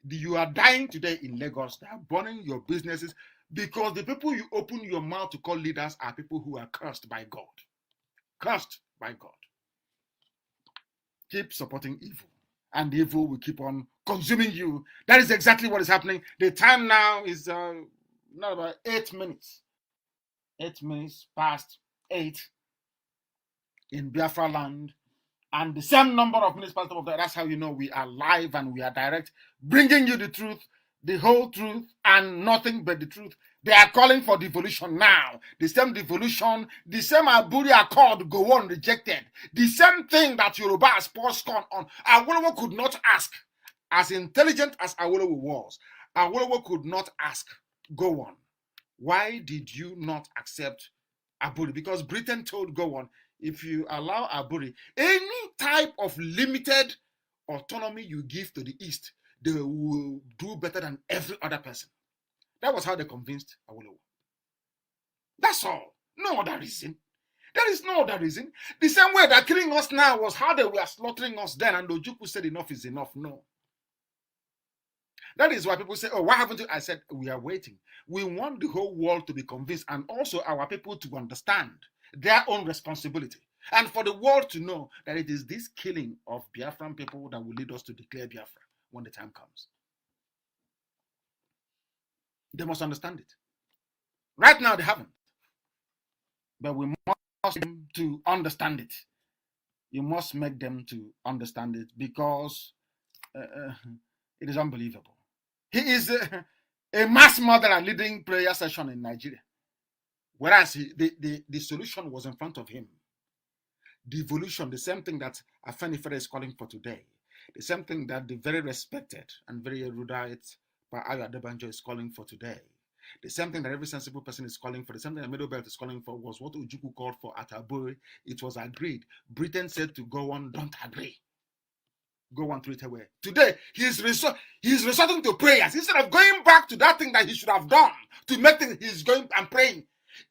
You are dying today in Lagos. They are burning your businesses because the people you open your mouth to call leaders are people who are cursed by God. Cursed by God. Keep supporting evil, and evil will keep on consuming you. That is exactly what is happening. The time now is not about 8 minutes. 8 minutes past 8 in Biafra land. And the same number of minutes past of that. That's how you know we are live and we are direct, bringing you the truth, the whole truth, and nothing but the truth. They are calling for devolution now. The same devolution, the same Aburi Accord go on rejected. The same thing that Yoruba has poured scorn on. Awolowo could not ask. As intelligent as Awolowo was, Awolowo could not ask. Go on. Why did you not accept Aburi? Because Britain told go on, if you allow Aburi, any type of limited autonomy you give to the East, they will do better than every other person. That was how they convinced Awolowo. That's all. No other reason. There is no other reason. The same way they're killing us now was how they were slaughtering us then, and Ojukwu said enough is enough. No. That is why people say, oh, why haven't you? I said, we are waiting. We want the whole world to be convinced and also our people to understand their own responsibility. And for the world to know that it is this killing of Biafran people that will lead us to declare Biafra when the time comes. They must understand it. Right now, they haven't. But we must make them to understand it. You must make them to understand it because it is unbelievable. He is a mass murderer leading prayer session in Nigeria. Whereas the solution was in front of him. Devolution, the same thing that Afenifere is calling for today. The same thing that the very respected and very erudite Ayo Adebanjo is calling for today. The same thing that every sensible person is calling for, the same thing that Middle Belt is calling for was what Ojukwu called for at Aburi. It was agreed. Britain said to go on, don't agree. Go on, throw it away. Today, he's resorting to prayers. Instead of going back to that thing that he should have done to make things, he's going and praying.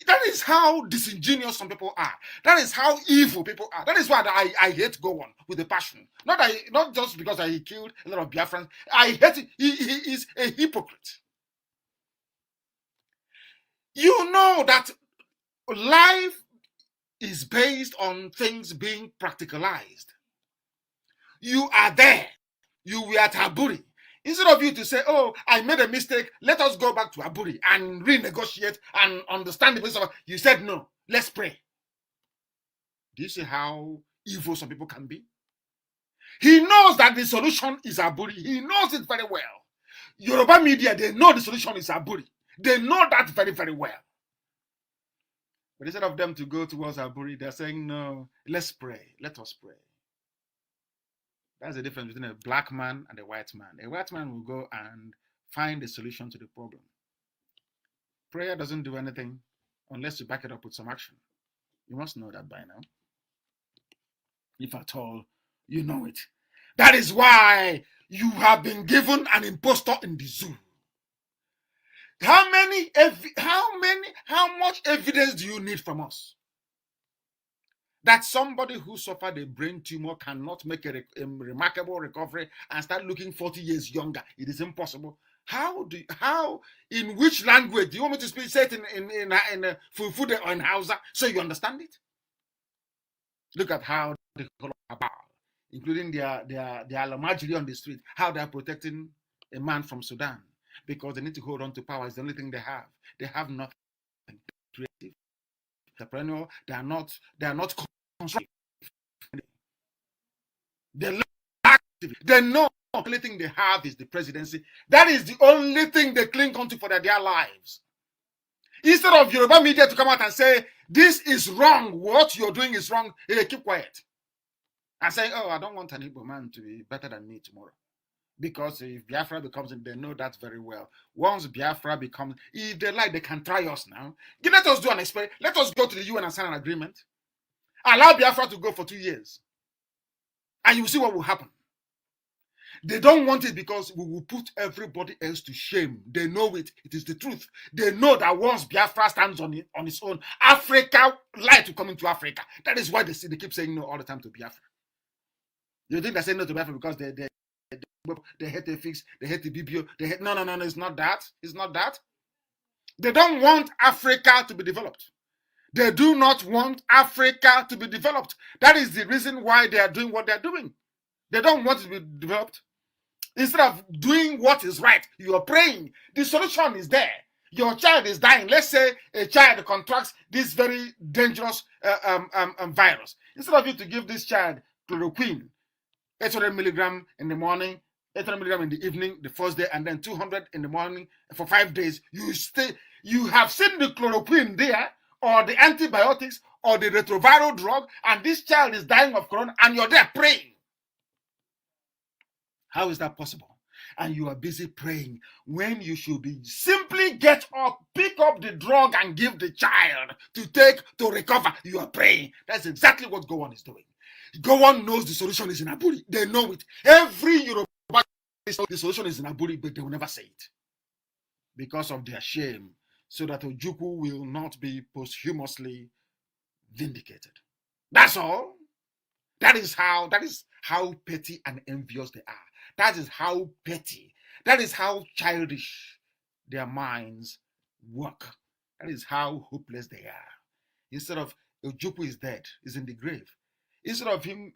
That is how disingenuous some people are. That is how evil people are. That is why I hate Go on with a passion. Not just because he killed a lot of Biafrans. I hate it. He is a hypocrite. You know that life is based on things being practicalized. You are there. You were at Aburi. Instead of you to say, oh, I made a mistake, let us go back to Aburi and renegotiate and understand the business. You said, no, let's pray. Do you see how evil some people can be? He knows that the solution is Aburi. He knows it very well. Yoruba media, they know the solution is Aburi. They know that very, very well. But instead of them to go towards Aburi, they're saying, no, let's pray. Let us pray. That's the difference between a black man and a white man. A white man will go and find a solution to the problem. Prayer doesn't do anything unless you back it up with some action. You must know that by now. If at all, you know it. That is why you have been given an impostor in the zoo. How much evidence do you need from us? That somebody who suffered a brain tumor cannot make a remarkable recovery and start looking 40 years younger. It is impossible. In which language? Do you want me to say it in Fulfude or in Hausa so you understand it? Look at how they call about, including their Lamajiri on the street, how they are protecting a man from Sudan because they need to hold on to power. It's the only thing they have. They have nothing creative. Entrepreneurial. They are not constructive. They know the only thing they have is the presidency. That is the only thing they cling on to for their lives. Instead of Yoruba media to come out and say, this is wrong, what you're doing is wrong, they keep quiet. And say, oh, I don't want an Igbo man to be better than me tomorrow. Because if Biafra becomes it, they know that very well. Once Biafra becomes, if they like, they can try us now. Let us do an experiment. Let us go to the UN and sign an agreement. Allow Biafra to go for 2 years. And you will see what will happen. They don't want it because we will put everybody else to shame. They know it. It is the truth. They know that once Biafra stands on its own, Africa light will come into Africa. That is why they keep saying no all the time to Biafra. You think they say no to Biafra because they they hate the fix, they hate the BBO, they hate... No, it's not that. It's not that. They don't want Africa to be developed. They do not want Africa to be developed. That is the reason why they are doing what they're doing. They don't want it to be developed. Instead of doing what is right, you are praying. The solution is there. Your child is dying. Let's say a child contracts this very dangerous virus. Instead of you to give this child chloroquine, 800 milligram in the morning, 800 milligram in the evening, the first day, and then 200 in the morning for 5 days, you have seen the chloroquine there, or the antibiotics, or the retroviral drug, and this child is dying of corona, and you're there praying. How is that possible? And you are busy praying when you should be simply get up, pick up the drug, and give the child to take to recover. You are praying. That's exactly what Gowon is doing. Gowon knows the solution is in Aburi. They know it. Every Yoruba, the solution is in Aburi, but they will never say it because of their shame, so that Ojukwu will not be posthumously vindicated. That's all. That is how petty and envious they are. That is how petty. That is how childish their minds work. That is how hopeless they are. Instead of Ojukwu is dead, is in the grave. Instead of you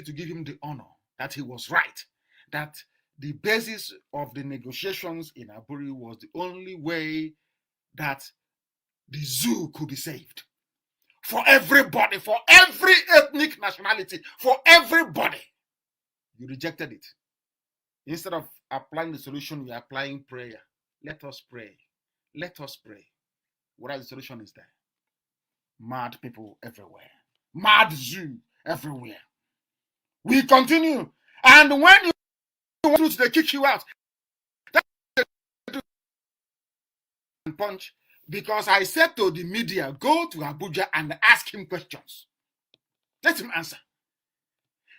to give him the honor that he was right, that the basis of the negotiations in Aburi was the only way that the zoo could be saved. For everybody, for every ethnic nationality, for everybody. You rejected it. Instead of applying the solution, you're applying prayer. Let us pray. Let us pray. What the solution is there? Mad people everywhere. Mad zoo everywhere. We continue. And when you want to, they kick you out. And punch. Because I said to the media, go to Abuja and ask him questions. Let him answer.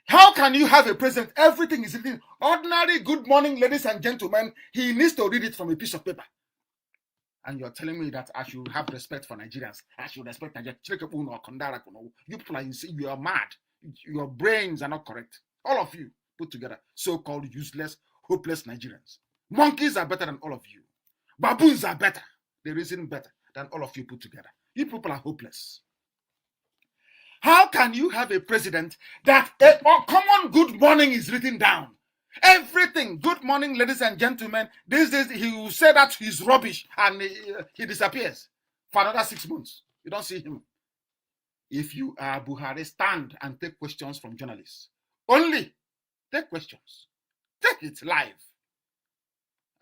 How can you have a president? Everything is written. Ordinary good morning, ladies and gentlemen. He needs to read it from a piece of paper. And you're telling me that I should have respect for Nigerians. I should respect Nigerians. You people you are mad. Your brains are not correct. All of you put together. So-called useless, hopeless Nigerians. Monkeys are better than all of you. Baboons are better. They reason better than all of you put together. You people are hopeless. How can you have a president that a common good morning is written down? Everything, good morning, ladies and gentlemen. These days, he will say that he's rubbish and he disappears for another 6 months. You don't see him. If you are Buhari, stand and take questions from journalists. Only take questions. Take it live.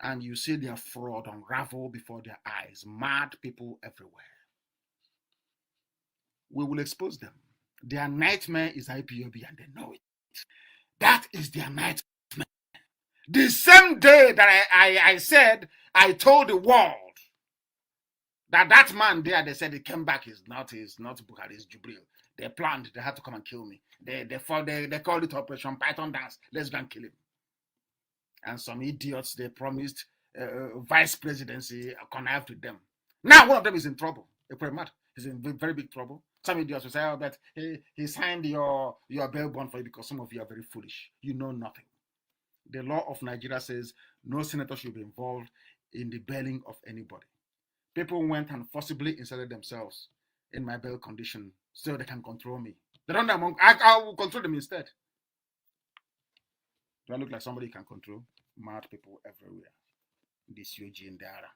And you see their fraud unravel before their eyes. Mad people everywhere. We will expose them. Their nightmare is IPOB and they know it. That is their nightmare. The same day that I said, I told the world that man there, they said he came back, is not Buhari, it's Jubril. They planned, they had to come and kill me. They called it Operation Python Dance. Let's go and kill him. And some idiots, they promised vice presidency, connived with them. Now one of them is in trouble. He's in very big trouble. Some idiots will say, oh, but he signed your bail bond for you because some of you are very foolish. You know nothing. The law of Nigeria says no senator should be involved in the bailing of anybody. People went and forcibly inserted themselves in my bail condition so they can control me. They don't know, I will control them instead. Do I look like somebody can control? Mad people everywhere. This UG and Dara.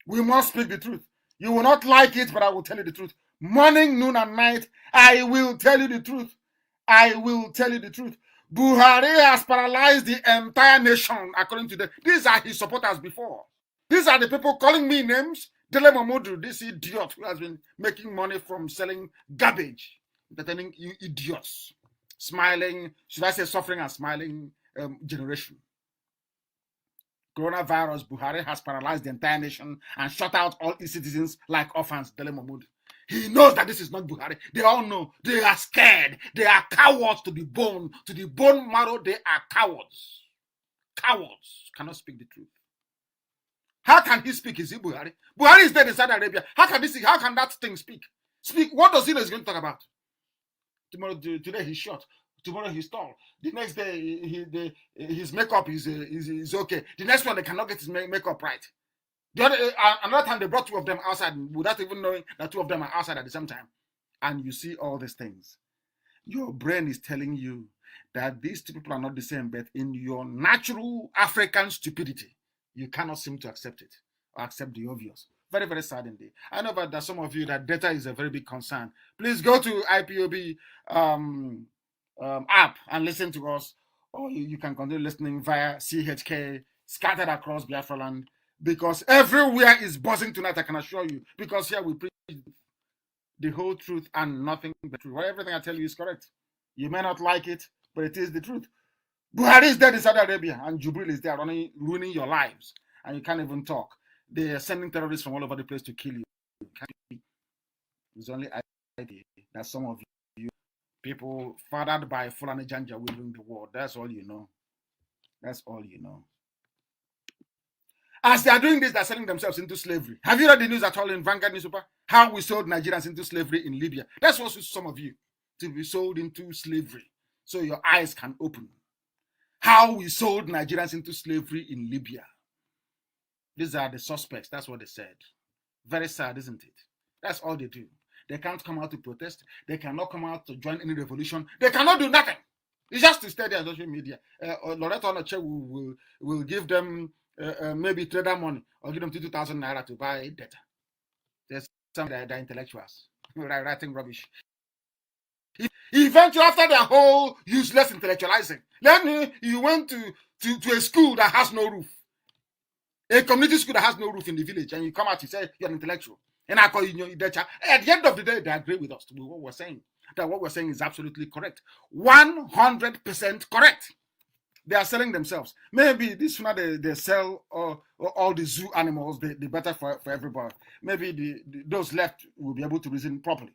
We must speak the truth. You will not like it, but I will tell you the truth. Morning, noon, and night, I will tell you the truth. I will tell you the truth. Buhari has paralyzed the entire nation, according to them. These are his supporters before. These are the people calling me names. Dele Momodu, this idiot who has been making money from selling garbage, entertaining you idiots. Smiling, should I say suffering and smiling generation. Coronavirus, Buhari has paralyzed the entire nation and shut out all its citizens like orphans, Dele Momodu. He knows that this is not Buhari. They all know. They are scared. They are cowards to the bone marrow. They are cowards. Cowards cannot speak the truth. How can he speak? Is he Buhari? Buhari is dead in Saudi Arabia. How can that thing speak? Speak. What does he know he's going to talk about? Today he's shot. Tomorrow he's tall. The next day his makeup is okay. The next one they cannot get his makeup right. The other another time they brought two of them outside without even knowing that two of them are outside at the same time. And you see all these things. Your brain is telling you that these two people are not the same, but in your natural African stupidity, you cannot seem to accept it or accept the obvious. Very, very sad indeed. I know that some of you that data is a very big concern. Please go to IPOB app and listen to us, or you can continue listening via CHK scattered across Biafra land, because everywhere is buzzing tonight, I can assure you, because here we preach the whole truth and nothing but truth. Everything I tell you is correct. You may not like it, but it is the truth. Buhari is dead in Saudi Arabia, and Jubril is there ruining your lives, and you can't even talk. They are sending terrorists from all over the place to kill you. It's only idea that some of you people fathered by Fulani Janja will bring the war. That's all you know. That's all you know. As they are doing this, they're selling themselves into slavery. Have you read the news at all in Vanguard newspaper? How we sold Nigerians into slavery in Libya. That's what some of you to be sold into slavery, so your eyes can open. How we sold Nigerians into slavery in Libya. These are the suspects. That's what they said. Very sad, isn't it? That's all they do. They can't come out to protest. They cannot come out to join any revolution. They cannot do nothing. It's just to stay there on social media. Loretta Onoche will give them maybe trader money or give them 2,000 naira to buy data. There's some that are intellectuals writing rubbish. Eventually, after their whole useless intellectualizing, then you went to a school that has no roof, a community school that has no roof in the village, and you come out and say you're an intellectual. And I call you, at the end of the day, they agree with us with what we're saying. That what we're saying is absolutely correct. 100% correct. They are selling themselves. Maybe this one they sell all the zoo animals, the better for everybody. Maybe those left will be able to reason properly.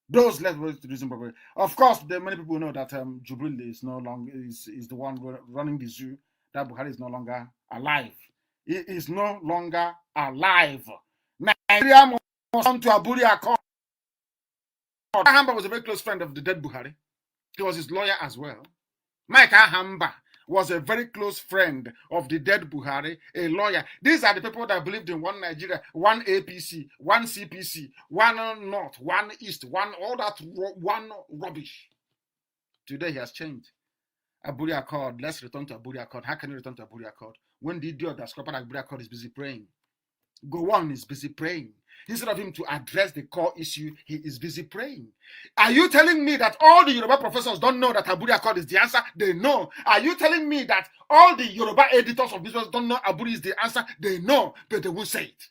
Those left will be able to reason properly. Of course, many people know that Jubril is no longer is the one running the zoo. That Buhari is no longer alive. He is no longer alive. Nigeria must come to Aburi Accord. Ahamba was a very close friend of the dead Buhari. He was his lawyer as well. Mike Ahamba was a very close friend of the dead Buhari, a lawyer. These are the people that believed in one Nigeria, one APC, one CPC, one North, one East, all that one rubbish. Today he has changed. Aburi Accord. Let's return to Aburi Accord. How can you return to Aburi Accord when the idiot that's scrapped Aburi Accord is busy praying? Gowon is busy praying. Instead of him to address the core issue, he is busy praying. Are you telling me that all the Yoruba professors don't know that Aburi Accord is the answer? They know. Are you telling me that all the Yoruba editors of business don't know Aburi is the answer? They know, but they won't say it.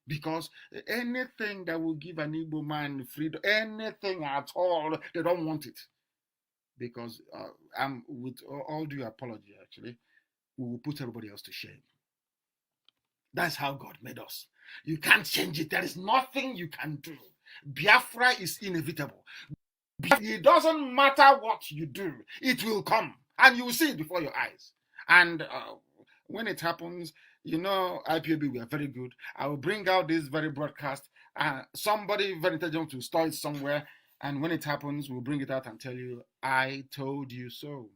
Because anything that will give an Igbo man freedom, anything at all, they don't want it. Because with all due apology, actually, we will put everybody else to shame. That's how God made us. You can't change it. There is nothing you can do. Biafra is inevitable. It doesn't matter what you do. It will come. And you will see it before your eyes. And when it happens, you know, IPOB, we are very good. I will bring out this very broadcast. Somebody very intelligent will store it somewhere. And when it happens, we'll bring it out and tell you, I told you so.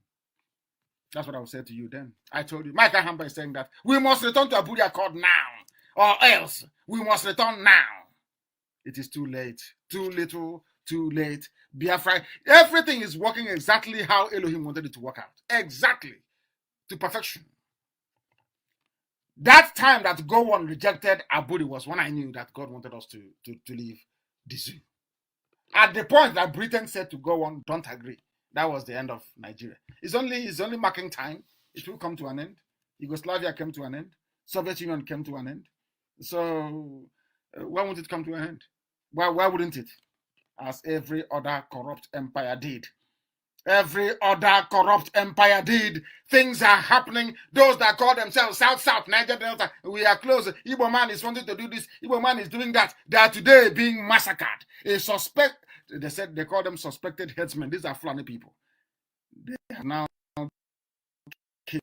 That's what I will say to you then. I told you. Michael Hamba is saying that we must return to Aburi Accord now, or else we must return now. It is too late. Too little, too late. Biafra, everything is working exactly how Elohim wanted it to work out. Exactly. To perfection. That time that Gowon rejected Aburi was when I knew that God wanted us to leave the zoo. At the point that Britain said to Gowon, don't agree. That was the end of Nigeria. It's only marking time. It will come to an end. Yugoslavia came to an end. Soviet Union came to an end. So why won't it come to an end? Why wouldn't it? As every other corrupt empire did. Every other corrupt empire did. Things are happening. Those that call themselves South, Niger Delta, we are close. Igbo man is wanting to do this. Igbo man is doing that. They are today being massacred. A suspect. They said they call them suspected headsmen. These are Fulani people. They have now killed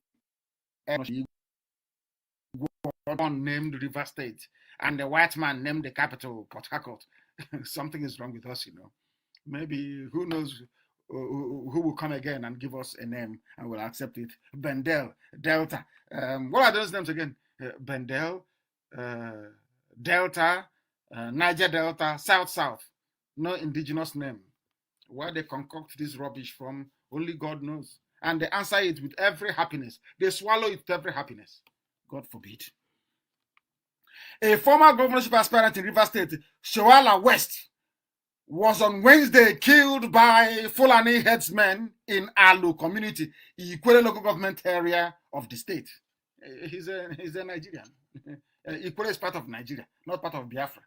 one named River State, and the white man named the capital Port Harcourt. Something is wrong with us, you know. Maybe who knows who will come again and give us a name and we'll accept it. Bendel, Delta. What are those names again? Bendel, Delta, Niger Delta, South. No indigenous name. Where they concoct this rubbish from, only God knows. And they answer it with every happiness. They swallow it with every happiness. God forbid. A former governorship aspirant in River State, Shoala West, was on Wednesday killed by Fulani headsmen in Alu community, Ikwere local government area of the state. He's a Nigerian. Ikwere is part of Nigeria, not part of Biafra.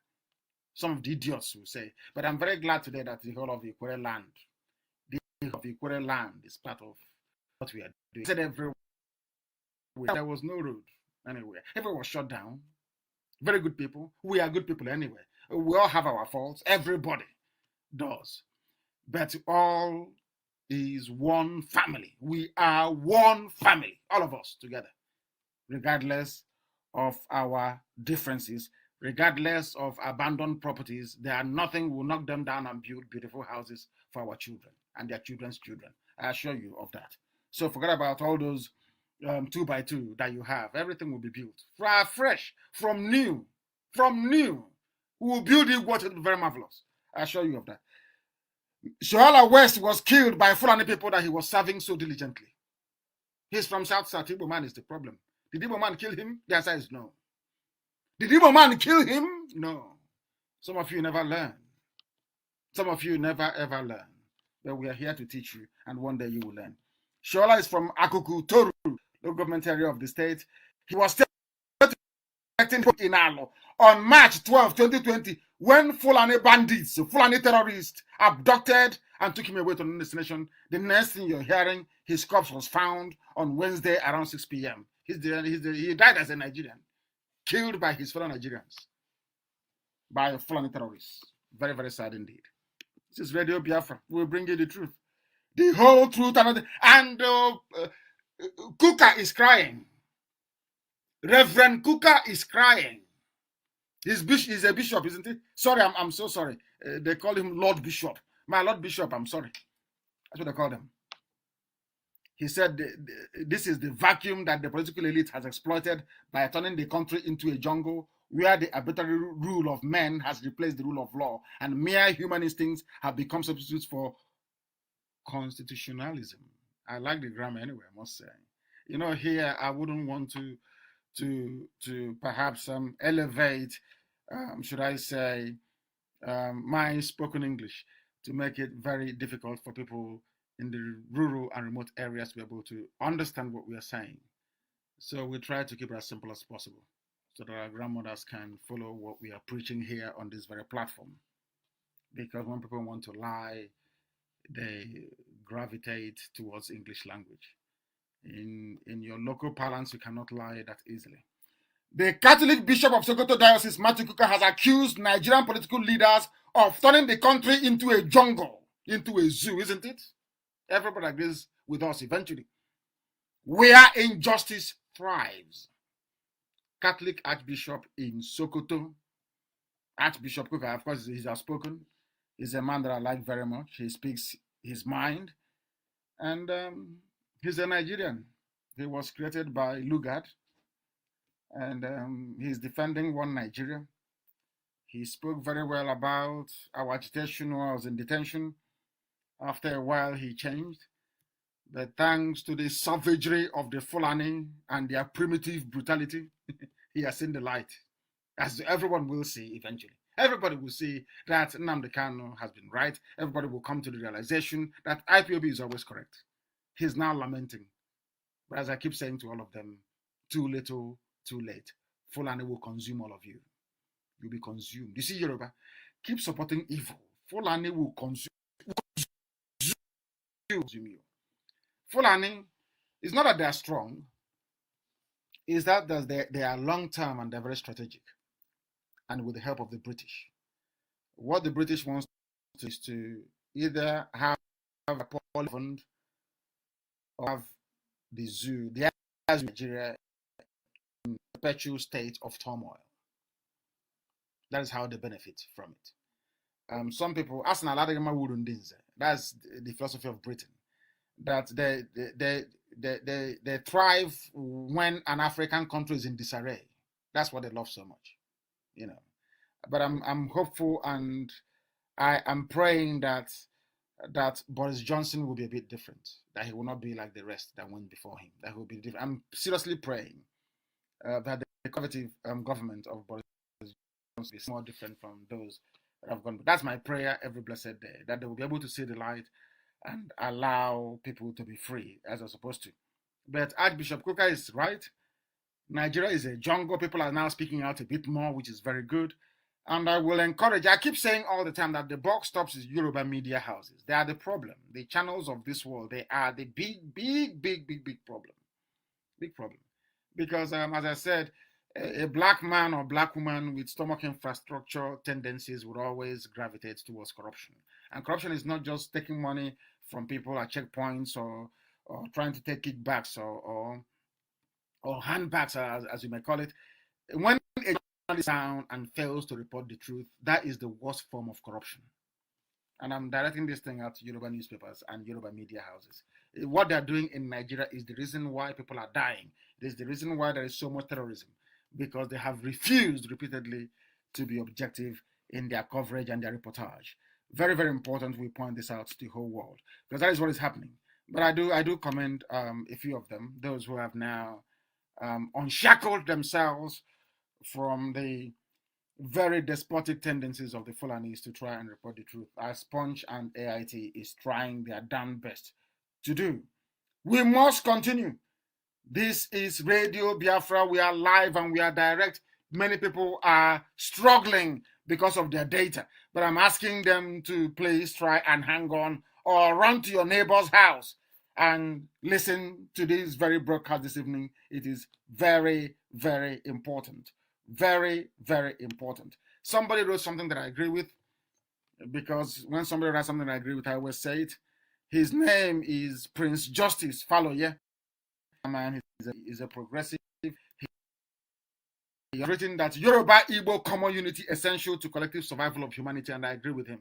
Some of the idiots will say. But I'm very glad today that the whole of Ikwere land, the whole of Ikwere land is part of what we are doing. Said everywhere there was no road anywhere. Everyone was shut down. Very good people. We are good people anyway. We all have our faults. Everybody does. But all is one family. We are one family, all of us together, regardless of our differences, regardless of abandoned properties. There are nothing will knock them down and build beautiful houses for our children and their children's children. I assure you of that. So forget about all those 2x2 that you have. Everything will be built fresh, from new. We will build it what will be very marvelous. I assure you of that. Shoala West was killed by Fulani people that he was serving so diligently. He's from South. Igbo man is the problem. Did Igbo man kill him? The answer is no. Did Igbo man kill him? No. Some of you never learn. Some of you never ever learn. But we are here to teach you, and one day you will learn. Shoala is from Akuku, Toru, local government area of the state. He was in Alo on March 12, 2020, when Fulani bandits, Fulani terrorists abducted and took him away to the destination. The next thing you're hearing, his corpse was found on Wednesday around 6 p.m. He died as a Nigerian, killed by his fellow Nigerians, by Fulani terrorists. Very, very sad indeed. This is Radio Biafra. We'll bring you the truth. The whole truth. And Kuka is crying. Reverend Kuka is crying. He's a bishop, isn't he? Sorry, I'm so sorry. They call him Lord Bishop. My Lord Bishop, I'm sorry. That's what they call him. He said this is the vacuum that the political elite has exploited by turning the country into a jungle where the arbitrary rule of men has replaced the rule of law, and mere human instincts have become substitutes for constitutionalism. I like the grammar anyway, I must say. You know, here I wouldn't want to perhaps elevate, should I say, my spoken English to make it very difficult for people in the rural and remote areas to be able to understand what we are saying. So we try to keep it as simple as possible so that our grandmothers can follow what we are preaching here on this very platform. Because when people want to lie, they gravitate towards English language. In your local parlance, you cannot lie that easily. The Catholic Bishop of Sokoto Diocese, Matthew Kuka, has accused Nigerian political leaders of turning the country into a jungle, into a zoo, isn't it? Everybody agrees with us eventually. Where injustice thrives. Catholic Archbishop in Sokoto, Archbishop Kuka, of course, he's outspoken. He's a man that I like very much. He speaks his mind. And he's a Nigerian. He was created by Lugard. And he's defending one Nigeria. He spoke very well about our agitation while I was in detention. After a while, he changed. But thanks to the savagery of the Fulani and their primitive brutality, he has seen the light, as everyone will see eventually. Everybody will see that Nnamdi Kanu has been right. Everybody will come to the realization that IPOB is always correct. He's now lamenting. But as I keep saying to all of them, too little, too late. Fulani will consume all of you. You'll be consumed. You see, Yoruba, keep supporting evil. Fulani will consume you. Fulani, it's not that they are strong, it's that they are long-term and they're very strategic. And with the help of the British. What the British wants is to either have a Poland or have the zoo, the Nigeria in a perpetual state of turmoil. That is how they benefit from it. Some people ask That's the philosophy of Britain. That they thrive when an African country is in disarray. That's what they love so much, you know. But I'm hopeful, and I am praying that Boris Johnson will be a bit different. That he will not be like the rest that went before him. That he will be different. I'm seriously praying that the conservative government of Boris Johnson is more different from those that have gone. But that's my prayer every blessed day, that they will be able to see the light and allow people to be free as they're supposed to. But Archbishop Kuka is right. Nigeria is a jungle. People are now speaking out a bit more, which is very good. And I will encourage, I keep saying all the time that the buck stops is Yoruba media houses. They are the problem. The channels of this world, they are the big problem. Big problem. Because, as I said, a black man or black woman with stomach infrastructure tendencies would always gravitate towards corruption. And corruption is not just taking money from people at checkpoints or trying to take kickbacks or handbacks, as you may call it. When a journalist is down and fails to report the truth, that is the worst form of corruption. And I'm directing this thing out to Yoruba newspapers and Yoruba media houses. What they're doing in Nigeria is the reason why people are dying. It is the reason why there is so much terrorism, because they have refused repeatedly to be objective in their coverage and their reportage. Very, very important we point this out to the whole world, because that is what is happening. But I do commend a few of them, those who have now unshackled themselves from the very despotic tendencies of the Fulanis to try and report the truth, as Punch and AIT is trying their damn best to do. We must continue. This is Radio Biafra. We are live and we are direct. Many people are struggling because of their data, but I'm asking them to please try and hang on or run to your neighbor's house and listen to this very broadcast this evening. It is very, very important. Very, very important. Somebody wrote something that I agree with, because when somebody writes something I agree with, I always say it. His name is Prince Justice Faloye. Man, he's a progressive. He has written that Yoruba Igbo common unity essential to collective survival of humanity, and I agree with him.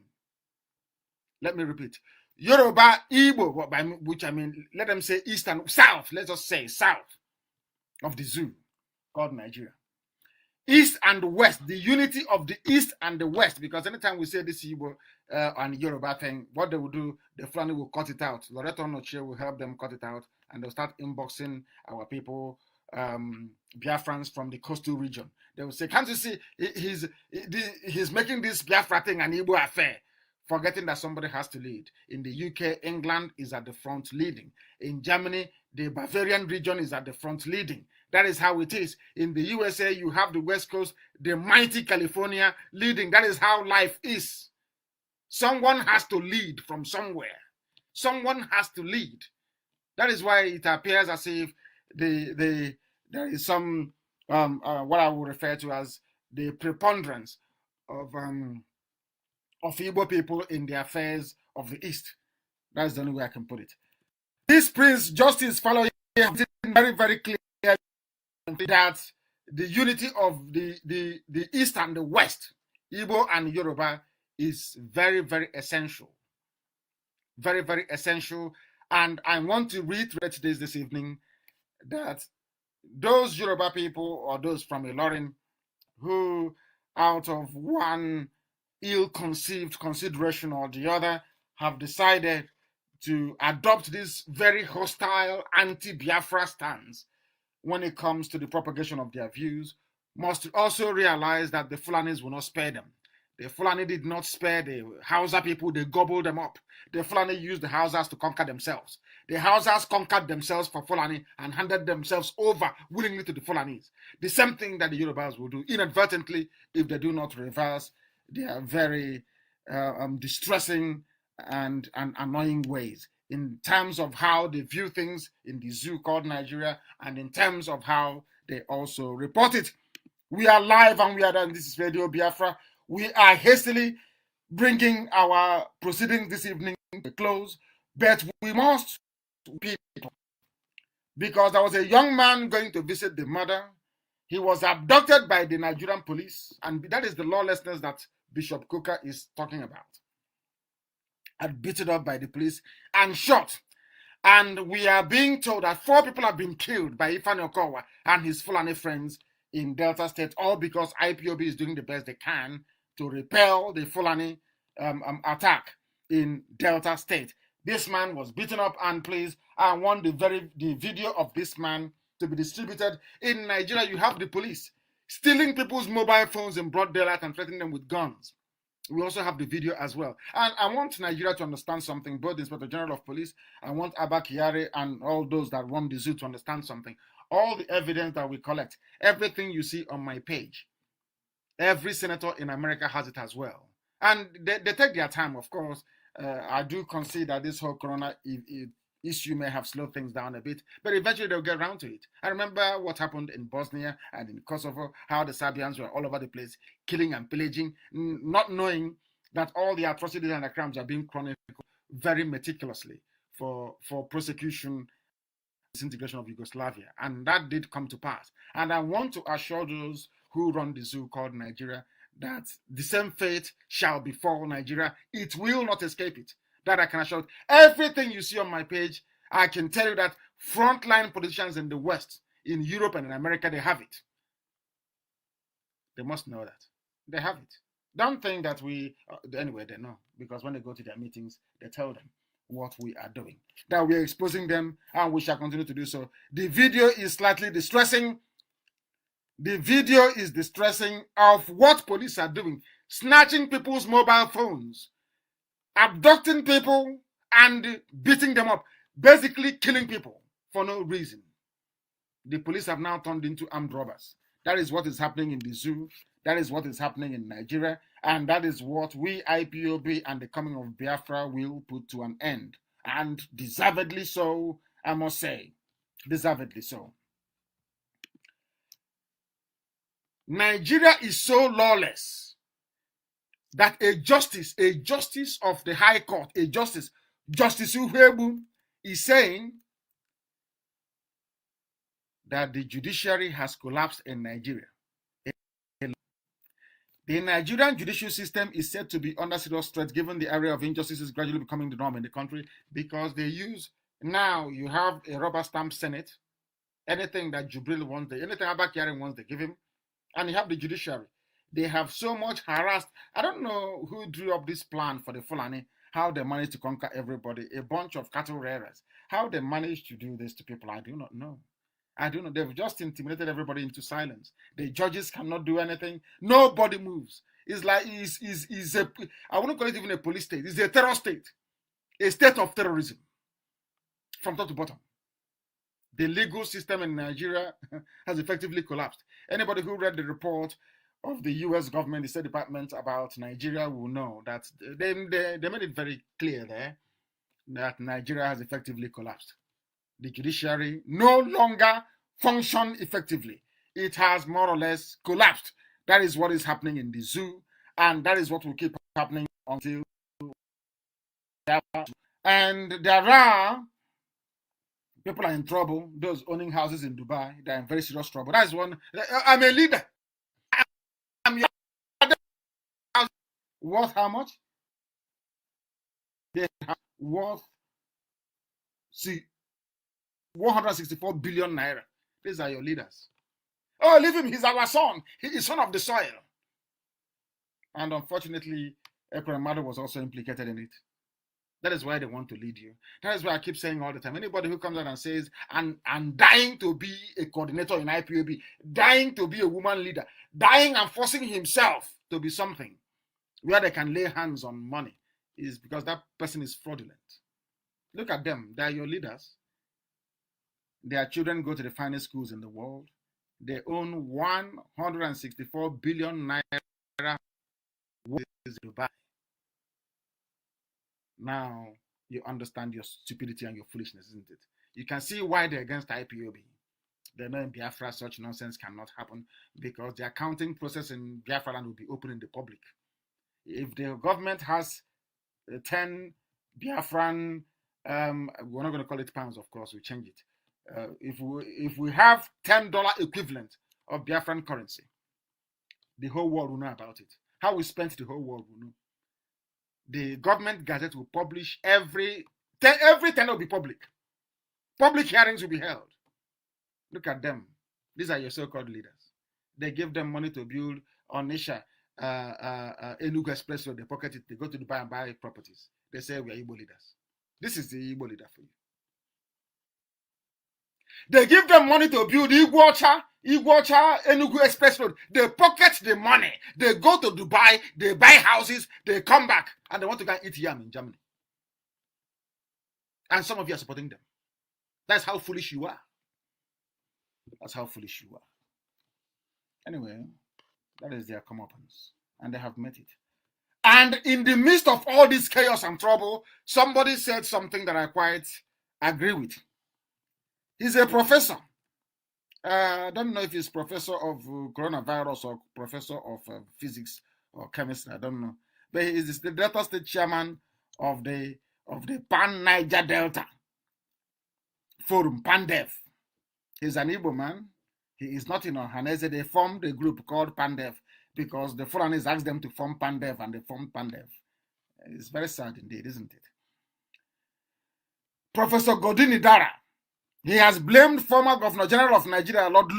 Let me repeat. Yoruba Igbo, by which I mean, let them say east and south. Let's just say south of the zoo called Nigeria. East and West, the unity of the East and the West, because anytime we say this Igbo and Yoruba thing, what they will do, the Fulani will cut it out. Loreto Noche will help them cut it out, and they'll start inboxing our people, Biafrans from the coastal region. They will say, can't you see, he's making this Biafra thing an Igbo affair, forgetting that somebody has to lead. In the UK, England is at the front leading. In Germany, the Bavarian region is at the front leading. That is how it is. In the USA, you have the West Coast, the mighty California leading. That is how life is. Someone has to lead from somewhere. Someone has to lead. That is why it appears as if there is some what I would refer to as the preponderance of Igbo people in the affairs of the East. That's the only way I can put it. This Prince Justice Faloye has been very, very clear that the unity of the East and the West, Igbo and Yoruba, is very, very essential. Very, very essential. And I want to reiterate this evening, that those Yoruba people or those from Ilorin who, out of one ill-conceived consideration or the other, have decided to adopt this very hostile anti-Biafra stance when it comes to the propagation of their views, must also realize that the Fulanis will not spare them. The Fulani did not spare the Hausa people, they gobbled them up. The Fulani used the Hausas to conquer themselves. The Hausas conquered themselves for Fulani and handed themselves over willingly to the Fulanis. The same thing that the Yorubas will do inadvertently if they do not reverse their very distressing and annoying ways, in terms of how they view things in the zoo called Nigeria, and in terms of how they also report it. We are live and we are done. This is Radio Biafra. We are hastily bringing our proceedings this evening to a close, but we must repeat, because there was a young man going to visit the mother. He was abducted by the Nigerian police, and that is the lawlessness that Bishop Kuka is talking about. and beaten up by the police and shot. And we are being told that 4 people have been killed by Ifeanyi Okowa and his Fulani friends in Delta State, all because IPOB is doing the best they can to repel the Fulani attack in Delta State. This man was beaten up, and please, I want the video of this man to be distributed. In Nigeria, you have the police stealing people's mobile phones in broad daylight and threatening them with guns. We also have the video as well. And I want Nigeria to understand something, both the Inspector General of Police, I want Abba Kyari and all those that run the zoo to understand something. All the evidence that we collect, everything you see on my page, every senator in America has it as well. And they take their time, of course. I do concede that this whole corona issue may have slowed things down a bit, but eventually they'll get around to it. I remember what happened in Bosnia and in Kosovo, how the Serbians were all over the place, killing and pillaging, not knowing that all the atrocities and the crimes are being chronicled very meticulously for prosecution, disintegration of Yugoslavia. And that did come to pass. And I want to assure those who run the zoo called Nigeria that the same fate shall befall Nigeria. It will not escape it. That I can assure you. Everything you see on my page, I can tell you that frontline politicians in the West, in Europe and in America, they have it. They must know that. They have it. Don't think that anyway, they know. Because when they go to their meetings, they tell them what we are doing. That we are exposing them, and we shall continue to do so. The video is slightly distressing. The video is distressing of what police are doing. Snatching people's mobile phones, abducting people and beating them up, basically killing people for no reason. The police have now turned into armed robbers. That is what is happening in the zoo. That is what is happening in Nigeria. And that is what we IPOB and the coming of Biafra will put to an end. And deservedly so, I must say. Deservedly so. Nigeria is so lawless that a justice of the High Court, Justice Uhebu, is saying that the judiciary has collapsed in Nigeria. The Nigerian judicial system is said to be under serious threat given the area of injustice is gradually becoming the norm in the country, because they use, now you have a rubber stamp Senate. Anything that Jubril wants, anything Abba Kyari wants, they give him. And you have the judiciary. They have so much harassed. I don't know who drew up this plan for the Fulani, how they managed to conquer everybody, a bunch of cattle rearers. How they managed to do this to people, I do not know. I don't know. They've just intimidated everybody into silence. The judges cannot do anything. Nobody moves. It's like, I wouldn't call it even a police state. It's a terror state. A state of terrorism. From top to bottom. The legal system in Nigeria has effectively collapsed. Anybody who read the report of the U.S. government, the State Department about Nigeria will know that they made it very clear there that Nigeria has effectively collapsed. The judiciary no longer functions effectively. It has more or less collapsed. That is what is happening in the zoo, and that is what will keep happening until. And there are people are in trouble. Those owning houses in Dubai, they're in very serious trouble. That is one. I'm a leader. I'm your worth how much? They have worth 164 billion naira. These are your leaders. Oh, leave him. He's our son. He is son of the soil. And unfortunately, Ekweremadu was also implicated in it. That is why they want to lead you. That is why I keep saying all the time. Anybody who comes out and says, I'm dying to be a coordinator in IPOB, dying to be a woman leader, dying and forcing himself to be something where they can lay hands on money, is because that person is fraudulent. Look at them. They are your leaders. Their children go to the finest schools in the world. They own 164 billion naira in Dubai. Now you understand your stupidity and your foolishness, isn't it? You can see why they're against IPOB. They know in Biafra such nonsense cannot happen, because the accounting process in Biafra land will be open in the public. If the government has 10 Biafran, we're not going to call it pounds, of course, we change it. If we have $10 equivalent of Biafran currency, the whole world will know about it. How we spent, the whole world will know. the government gazette will publish everything will be public. Public hearings will be held. Look at them. These are your so-called leaders. They give them money to build Onisha, Enugu Express Road. They pocket it. They go to Dubai and buy properties. They say we are Igbo leaders. This is the Igbo leader for you. They give them money to build Iguacha, Enugu Express Road. They pocket the money. They go to Dubai. They buy houses. They come back and they want to go and eat yam in Germany. And some of you are supporting them. That's how foolish you are. That's how foolish you are. Anyway, that is their comeuppance. And they have met it. And in the midst of all this chaos and trouble, somebody said something that I quite agree with. He's a professor. I don't know if he's professor of coronavirus or professor of physics or chemistry. I don't know. But he is the Delta State chairman of the Pan-Niger Delta Forum, PANDEF. He's an Igbo man. He is not in Ohanese. They formed a group called PANDEF because the Fulanis asked them to form PANDEF and they formed PANDEF. It's very sad indeed, isn't it? Professor Godini Dara, he has blamed former Governor General of Nigeria, Lord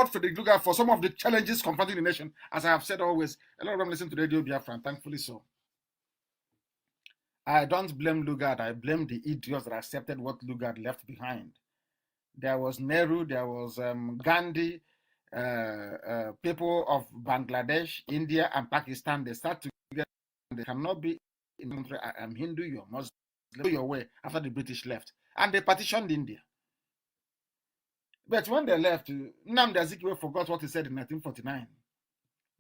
Frederick Lugard, for some of the challenges confronting the nation. As I have said always, a lot of them listen to Radio Biafra, and thankfully so. I don't blame Lugard. I blame the idiots that accepted what Lugard left behind. There was Nehru, there was Gandhi, people of Bangladesh, India, and Pakistan. They start together. They cannot be in the country. I am Hindu, you're Muslim. Go your way after the British left. And they partitioned India. But when they left, Nnamdi Azikiwe forgot what he said in 1949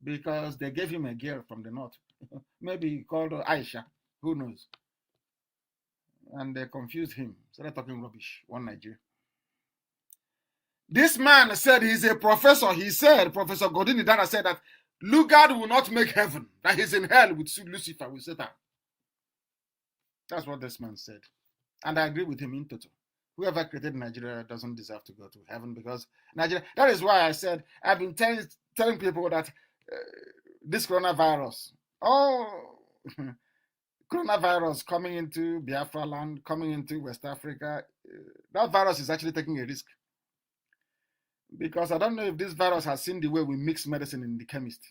because they gave him a girl from the north. Maybe he called her Aisha. Who knows? And they confused him. So they're talking rubbish. One Nigeria. This man said he's a professor. He said, Professor Godini Dara said that Lugard will not make heaven, that he's in hell with Lucifer, with Satan. That's what this man said. And I agree with him in total. Whoever created Nigeria doesn't deserve to go to heaven because Nigeria, that is why I said, I've been telling people that this coronavirus, coronavirus coming into Biafra land, coming into West Africa, that virus is actually taking a risk. Because I don't know if this virus has seen the way we mix medicine in the chemist.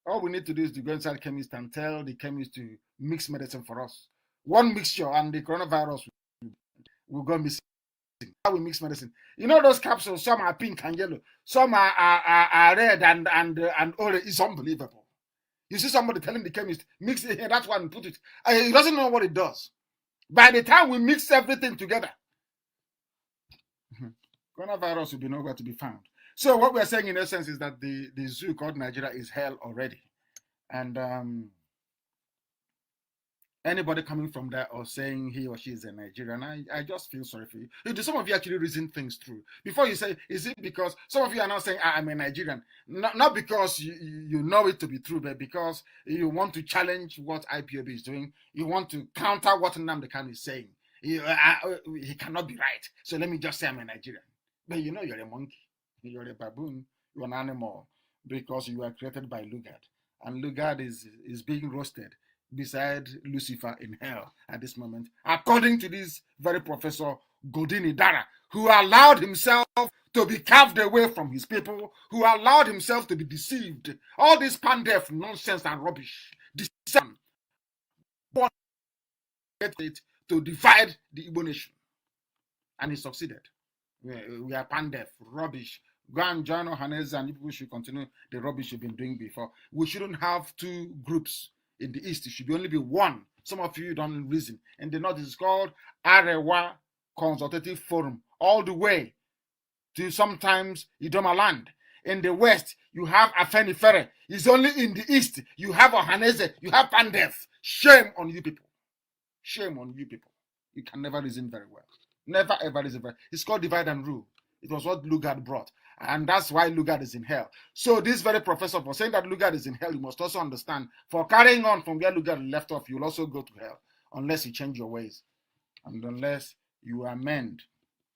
All we need to do is to go inside the chemist and tell the chemist to mix medicine for us. One mixture and the coronavirus will go missing. How we mix medicine. You know those capsules, some are pink and yellow, some are red and orange. It's unbelievable. You see somebody telling the chemist, mix it here, that one, and put it. He doesn't know what it does. By the time we mix everything together, coronavirus will be nowhere to be found. So what we're saying in essence is that the zoo called Nigeria is hell already. And anybody coming from there or saying he or she is a Nigerian, I just feel sorry for you. Do some of you actually reason things through? Before you say, is it because some of you are now saying, I'm a Nigerian? Not because you know it to be true, but because you want to challenge what IPOB is doing. You want to counter what Nnamdi Kanu is saying. He cannot be right. So let me just say I'm a Nigerian. But you know you're a monkey, you're a baboon, you're an animal because you were created by Lugard. And Lugard is being roasted beside Lucifer in hell at this moment, according to this very Professor Godini Dara, who allowed himself to be carved away from his people, who allowed himself to be deceived. All this pandef nonsense and rubbish. Deception. To divide the Igbo nation. And he succeeded. We are pandef, rubbish. Go and join Ohanese and people should continue the rubbish you've been doing before. We shouldn't have two groups in the east. It should only be one. Some of you don't reason. In the north, it's called Arewa Consultative Forum, all the way to sometimes Idoma land. In the west, you have Afenifere. It's only in the east, you have Ohanese, you have Pandef. Shame on you people. Shame on you people. You can never reason very well. Never ever reason very well. It's called divide and rule. It was what Lugard brought. And that's why Lugard is in hell. So this very professor, for saying that Lugard is in hell, you must also understand, for carrying on from where Lugard left off, you'll also go to hell, unless you change your ways, and unless you amend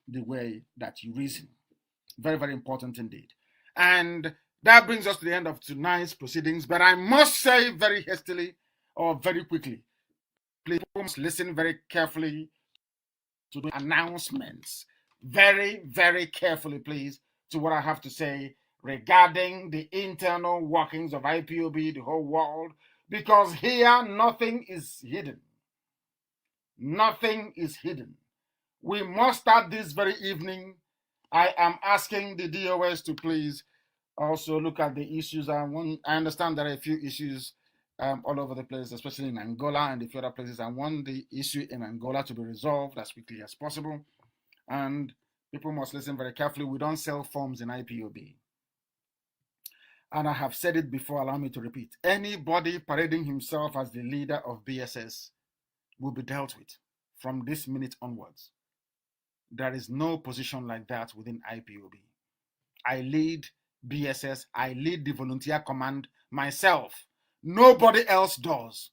the way that you reason. Very, very important indeed. And that brings us to the end of tonight's proceedings, but I must say very hastily, or very quickly, Please must listen very carefully to the announcements. Very, very carefully, please, to what I have to say regarding the internal workings of IPOB, the whole world, because here nothing is hidden. Nothing is hidden. We must start this very evening. I am asking the DOS to please also look at the issues. I understand there are a few issues all over the place, especially in Angola and a few other places. I want the issue in Angola to be resolved as quickly as possible. And people must listen very carefully. We don't sell forms in IPOB. And I have said it before, allow me to repeat. Anybody parading himself as the leader of BSS will be dealt with from this minute onwards. There is no position like that within IPOB. I lead BSS, I lead the volunteer command myself. Nobody else does.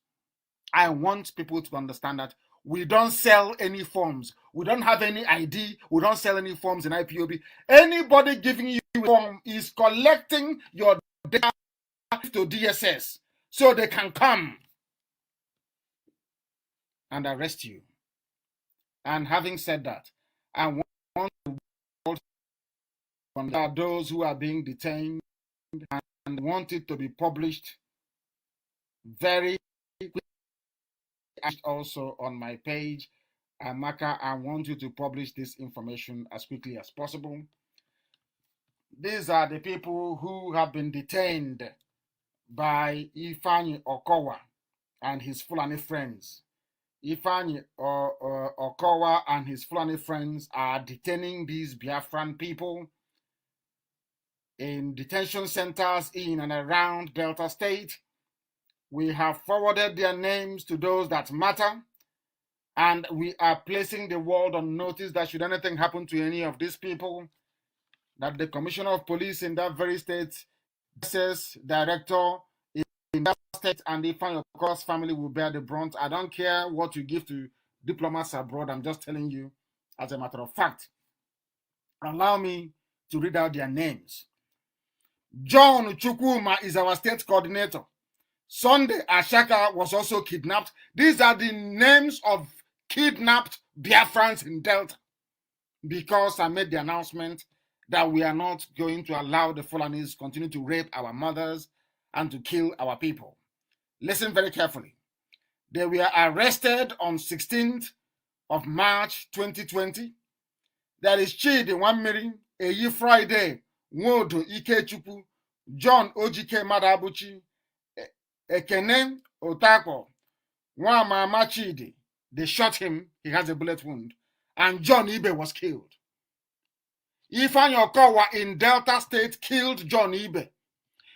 I want people to understand that we don't sell any forms. We don't have any ID. We don't sell any forms in IPOB. Anybody giving you a form is collecting your data to DSS so they can come and arrest you. And having said that, I want to those who are being detained and want it to be published very quickly. Also on my page, Amaka, I want you to publish this information as quickly as possible. These are the people who have been detained by Ifeanyi Okowa and his Fulani friends. Ifeanyi Okowa and his Fulani friends are detaining these Biafran people in detention centers in and around Delta State. We have forwarded their names to those that matter, and we are placing the world on notice that should anything happen to any of these people, that the Commissioner of Police in that very state, SS Director in that state, and the Ifeanyi family will bear the brunt. I don't care what you give to diplomats abroad. I'm just telling you as a matter of fact. Allow me to read out their names. John Chukwuma is our state coordinator. Sunday Ashaka was also kidnapped. These are the names of kidnapped Biafrans in Delta, because I made the announcement that we are not going to allow the Fulanis continue to rape our mothers and to kill our people. Listen very carefully. They were arrested on 16th of March 2020. There is Chidi Wammiri, Eyi Friday, Nwodo Ikechukwu, John Ojike Madabuchi, Ekene Otako, Nwamama Chidi. They shot him. He has a bullet wound. And John Ibe was killed. Ifeanyi Okowa in Delta State killed John Ibe.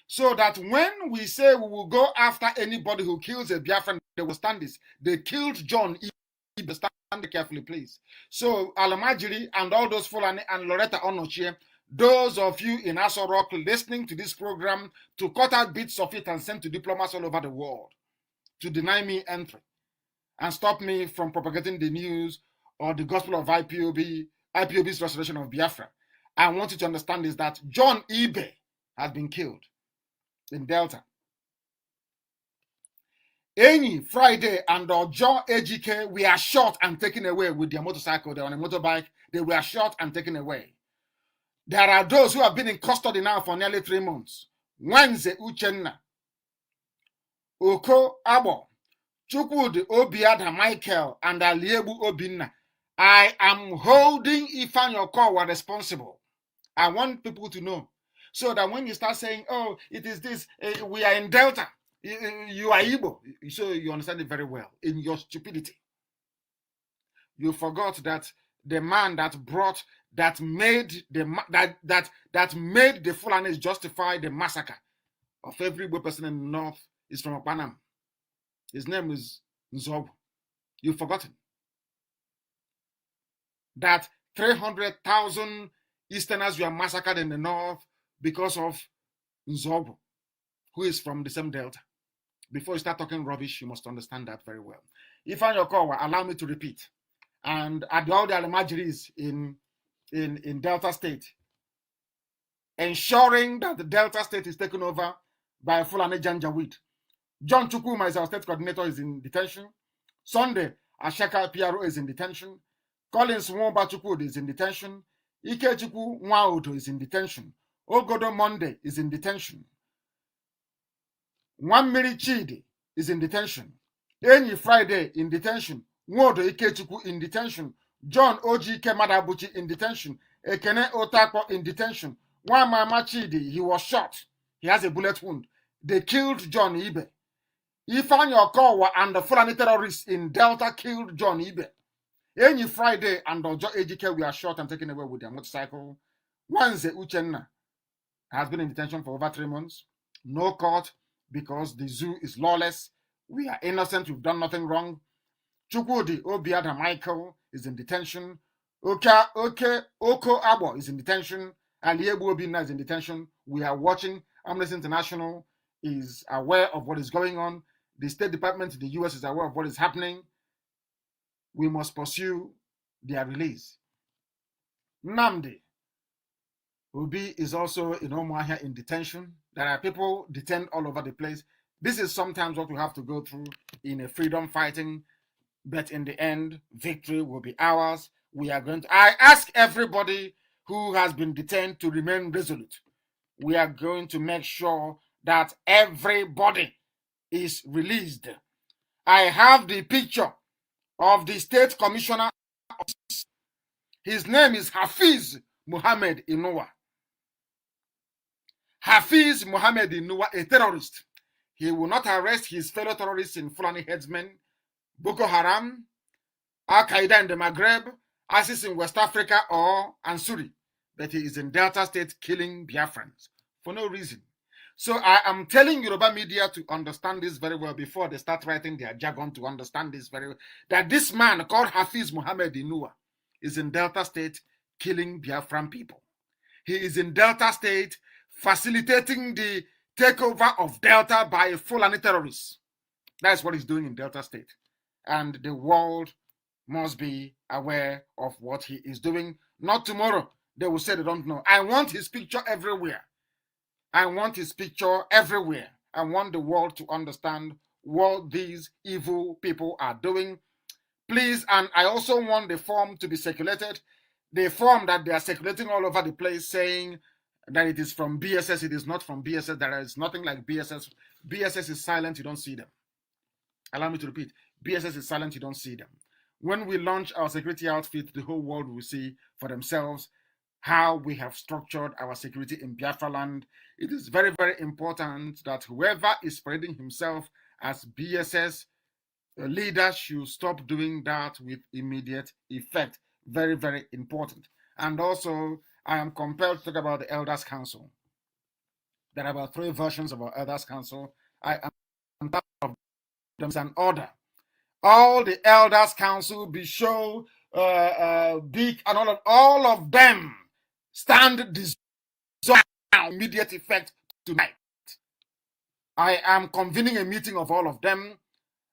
So that when we say we will go after anybody who kills a Biafran, they will stand this. They killed John Ibe. Stand carefully, please. So Alamajiri and all those Fulani and Loretta Onochie, those of you in Aso Rock listening to this program, to cut out bits of it and send to diplomats all over the world to deny me entry and stop me from propagating the news or the gospel of IPOB's restoration of Biafra. I want you to understand is that John Ibe has been killed in Delta. Enyi Friday and Ojo Ejike were shot and taken away with their motorcycle. They were on a motorbike. They were shot and taken away. There are those who have been in custody now for nearly 3 months. Wenze Uchenna, Oko Abo, Chukwudi Obiada Michael, and Aliebu Obinna. I am holding Ifeanyi Okowa responsible. I want people to know. So that when you start saying, oh, it is this, we are in Delta, you are Igbo. So you understand it very well. In your stupidity, you forgot that the man that made the Fulanis justify the massacre of every Igbo person in the north is from Panam. His name is Nzobu. You've forgotten that 300,000 Easterners were massacred in the north because of Nzobu, who is from the same Delta. Before you start talking rubbish, you must understand that very well. Ifeanyi Okowa, allow me to repeat, and at all the Almajiris in Delta State, ensuring that the Delta State is taken over by Fulani Janjaweed. John Chukwuma is our state coordinator, is in detention. Sunday, Ashaka PRO is in detention. Collins Nwobachukwu is in detention. Ikechukwu Nwaudo is in detention. Ogodo Monday is in detention. Nwammiri Chidi is in detention. Enyi Friday in detention. Nwodo Ikechukwu in detention. John Ojike Madabuchi in detention. Ekene Otakpo in detention. Nwamama Chidi, he was shot. He has a bullet wound. They killed John Ibe. Ifeanyi Okowa and the Fulani terrorists in Delta killed John Ibe. Enyi Friday and Ojo Ejike were shot and taken away with their motorcycle. Wanze Uchenna has been in detention for over 3 months. No court because the zoo is lawless. We are innocent. We've done nothing wrong. Chukwudi Obiada Michael is in detention. Oko Abo is in detention. Aliebu Obina is in detention. We are watching. Amnesty International is aware of what is going on. The State Department in the US is aware of what is happening. We must pursue their release. Nnamdi Obi is also in Omoahia in detention. There are people detained all over the place. This is sometimes what we have to go through in a freedom fighting, but in the end, victory will be ours. We are going to, I ask everybody who has been detained to remain resolute. We are going to make sure that everybody is released. I have the picture of the state commissioner. His name is Hafiz Muhammad Inuwa. Hafiz Muhammad Inuwa, a terrorist. He will not arrest his fellow terrorists in Fulani headsmen, Boko Haram, Al-Qaeda in the Maghreb, ISIS in West Africa, or Ansuri. But he is in Delta State killing Biafrans for no reason. So I am telling Yoruba media to understand this very well before they start writing their jargon to understand this very well. That this man called Hafiz Muhammad Inuwa is in Delta State killing Biafran people. He is in Delta State facilitating the takeover of Delta by Fulani terrorists. That's what he's doing in Delta State. And the world must be aware of what he is doing. Not tomorrow, they will say they don't know. I want his picture everywhere. I want his picture everywhere. I want the world to understand what these evil people are doing. Please, and I also want the form to be circulated. The form that they are circulating all over the place saying that it is from BSS. It is not from BSS. There is nothing like BSS. BSS is silent. You don't see them. Allow me to repeat. BSS is silent. You don't see them. When we launch our security outfit, the whole world will see for themselves how we have structured our security in Biafra land. It is very, very important that whoever is spreading himself as BSS leader should stop doing that with immediate effect. Very, very important. And also, I am compelled to talk about the Elders Council. There are about 3 versions of our Elders Council. I am part of them as an order. All the Elders Council, Bishop, Big, and all of them stand dissolved immediate effect tonight. I am convening a meeting of all of them,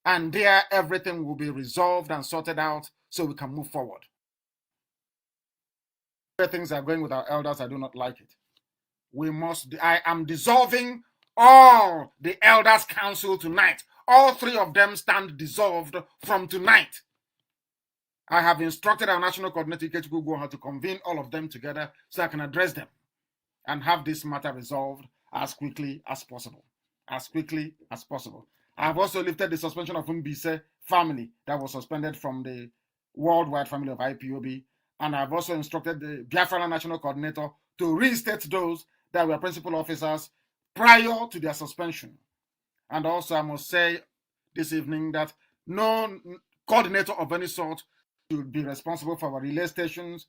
and there everything will be resolved and sorted out so we can move forward. Things are going with our elders, I do not like it. I am dissolving all the Elders Council tonight. All 3 of them stand dissolved from tonight. I have instructed our national coordinator Ikechukwu to convene all of them together so I can address them and have this matter resolved as quickly as possible. As quickly as possible. I have also lifted the suspension of Mbise family that was suspended from the worldwide family of IPOB. And I've also instructed the Biafra National Coordinator to reinstate those that were principal officers prior to their suspension. And also I must say this evening that no coordinator of any sort should be responsible for our relay stations,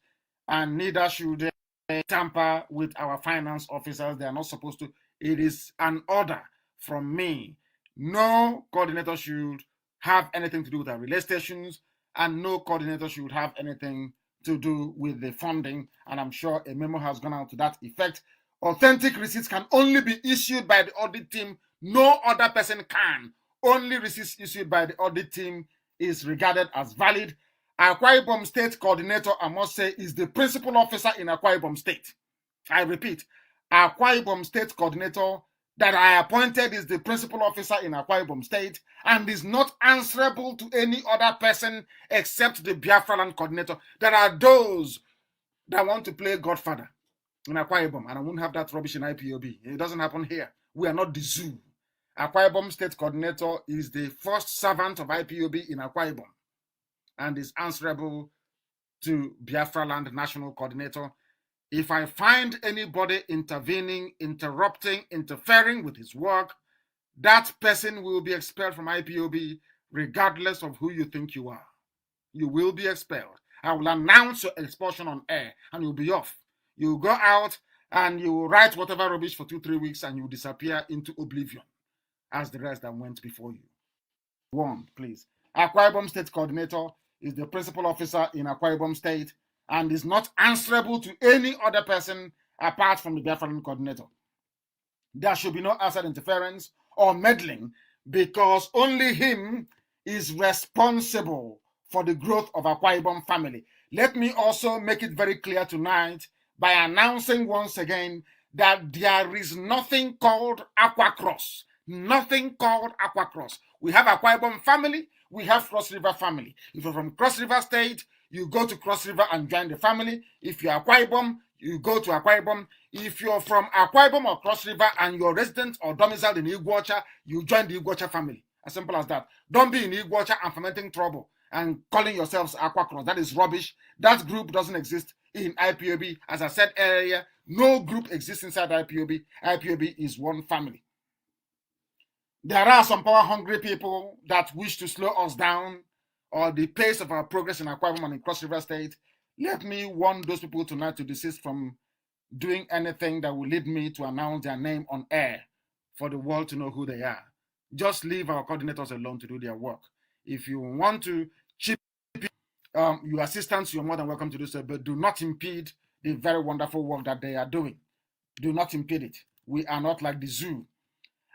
and neither should they tamper with our finance officers. They are not supposed to. It is an order from me. No coordinator should have anything to do with our relay stations, and no coordinator should have anything to do with the funding. And I'm sure a memo has gone out to that effect. Authentic receipts can only be issued by the audit team. No other person can. Only receipts issued by the audit team is regarded as valid. Akwa Ibom State Coordinator, I must say, is the principal officer in Akwa Ibom State. I repeat, Akwa Ibom State Coordinator, that I appointed is the principal officer in Akwa Ibom State and is not answerable to any other person except the Biafra land coordinator. There are those that want to play Godfather in Akwa Ibom, and I won't have that rubbish in IPOB. It doesn't happen here. We are not the zoo. Akwa Ibom State Coordinator is the first servant of IPOB in Akwa Ibom and is answerable to Biafra Land National Coordinator. If I find anybody intervening, interrupting, interfering with his work, that person will be expelled from IPOB regardless of who you think you are. You will be expelled. I will announce your expulsion on air and you'll be off. You'll go out and you will write whatever rubbish for 2-3 weeks and you disappear into oblivion as the rest that went before you. One, please. Akwa Ibom State Coordinator is the principal officer in Akwa Ibom State and is not answerable to any other person apart from the Biafran coordinator. There should be no outside interference or meddling because only him is responsible for the growth of Akwa Ibom family. Let me also make it very clear tonight by announcing once again that there is nothing called Aqua Cross. Nothing called Aqua Cross. We have Akwa Ibom family, we have Cross River family. If you're from Cross River State, you go to Cross River and join the family. If you're Akwa Ibom, you go to Akwa Ibom. If you're from Akwa Ibom or Cross River and you're resident or domiciled in Iguacha, you join the Iguacha family. As simple as that. Don't be in Iguacha and fomenting trouble and calling yourselves Aqua Cross. That is rubbish. That group doesn't exist in IPOB. As I said earlier, no group exists inside IPOB. IPOB is one family. There are some power-hungry people that wish to slow us down or the pace of our progress in Akwa Ibom and in Cross River State. Let me warn those people tonight to desist from doing anything that will lead me to announce their name on air for the world to know who they are. Just leave our coordinators alone to do their work. If you want to chip your assistants, you're more than welcome to do so, but do not impede the very wonderful work that they are doing. Do not impede it. We are not like the zoo.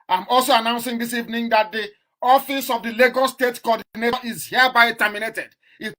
I'm also announcing this evening that the office of the Lagos State Coordinator is hereby terminated. It's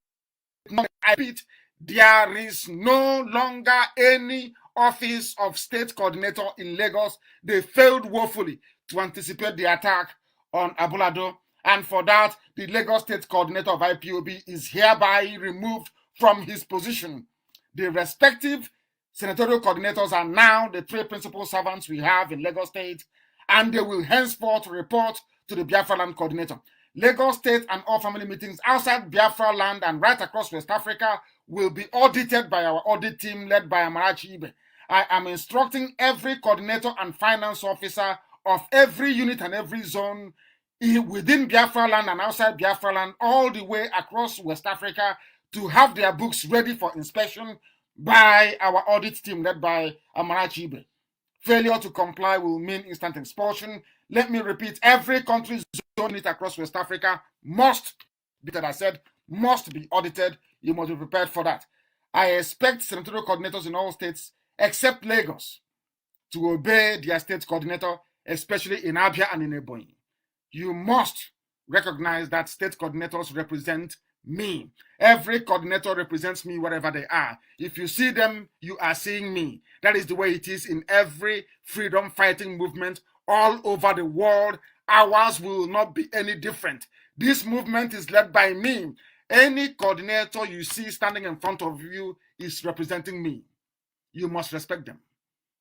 not, I repeat, there is no longer any office of state coordinator in Lagos. They failed woefully to anticipate the attack on Abulado, and for that, the Lagos State Coordinator of IPOB is hereby removed from his position. The respective senatorial coordinators are now the three principal servants we have in Lagos State, and they will henceforth report to the Biafra Land Coordinator. Lagos State and all family meetings outside Biafra Land and right across West Africa will be audited by our audit team led by Amarachi Ibe. I am instructing every coordinator and finance officer of every unit and every zone within Biafra Land and outside Biafra Land all the way across West Africa to have their books ready for inspection by our audit team led by Amarachi Ibe. Failure to comply will mean instant expulsion. Let me repeat, every country's zone across West Africa must be audited. You must be prepared for that. I expect senatorial coordinators in all states, except Lagos, to obey their state coordinator, especially in Abia and in Ebonyi. You must recognize that state coordinators represent me. Every coordinator represents me wherever they are. If you see them, you are seeing me. That is the way it is in every freedom fighting movement all over the world. Ours will not be any different. This movement is led by me. Any coordinator you see standing in front of you is representing me. You must respect them.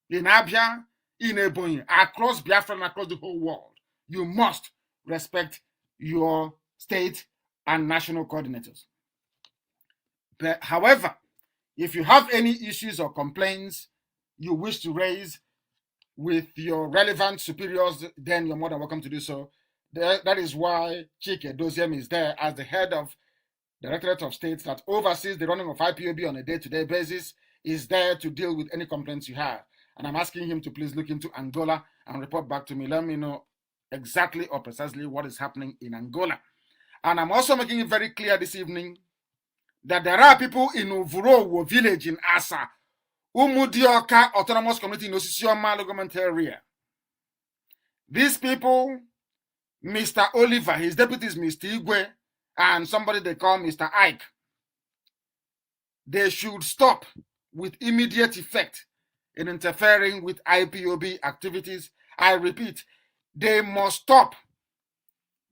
In Abia, in Ebonyi, across Biafra and across the whole world, you must respect your state and national coordinators. But, however, if you have any issues or complaints you wish to raise with your relevant superiors, then you're more than welcome to do so. That is why Chike Doziem is there as the head of the Directorate of States that oversees the running of IPOB on a day-to-day basis, is there to deal with any complaints you have. And I'm asking him to please look into Angola and report back to me. Let me know exactly or precisely what is happening in Angola. And I'm also making it very clear this evening that there are people in Uvurowo village in Asa, Umudioka Autonomous Community in Osisioma government area. These people, Mr. Oliver, his deputy is Mr. Igwe, and somebody they call Mr. Ike, they should stop with immediate effect in interfering with IPOB activities I repeat, they must stop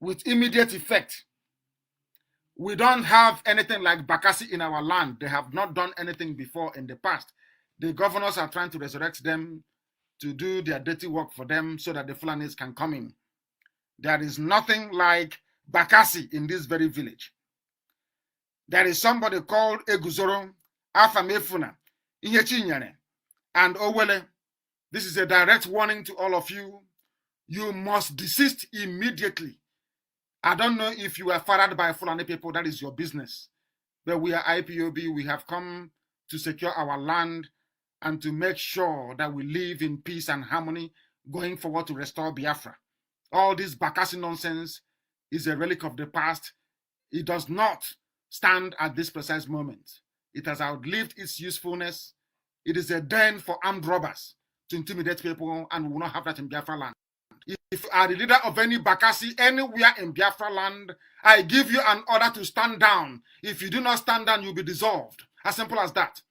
with immediate effect. We don't have anything like Bakassi in our land. They have not done anything before in the past. The governors are trying to resurrect them to do their dirty work for them so that the Fulanis can come in. There is nothing like Bakassi in this very village. There is somebody called Eguzoro, Afamefuna, Inyechinyane, and Owele. This is a direct warning to all of you. You must desist immediately. I don't know if you are fathered by Fulani people, that is your business. But we are IPOB, we have come to secure our land and to make sure that we live in peace and harmony going forward to restore Biafra. All this Bakassi nonsense is a relic of the past. It does not stand at this precise moment. It has outlived its usefulness. It is a den for armed robbers to intimidate people, and we will not have that in Biafra land. If you are the leader of any Bakassi anywhere in Biafra land, I give you an order to stand down. If you do not stand down, you'll be dissolved. As simple as that.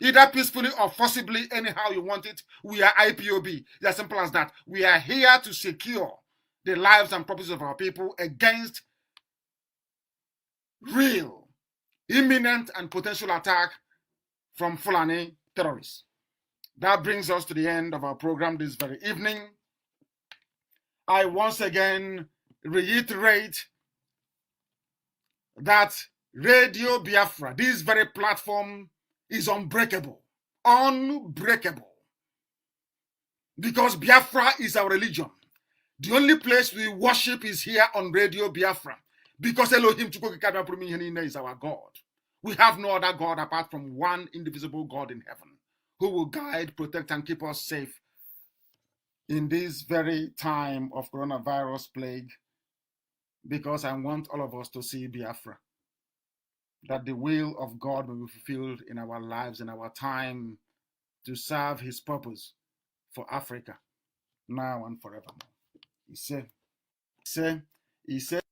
Either peacefully or forcibly, anyhow you want it. We are IPOB. It's as simple as that. We are here to secure the lives and properties of our people against real, imminent, and potential attack from Fulani terrorists. That brings us to the end of our program this very evening. I once again reiterate that Radio Biafra, this very platform, is unbreakable. Unbreakable. Because Biafra is our religion. The only place we worship is here on Radio Biafra. Because Elohim is our God. We have no other God apart from one indivisible God in heaven who will guide, protect, and keep us safe in this very time of coronavirus plague, because I want all of us to see Biafra, that the will of God will be fulfilled in our lives, in our time, to serve his purpose for Africa, now and forevermore. He said,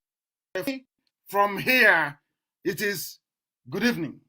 from here, it is good evening.